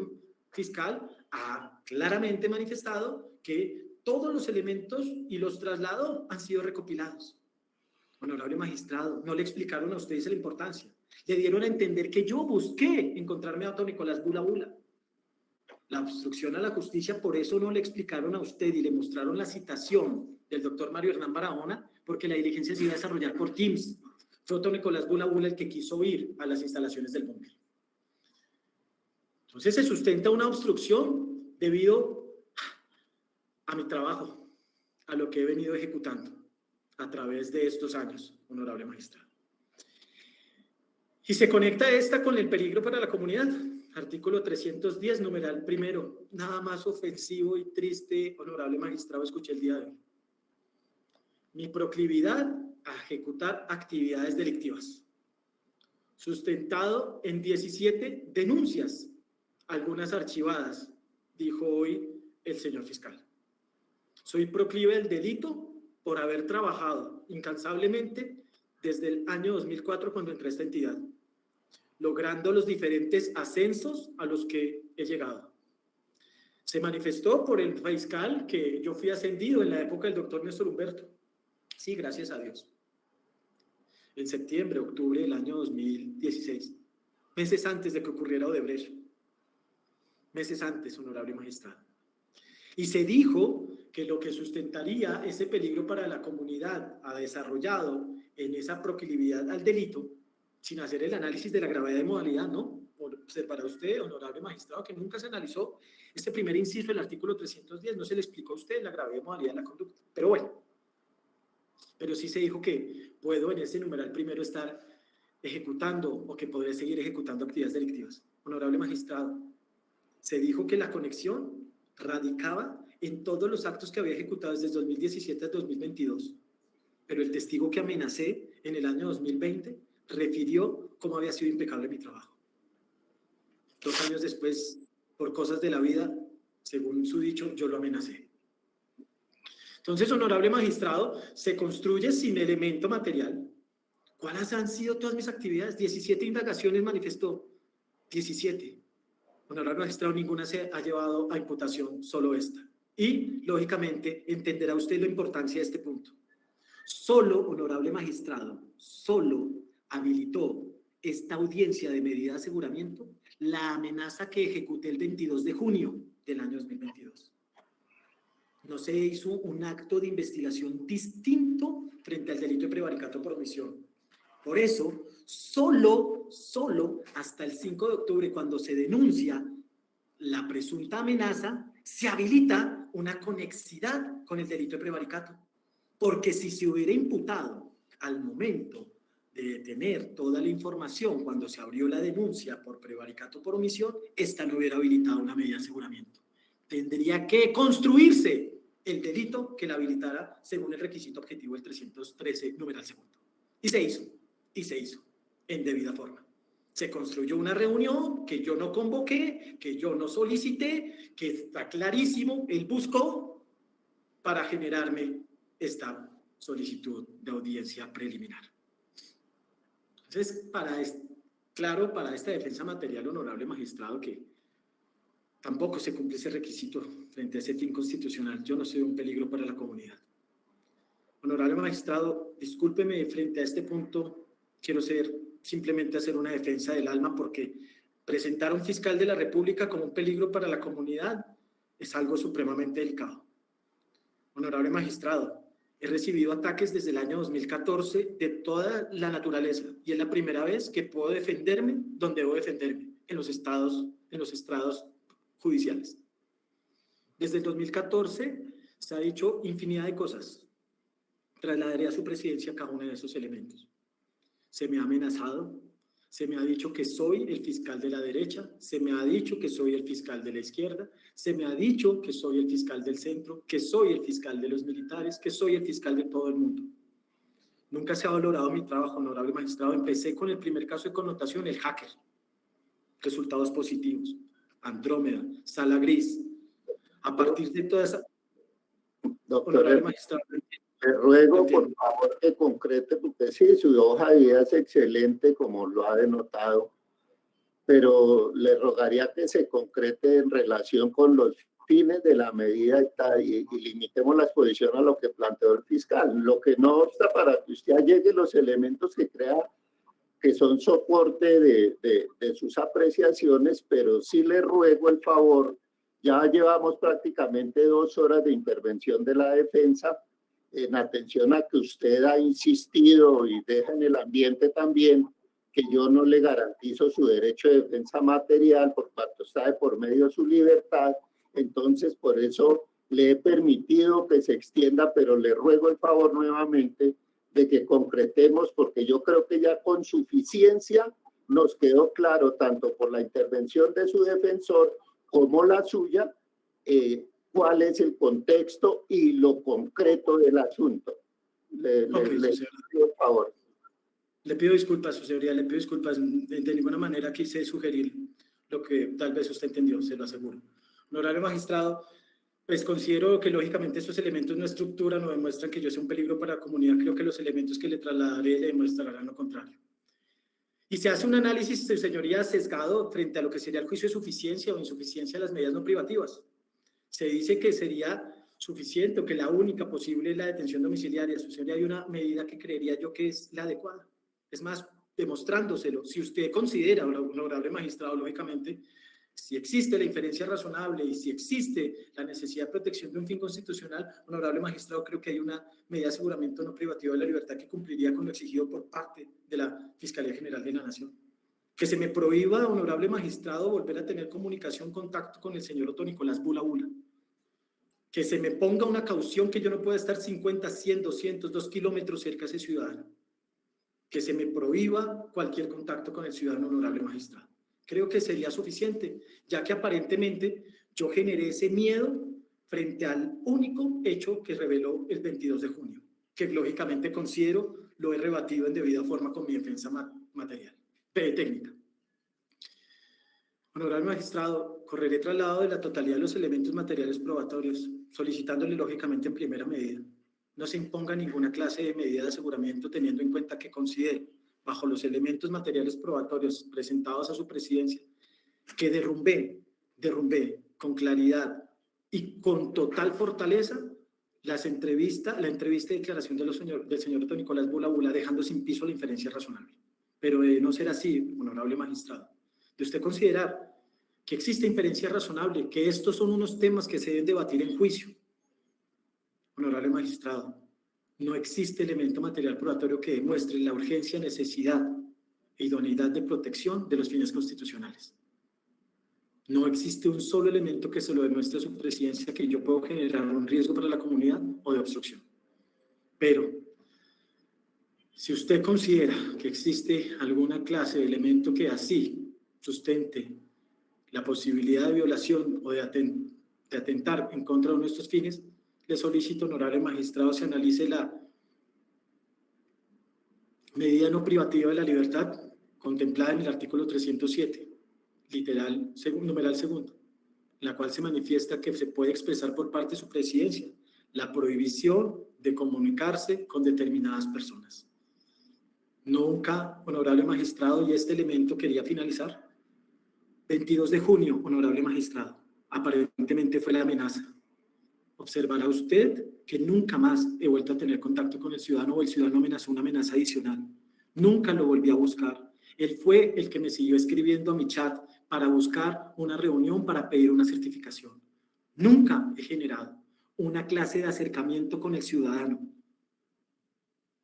[SPEAKER 7] fiscal ha claramente manifestado que todos los elementos y los traslados han sido recopilados. Honorable magistrado, no le explicaron a ustedes la importancia. Le dieron a entender que yo busqué encontrarme a don Nicolás Bula Bula. La obstrucción a la justicia, por eso no le explicaron a usted y le mostraron la citación del doctor Mario Hernán Barahona, porque la diligencia se iba a desarrollar por Teams. Fue don Nicolás Bula Bula el que quiso ir a las instalaciones del búnker. Entonces se sustenta una obstrucción debido a mi trabajo, a lo que he venido ejecutando a través de estos años, honorable magistrado. Y se conecta esta con el peligro para la comunidad. Artículo 310, numeral primero. Nada más ofensivo y triste, honorable magistrado, escuché el día de hoy. Mi proclividad a ejecutar actividades delictivas. Sustentado en 17 denuncias, algunas archivadas, dijo hoy el señor fiscal. Soy proclive del delito por haber trabajado incansablemente desde el año 2004 cuando entré a esta entidad, logrando los diferentes ascensos a los que he llegado. Se manifestó por el fiscal que yo fui ascendido en la época del doctor Néstor Humberto. Sí, gracias a Dios. En septiembre, octubre del año 2016, meses antes de que ocurriera Odebrecht. Meses antes, honorable magistrado. Y se dijo que lo que sustentaría ese peligro para la comunidad ha desarrollado en esa proclividad al delito, sin hacer el análisis de la gravedad de modalidad, ¿no? Observará usted, honorable magistrado, que nunca se analizó este primer inciso del artículo 310, no se le explicó a usted la gravedad de modalidad de la conducta. Pero bueno, pero sí se dijo que puedo en ese numeral primero estar ejecutando o que podré seguir ejecutando actividades delictivas. Honorable magistrado, se dijo que la conexión radicaba en todos los actos que había ejecutado desde 2017 a 2022, pero el testigo que amenacé en el año 2020 refirió cómo había sido impecable mi trabajo. 2 años después, por cosas de la vida, según su dicho, yo lo amenacé. Entonces, honorable magistrado, se construye sin elemento material. ¿Cuáles han sido todas mis actividades? 17 indagaciones manifestó. 17. Honorable magistrado, ninguna se ha llevado a imputación, solo esta. Y, lógicamente, entenderá usted la importancia de este punto. Solo, honorable magistrado, solo habilitó esta audiencia de medida de aseguramiento la amenaza que ejecuté el 22 de junio del año 2022. No se hizo un acto de investigación distinto frente al delito de prevaricato por omisión. Por eso, solo hasta el 5 de octubre, cuando se denuncia la presunta amenaza, se habilita una conexidad con el delito de prevaricato. Porque si se hubiera imputado al momento de tener toda la información cuando se abrió la denuncia por prevaricato por omisión, esta no hubiera habilitado una medida de aseguramiento. Tendría que construirse el delito que la habilitara según el requisito objetivo del 313, numeral segundo. Y se hizo en debida forma. Se construyó una reunión que yo no convoqué, que yo no solicité, que está clarísimo, él buscó para generarme esta solicitud de audiencia preliminar. Entonces, para esta defensa material, honorable magistrado, que tampoco se cumple ese requisito frente a ese fin constitucional, yo no soy un peligro para la comunidad. Honorable magistrado, discúlpeme frente a este punto, quiero simplemente hacer una defensa del alma, porque presentar a un fiscal de la República como un peligro para la comunidad es algo supremamente delicado. Honorable magistrado, he recibido ataques desde el año 2014 de toda la naturaleza y es la primera vez que puedo defenderme donde debo defenderme, en los estrados judiciales. Desde el 2014 se ha dicho infinidad de cosas. Trasladaré a su presidencia cada uno de esos elementos. Se me ha amenazado, se me ha dicho que soy el fiscal de la derecha, se me ha dicho que soy el fiscal de la izquierda, se me ha dicho que soy el fiscal del centro, que soy el fiscal de los militares, que soy el fiscal de todo el mundo. Nunca se ha valorado mi trabajo, honorable magistrado. Empecé con el primer caso de connotación, el hacker. Resultados positivos. Andrómeda, Sala Gris. A partir de toda esa...
[SPEAKER 2] Doctor,
[SPEAKER 7] honorable magistrado,
[SPEAKER 2] le ruego por favor que concrete, porque sí, su hoja de vida es excelente como lo ha denotado, pero le rogaría que se concrete en relación con los fines de la medida y limitemos la exposición a lo que planteó el fiscal. Lo que no obsta para que usted allegue los elementos que crea que son soporte de sus apreciaciones, pero sí le ruego el favor, ya llevamos prácticamente 2 horas de intervención de la defensa, en atención a que usted ha insistido y deja en el ambiente también que yo no le garantizo su derecho de defensa material por cuanto está de por medio su libertad. Entonces, por eso le he permitido que se extienda, pero le ruego el favor nuevamente de que concretemos, porque yo creo que ya con suficiencia nos quedó claro, tanto por la intervención de su defensor como la suya, cuál es el contexto y lo concreto del asunto. Le pido por favor.
[SPEAKER 7] Le pido disculpas, su señoría, le pido disculpas. De ninguna manera quise sugerir lo que tal vez usted entendió, se lo aseguro. Honorable magistrado, pues considero que lógicamente estos elementos no estructuran o demuestran que yo sea un peligro para la comunidad. Creo que los elementos que le trasladaré le demostrarán lo contrario. Y se hace un análisis, su señoría, sesgado frente a lo que sería el juicio de suficiencia o insuficiencia de las medidas no privativas. Se dice que sería suficiente o que la única posible es la detención domiciliaria. Su señoría, hay una medida que creería yo que es la adecuada. Es más, demostrándoselo, si usted considera, honorable magistrado, lógicamente, si existe la inferencia razonable y si existe la necesidad de protección de un fin constitucional, honorable magistrado, creo que hay una medida de aseguramiento no privativo de la libertad que cumpliría con lo exigido por parte de la Fiscalía General de la Nación. Que se me prohíba, honorable magistrado, volver a tener comunicación, contacto con el señor Otto Nicolás Bula Bula. Que se me ponga una caución que yo no pueda estar 50, 100, 200, 2 kilómetros cerca de ese ciudadano. Que se me prohíba cualquier contacto con el ciudadano, honorable magistrado. Creo que sería suficiente, ya que aparentemente yo generé ese miedo frente al único hecho que reveló el 22 de junio, que lógicamente considero lo he rebatido en debida forma con mi defensa técnica. Honorable magistrado, correré traslado de la totalidad de los elementos materiales probatorios, solicitándole lógicamente en primera medida no se imponga ninguna clase de medida de aseguramiento, teniendo en cuenta que considero, bajo los elementos materiales probatorios presentados a su presidencia, que derrumbé con claridad y con total fortaleza la entrevista y declaración del señor Otto Nicolás Bula Bula, dejando sin piso la inferencia razonable. Pero de no ser así, honorable magistrado, de usted considerar que existe inferencia razonable, que estos son unos temas que se deben debatir en juicio, honorable magistrado, no existe elemento material probatorio que demuestre la urgencia, necesidad e idoneidad de protección de los fines constitucionales. No existe un solo elemento que se lo demuestre a su presidencia que yo puedo generar un riesgo para la comunidad o de obstrucción. Pero, si usted considera que existe alguna clase de elemento que así sustente la posibilidad de violación o de atentar en contra de nuestros fines, le solicito, honorable magistrado, se analice la medida no privativa de la libertad contemplada en el artículo 307, numeral segundo, en la cual se manifiesta que se puede expresar por parte de su presidencia la prohibición de comunicarse con determinadas personas. Nunca, honorable magistrado, y este elemento quería finalizar. 22 de junio, honorable magistrado, aparentemente fue la amenaza. Observará usted que nunca más he vuelto a tener contacto con el ciudadano o el ciudadano amenazó una amenaza adicional. Nunca lo volví a buscar. Él fue el que me siguió escribiendo a mi chat para buscar una reunión para pedir una certificación. Nunca he generado una clase de acercamiento con el ciudadano.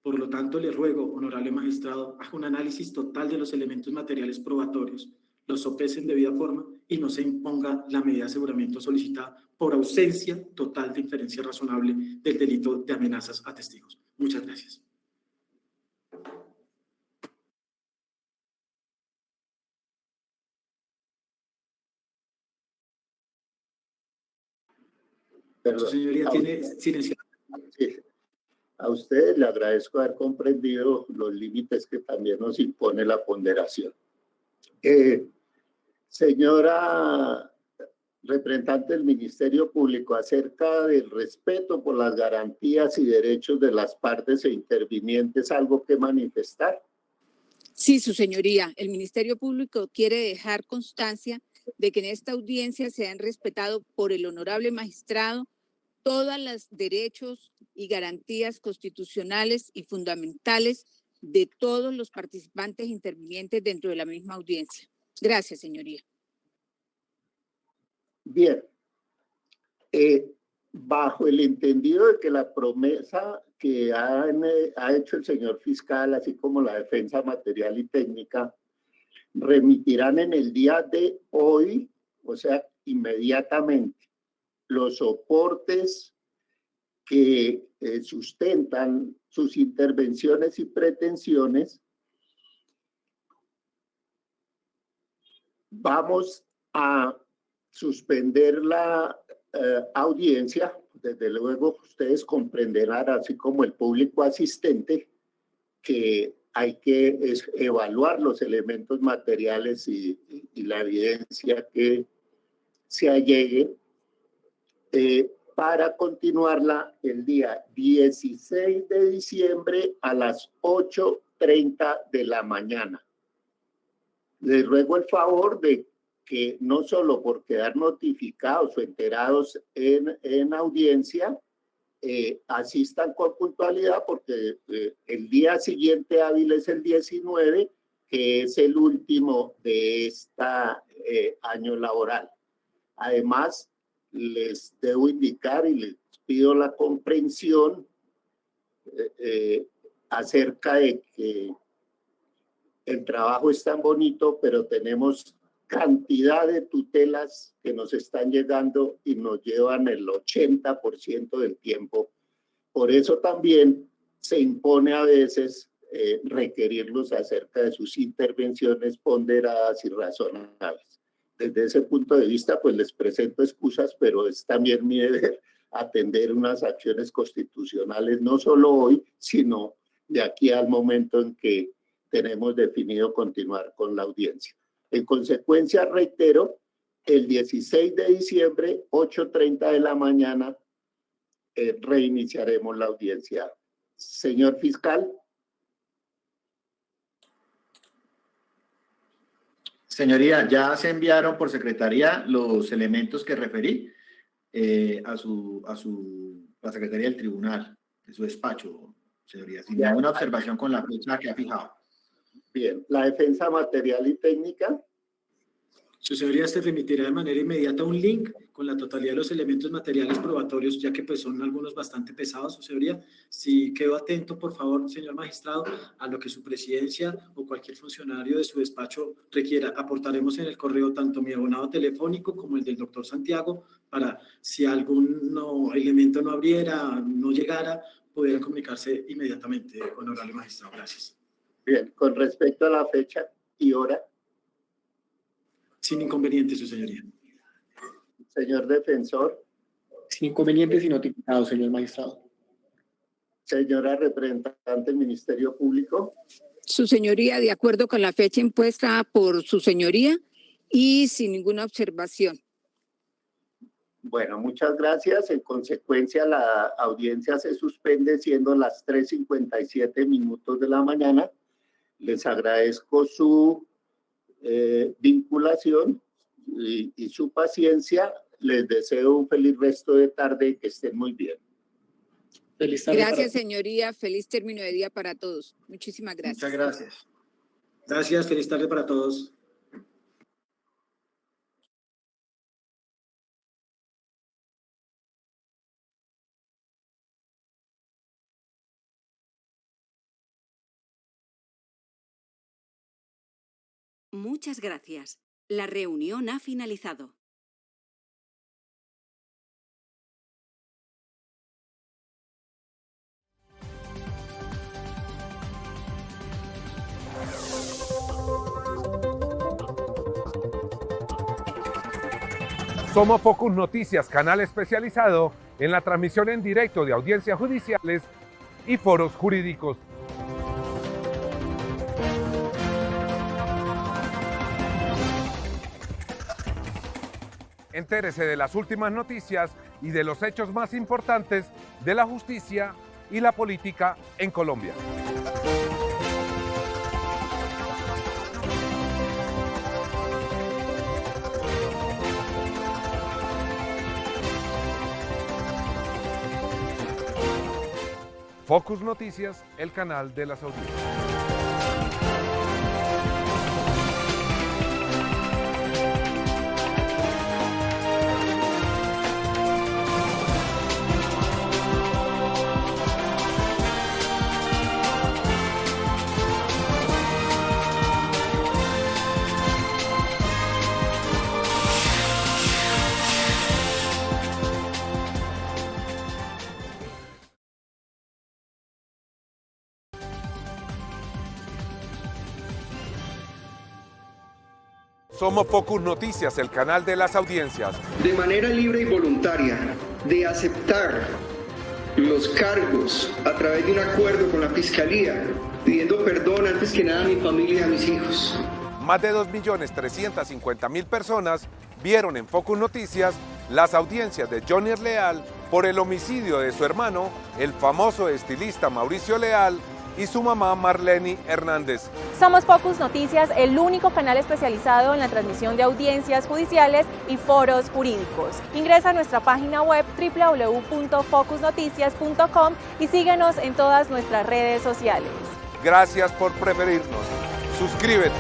[SPEAKER 7] Por lo tanto, le ruego, honorable magistrado, haga un análisis total de los elementos materiales probatorios, los sopese en debida forma y no se imponga la medida de aseguramiento solicitada por ausencia total de inferencia razonable del delito de amenazas a testigos. Muchas gracias. Su señoría tiene silencio.
[SPEAKER 2] Sí. A ustedes le agradezco haber comprendido los límites que también nos impone la ponderación. Señora representante del Ministerio Público, acerca del respeto por las garantías y derechos de las partes e intervinientes, ¿algo que manifestar?
[SPEAKER 1] Sí, su señoría. El Ministerio Público quiere dejar constancia de que en esta audiencia se han respetado por el honorable magistrado todos los derechos y garantías constitucionales y fundamentales de todos los participantes e intervinientes dentro de la misma audiencia. Gracias, señoría.
[SPEAKER 2] Bien. Bajo el entendido de que la promesa que ha hecho el señor fiscal, así como la defensa material y técnica, remitirán en el día de hoy, o sea, inmediatamente, los soportes que sustentan sus intervenciones y pretensiones. Vamos a suspender la audiencia. Desde luego ustedes comprenderán, así como el público asistente, que hay que evaluar los elementos materiales y la evidencia que se allegue para continuarla el día 16 de diciembre a las 8:30 de la mañana. Les ruego el favor de que no solo por quedar notificados o enterados en audiencia, asistan con puntualidad, porque el día siguiente hábil es el 19, que es el último de este año laboral. Además, les debo indicar y les pido la comprensión acerca de que el trabajo es tan bonito, pero tenemos cantidad de tutelas que nos están llegando y nos llevan el 80% del tiempo. Por eso también se impone a veces requerirlos acerca de sus intervenciones ponderadas y razonables. Desde ese punto de vista, pues les presento excusas, pero es también mi deber atender unas acciones constitucionales, no solo hoy, sino de aquí al momento en que tenemos definido continuar con la audiencia. En consecuencia, reitero, el 16 de diciembre, 8:30 de la mañana, reiniciaremos la audiencia. Señor fiscal.
[SPEAKER 6] Señoría, ya se enviaron por secretaría los elementos que referí a la secretaría del tribunal, de su despacho, señoría. Sin ninguna observación con la fecha que ha fijado.
[SPEAKER 2] Bien, la defensa material y técnica.
[SPEAKER 7] Su señoría se remitirá de manera inmediata un link con con la totalidad de los elementos materiales probatorios, ya que pues son algunos bastante pesados, su señoría. Si quedo atento, por favor, señor magistrado, a lo que su presidencia o cualquier funcionario de su despacho requiera. Aportaremos en el correo tanto mi abonado telefónico como el del doctor Santiago, para si algún elemento no abriera, no llegara, pudiera comunicarse inmediatamente, honorable magistrado. Gracias.
[SPEAKER 2] Bien, con respecto a la fecha y hora.
[SPEAKER 7] Sin inconveniente, su señoría.
[SPEAKER 2] Señor defensor.
[SPEAKER 3] Sin inconvenientes y notificado, señor magistrado.
[SPEAKER 2] Señora representante del Ministerio Público.
[SPEAKER 1] Su señoría, de acuerdo con la fecha impuesta por su señoría y sin ninguna observación.
[SPEAKER 2] Bueno, muchas gracias. En consecuencia, la audiencia se suspende siendo las 3:57 de la mañana. Les agradezco su vinculación y su paciencia. Les deseo un feliz resto de tarde y que estén muy bien.
[SPEAKER 3] Feliz tarde.
[SPEAKER 1] Gracias, señoría. Feliz término de día para todos. Muchísimas gracias.
[SPEAKER 6] Muchas gracias.
[SPEAKER 7] Gracias, feliz tarde para todos.
[SPEAKER 9] Muchas gracias. La reunión ha finalizado.
[SPEAKER 10] Somos Focus Noticias, canal especializado en la transmisión en directo de audiencias judiciales y foros jurídicos. Entérese de las últimas noticias y de los hechos más importantes de la justicia y la política en Colombia. Focus Noticias, el canal de las audiencias. Somos Focus Noticias, el canal de las audiencias.
[SPEAKER 11] De manera libre y voluntaria, de aceptar los cargos a través de un acuerdo con la Fiscalía, pidiendo perdón antes que nada a mi familia y a mis hijos.
[SPEAKER 10] Más de 2.350.000 personas vieron en Focus Noticias las audiencias de Johnny Leal por el homicidio de su hermano, el famoso estilista Mauricio Leal, y su mamá Marlene Hernández.
[SPEAKER 12] Somos Focus Noticias, el único canal especializado en la transmisión de audiencias judiciales y foros jurídicos. Ingresa a nuestra página web www.focusnoticias.com y síguenos en todas nuestras redes sociales.
[SPEAKER 10] Gracias por preferirnos. Suscríbete.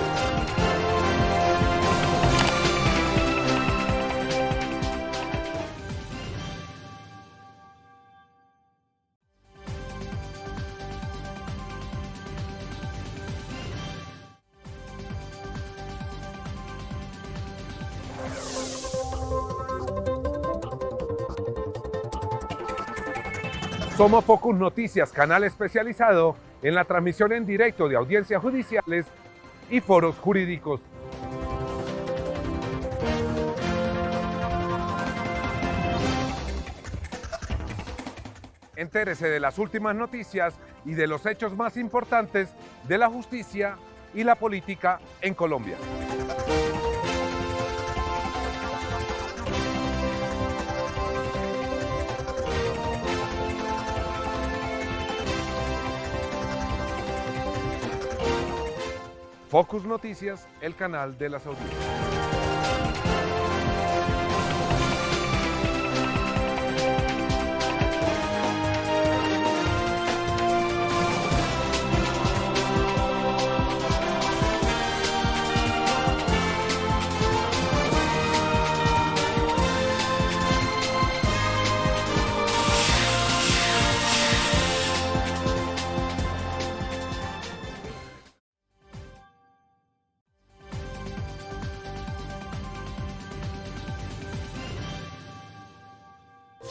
[SPEAKER 10] Somos Focus Noticias, canal especializado en la transmisión en directo de audiencias judiciales y foros jurídicos. Entérese de las últimas noticias y de los hechos más importantes de la justicia y la política en Colombia. Focus Noticias, el canal de las audiencias.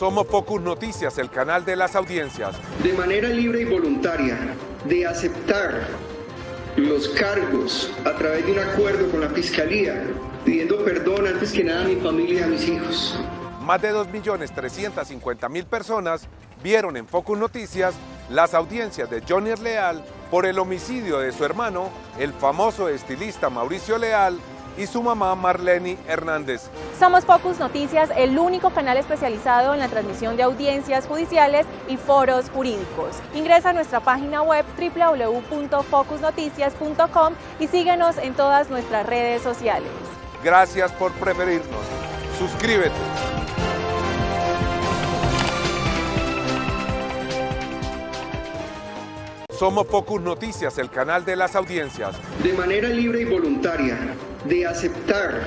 [SPEAKER 10] Somos Focus Noticias, el canal de las audiencias.
[SPEAKER 11] De manera libre y voluntaria, de aceptar los cargos a través de un acuerdo con la Fiscalía, pidiendo perdón antes que nada a mi familia y a mis hijos.
[SPEAKER 10] Más de 2.350.000 personas vieron en Focus Noticias las audiencias de Johnny Leal por el homicidio de su hermano, el famoso estilista Mauricio Leal, y su mamá Marlene Hernández.
[SPEAKER 12] Somos Focus Noticias, el único canal especializado en la transmisión de audiencias judiciales y foros jurídicos. Ingresa a nuestra página web www.focusnoticias.com y síguenos en todas nuestras redes sociales.
[SPEAKER 10] Gracias por preferirnos. Suscríbete. Somos Focus Noticias, el canal de las audiencias.
[SPEAKER 11] De manera libre y voluntaria, de aceptar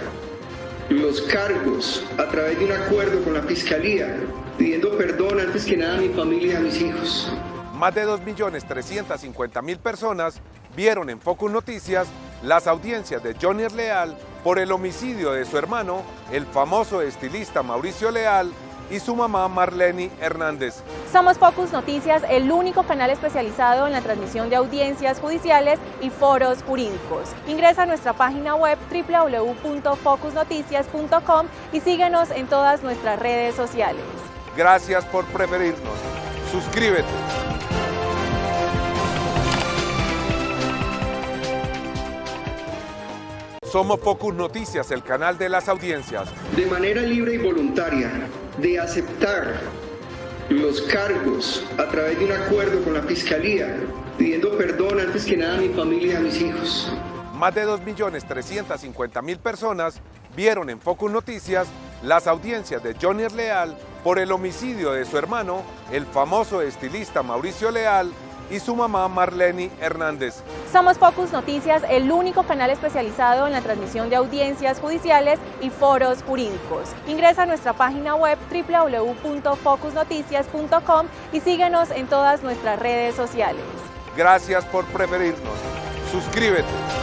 [SPEAKER 11] los cargos a través de un acuerdo con la Fiscalía, pidiendo perdón antes que nada a mi familia y a mis hijos.
[SPEAKER 10] Más de 2.350.000 personas vieron en Focus Noticias las audiencias de Johnny Leal por el homicidio de su hermano, el famoso estilista Mauricio Leal, y su mamá Marlene Hernández.
[SPEAKER 12] Somos Focus Noticias, el único canal especializado en la transmisión de audiencias judiciales y foros jurídicos. Ingresa a nuestra página web www.focusnoticias.com y síguenos en todas nuestras redes sociales.
[SPEAKER 10] Gracias por preferirnos. Suscríbete. Somos Focus Noticias, el canal de las audiencias.
[SPEAKER 11] De manera libre y voluntaria, de aceptar los cargos a través de un acuerdo con la Fiscalía, pidiendo perdón antes que nada a mi familia y a mis hijos.
[SPEAKER 10] Más de 2.350.000 personas vieron en Focus Noticias las audiencias de Johnny Leal por el homicidio de su hermano, el famoso estilista Mauricio Leal, y su mamá Marlene Hernández.
[SPEAKER 12] Somos Focus Noticias, el único canal especializado en la transmisión de audiencias judiciales y foros jurídicos. Ingresa a nuestra página web www.focusnoticias.com y síguenos en todas nuestras redes sociales.
[SPEAKER 10] Gracias por preferirnos. Suscríbete.